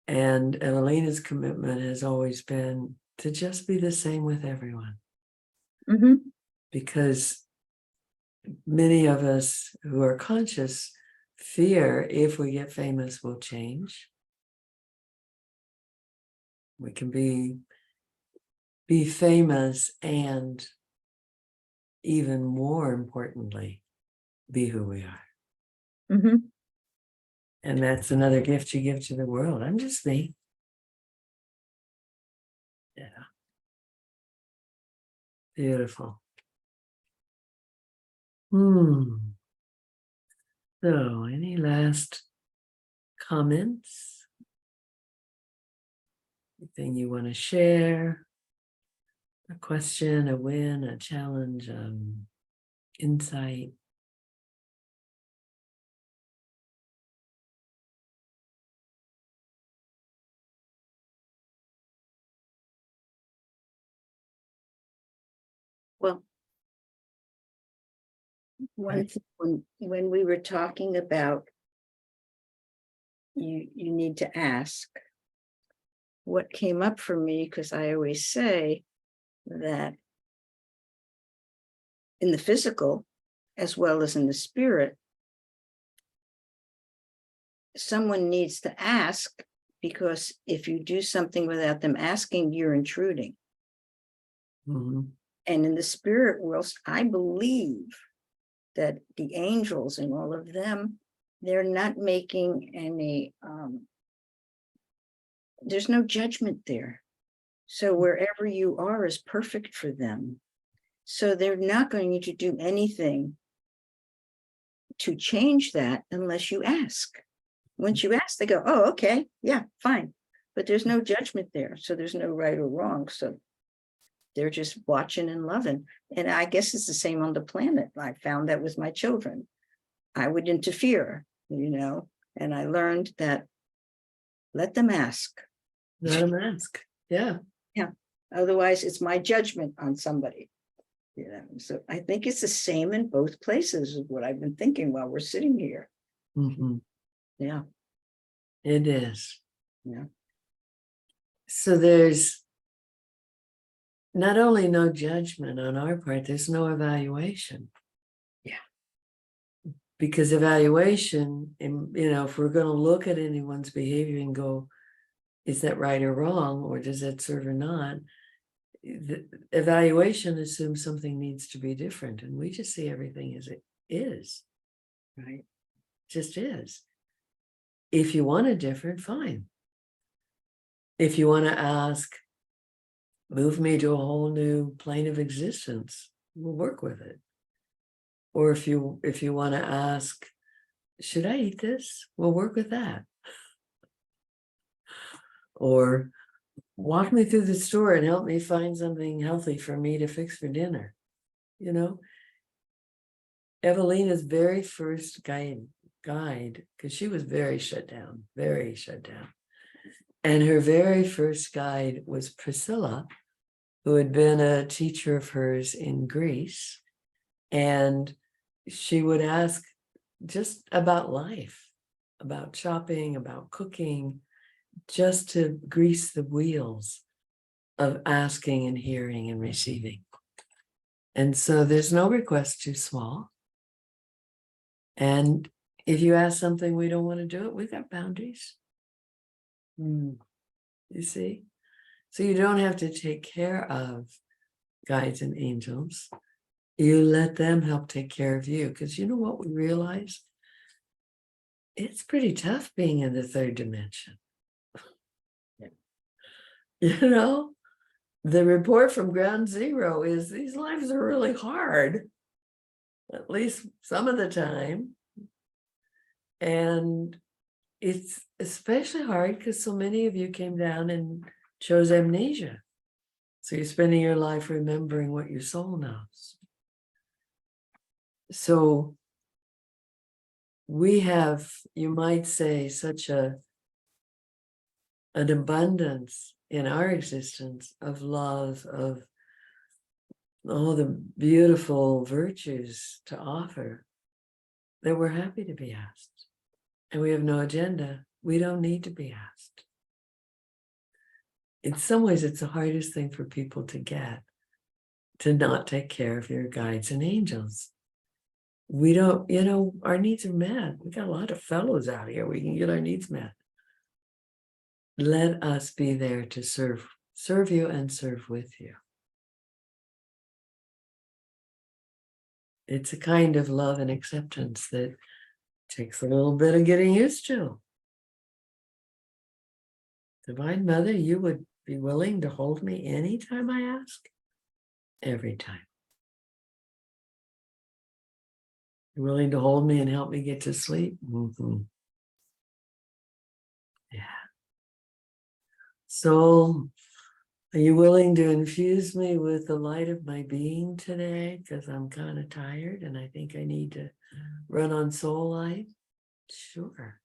And Evelena's commitment has always been to just be the same with everyone. Mm-hmm. Because many of us who are conscious fear, if we get famous, we'll change. We can be famous, and even more importantly, be who we are. Mm-hmm. And that's another gift you give to the world. I'm just me. Yeah. Beautiful. So, any last comments? Anything you want to share? A question, a win, a challenge, insight? Well, when we were talking about you need to ask, what came up for me, because I always say that in the physical as well as in the spirit, someone needs to ask, because if you do something without them asking, you're intruding. Mm-hmm. And in the spirit world, I believe that the angels and all of them they're not making any, there's no judgment there. So wherever you are is perfect for them. So they're not going to do anything to change that unless you ask. Once you ask, they go, oh, okay, yeah, fine. But there's no judgment there. So there's no right or wrong. So they're just watching and loving. And I guess it's the same on the planet. I found that with my children. I would interfere, and I learned that let them ask. Let them ask. Yeah. Otherwise, it's my judgment on somebody. So I think it's the same in both places, is what I've been thinking while we're sitting here. Mhm. Yeah. It is. Yeah. So there's not only no judgment on our part, there's no evaluation. Yeah. Because evaluation, if we're going to look at anyone's behavior and go, is that right or wrong, or does that serve or not? The evaluation assumes something needs to be different, and we just see everything as it is, right? Just is. If you want it different, fine. If you want to ask, move me to a whole new plane of existence, we'll work with it. Or if you want to ask, should I eat this? We'll work with that. Or walk me through the store and help me find something healthy for me to fix for dinner. Evalena's very first guide, because she was very shut down. And her very first guide was Priscilla, who had been a teacher of hers in Greece. And she would ask just about life, about shopping, about cooking, just to grease the wheels of asking and hearing and receiving. And so there's no request too small. And if you ask something we don't want to do it, we've got boundaries. You see? So you don't have to take care of guides and angels. You let them help take care of you. Because you know what we realize? It's pretty tough being in the third dimension. The report from ground zero is these lives are really hard, at least some of the time. And it's especially hard because so many of you came down and chose amnesia. So you're spending your life remembering what your soul knows. So we have, you might say, such an abundance in our existence of love, of all the beautiful virtues to offer, that we're happy to be asked. And we have no agenda. We don't need to be asked. In some ways, it's the hardest thing for people to get, to not take care of your guides and angels. We don't, our needs are met. We got a lot of fellows out here. We can get our needs met. Let us be there to serve you and serve with you. It's a kind of love and acceptance that takes a little bit of getting used to. Divine Mother, you would be willing to hold me anytime I ask? Every time. You're willing to hold me and help me get to sleep? Yeah. So, are you willing to infuse me with the light of my being today? Because I'm kind of tired and I think I need to run on soul light. Sure.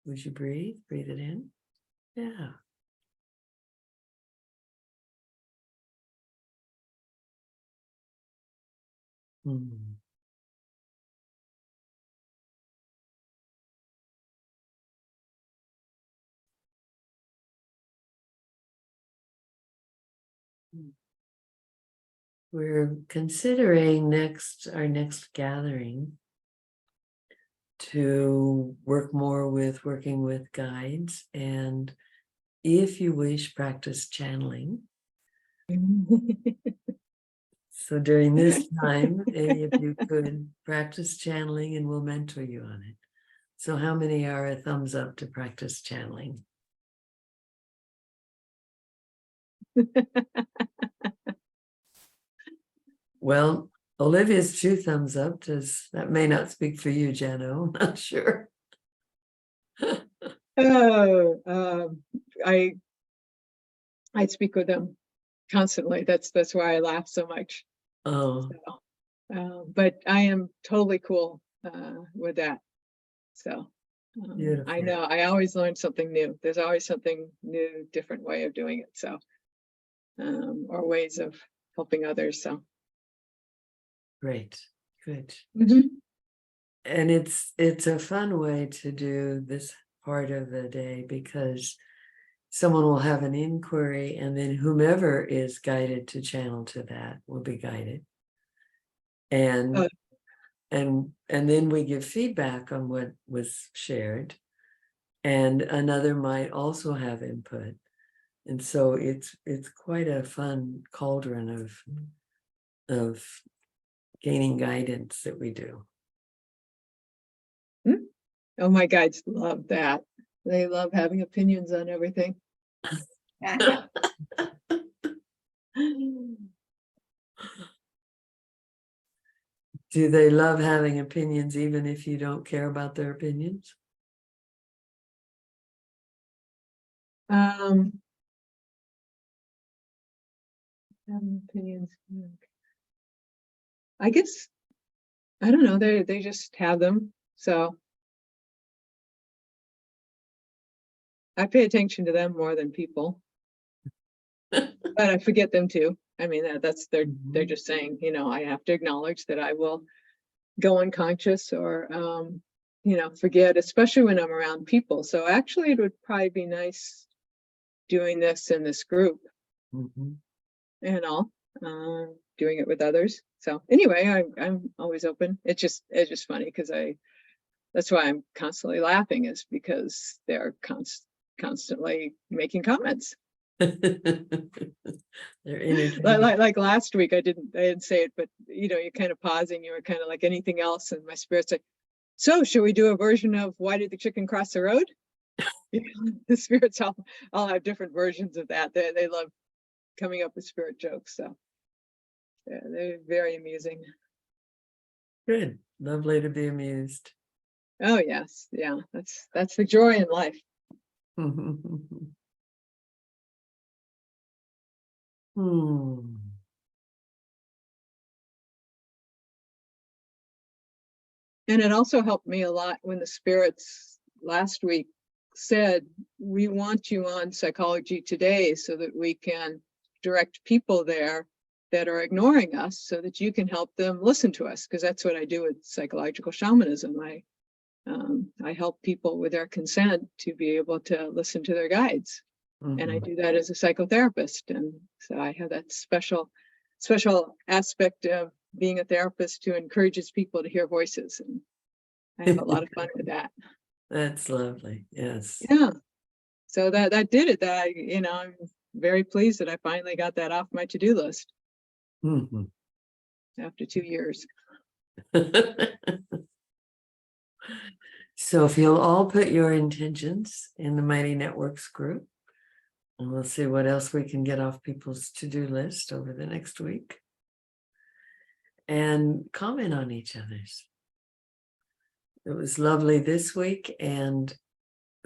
Would you breathe? Breathe it in. Yeah. We're considering our next gathering to work more with working with guides, and if you wish, practice channeling. So during this time, any of you could practice channeling and we'll mentor you on it. So how many are a thumbs up to practice channeling? Well, Olivia's 2 thumbs up. That may not speak for you, Jano. I'm not sure. Oh, I speak with them constantly. That's why I laugh so much. Oh, But I am totally cool with that. So I beautiful. know I always learn something new. There's always something new, different way of doing it. So or ways of helping others. So Great, good. Mhm. And it's a fun way to do this part of the day because someone will have an inquiry and then whomever is guided to channel to that will be guided. And Oh. and then we give feedback on what was shared. And another might also have input. And so it's quite a fun cauldron of gaining guidance that we do. Oh, my guides love that. They love having opinions on everything. Do they love having opinions even if you don't care about their opinions? Having opinions. I guess I don't know. They just have them. So I pay attention to them more than people, but I forget them too. I mean, that's they're just saying, I have to acknowledge that I will go unconscious or, forget, especially when I'm around people. So actually, it would probably be nice doing this in this group, Mhm. doing it with others. So anyway, I'm always open. It's just funny because that's why I'm constantly laughing, is because they're constantly making comments. They're energetic. Like last week, I didn't say it, but you're kind of pausing. You were kind of like anything else, and my spirit's like, so should we do a version of why did the chicken cross the road? The spirits all have different versions of that. They love coming up with spirit jokes, so yeah, they're very amusing. Good, lovely to be amused. Oh yes, yeah, that's the joy in life. And it also helped me a lot when the spirits last week said, we want you on Psychology Today so that we can direct people there that are ignoring us so that you can help them listen to us. Because that's what I do with psychological shamanism. I help people with their consent to be able to listen to their guides. And I do that as a psychotherapist. And so I have that special aspect of being a therapist who encourages people to hear voices. And I have a lot of fun with that. That's lovely. Yes. Yeah. So that did it. That I'm very pleased that I finally got that off my to-do list after 2 years. So if you'll all put your intentions in the Mighty Networks group, and we'll see what else we can get off people's to-do list over the next week. And comment on each other's. It was lovely this week, and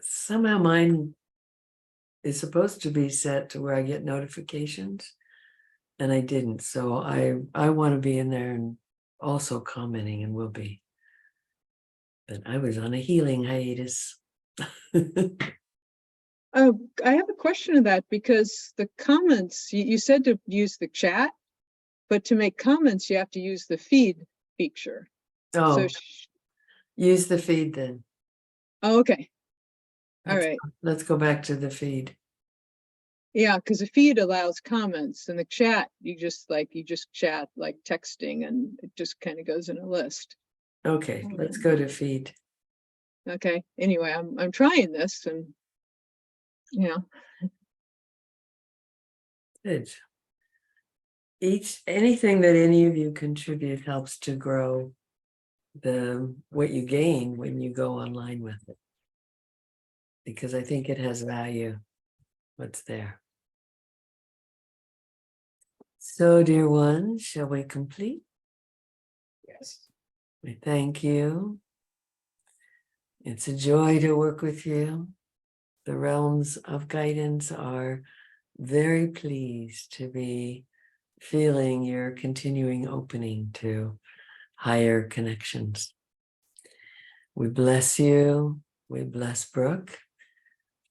somehow mine is supposed to be set to where I get notifications, and I didn't. So I want to be in there and also commenting, and will be. But I was on a healing hiatus. Oh, I have a question of that, because the comments, you said to use the chat, but to make comments, you have to use the feed feature. Oh, So use the feed then. oh, okay. All right. Let's go back to the feed. Yeah, because the feed allows comments, and the chat, you just chat like texting, and it just kind of goes in a list. Okay, let's go to feed. Okay. Anyway, I'm trying this, and yeah. Good. anything that any of you contribute helps to grow what you gain when you go online with it. Because I think it has value, what's there. So, dear ones, shall we complete? Yes. We thank you. It's a joy to work with you. The realms of guidance are very pleased to be feeling your continuing opening to higher connections. We bless you. We bless Brooke,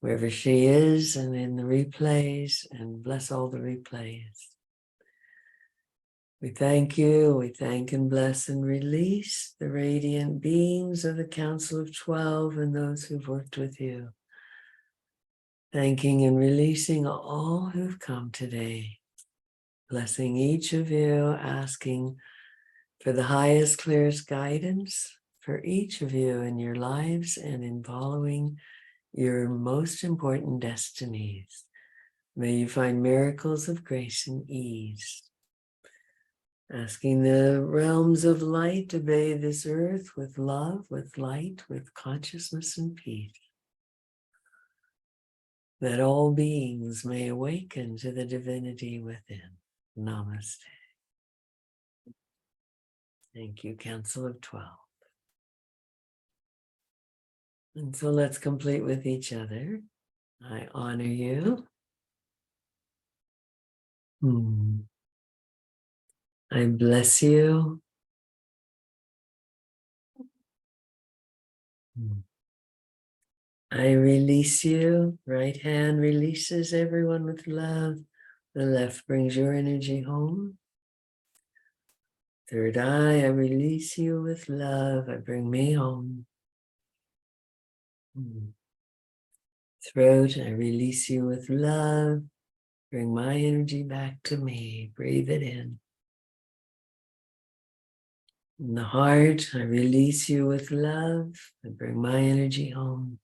wherever she is, and in the replays, and bless all the replays. We thank you. We thank and bless and release the radiant beings of the Council of 12 and those who've worked with you. Thanking and releasing all who've come today. Blessing each of you, asking for the highest, clearest guidance for each of you in your lives and in following your most important destinies. May you find miracles of grace and ease. Asking the realms of light to bathe this earth with love, with light, with consciousness and peace. That all beings may awaken to the divinity within. Namaste. Thank you, Council of 12. And so let's complete with each other. I honor you. I bless you. I release you. Right hand releases everyone with love. The left brings your energy home. Third eye, I release you with love. I bring me home. Throat, I release you with love. Bring my energy back to me. Breathe it in. In the heart, I release you with love. I bring my energy home.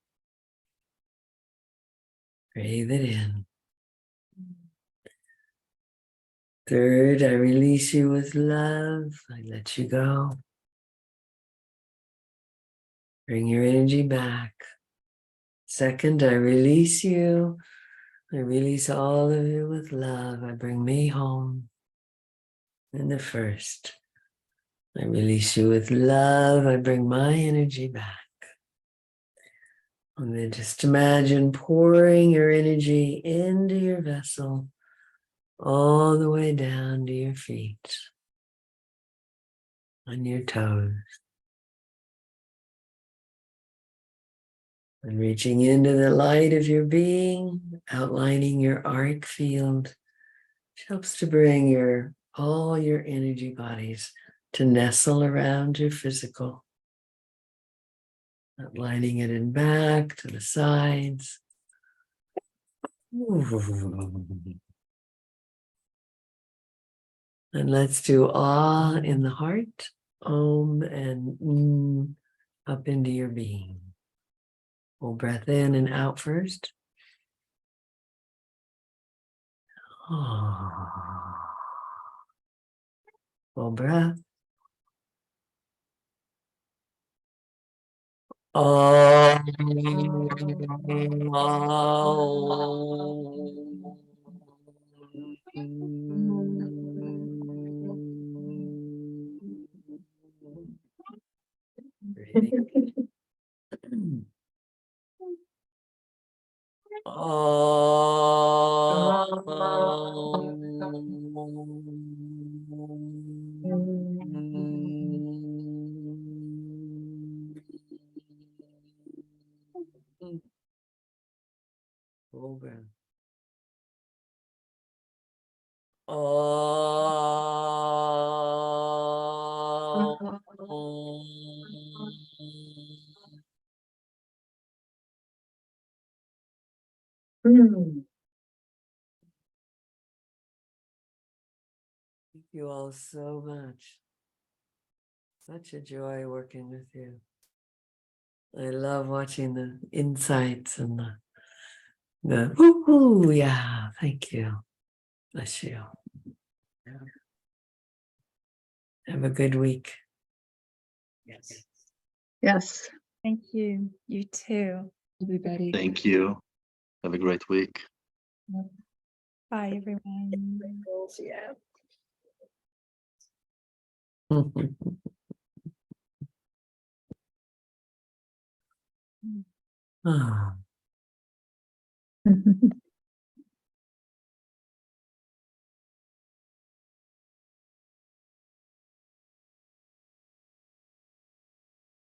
Breathe it in. Third, I release you with love. I let you go. Bring your energy back. Second, I release you. I release all of you with love. I bring me home. And the first, I release you with love. I bring my energy back. And then just imagine pouring your energy into your vessel all the way down to your feet, on your toes. And reaching into the light of your being, outlining your auric field, which helps to bring all your energy bodies to nestle around your physical. Outlining it in back, to the sides. And let's do ah in the heart, om and up into your being. Full breath in and out first. Full breath. Full breath. Thank you all so much. Such a joy working with you. I love watching the insights and the woo-hoo, yeah, thank you. Bless you. Yeah. Have a good week. Yes. Yes. Thank you. You too. Everybody. Thank you. Have a great week. Bye, everyone. Yeah. Ah.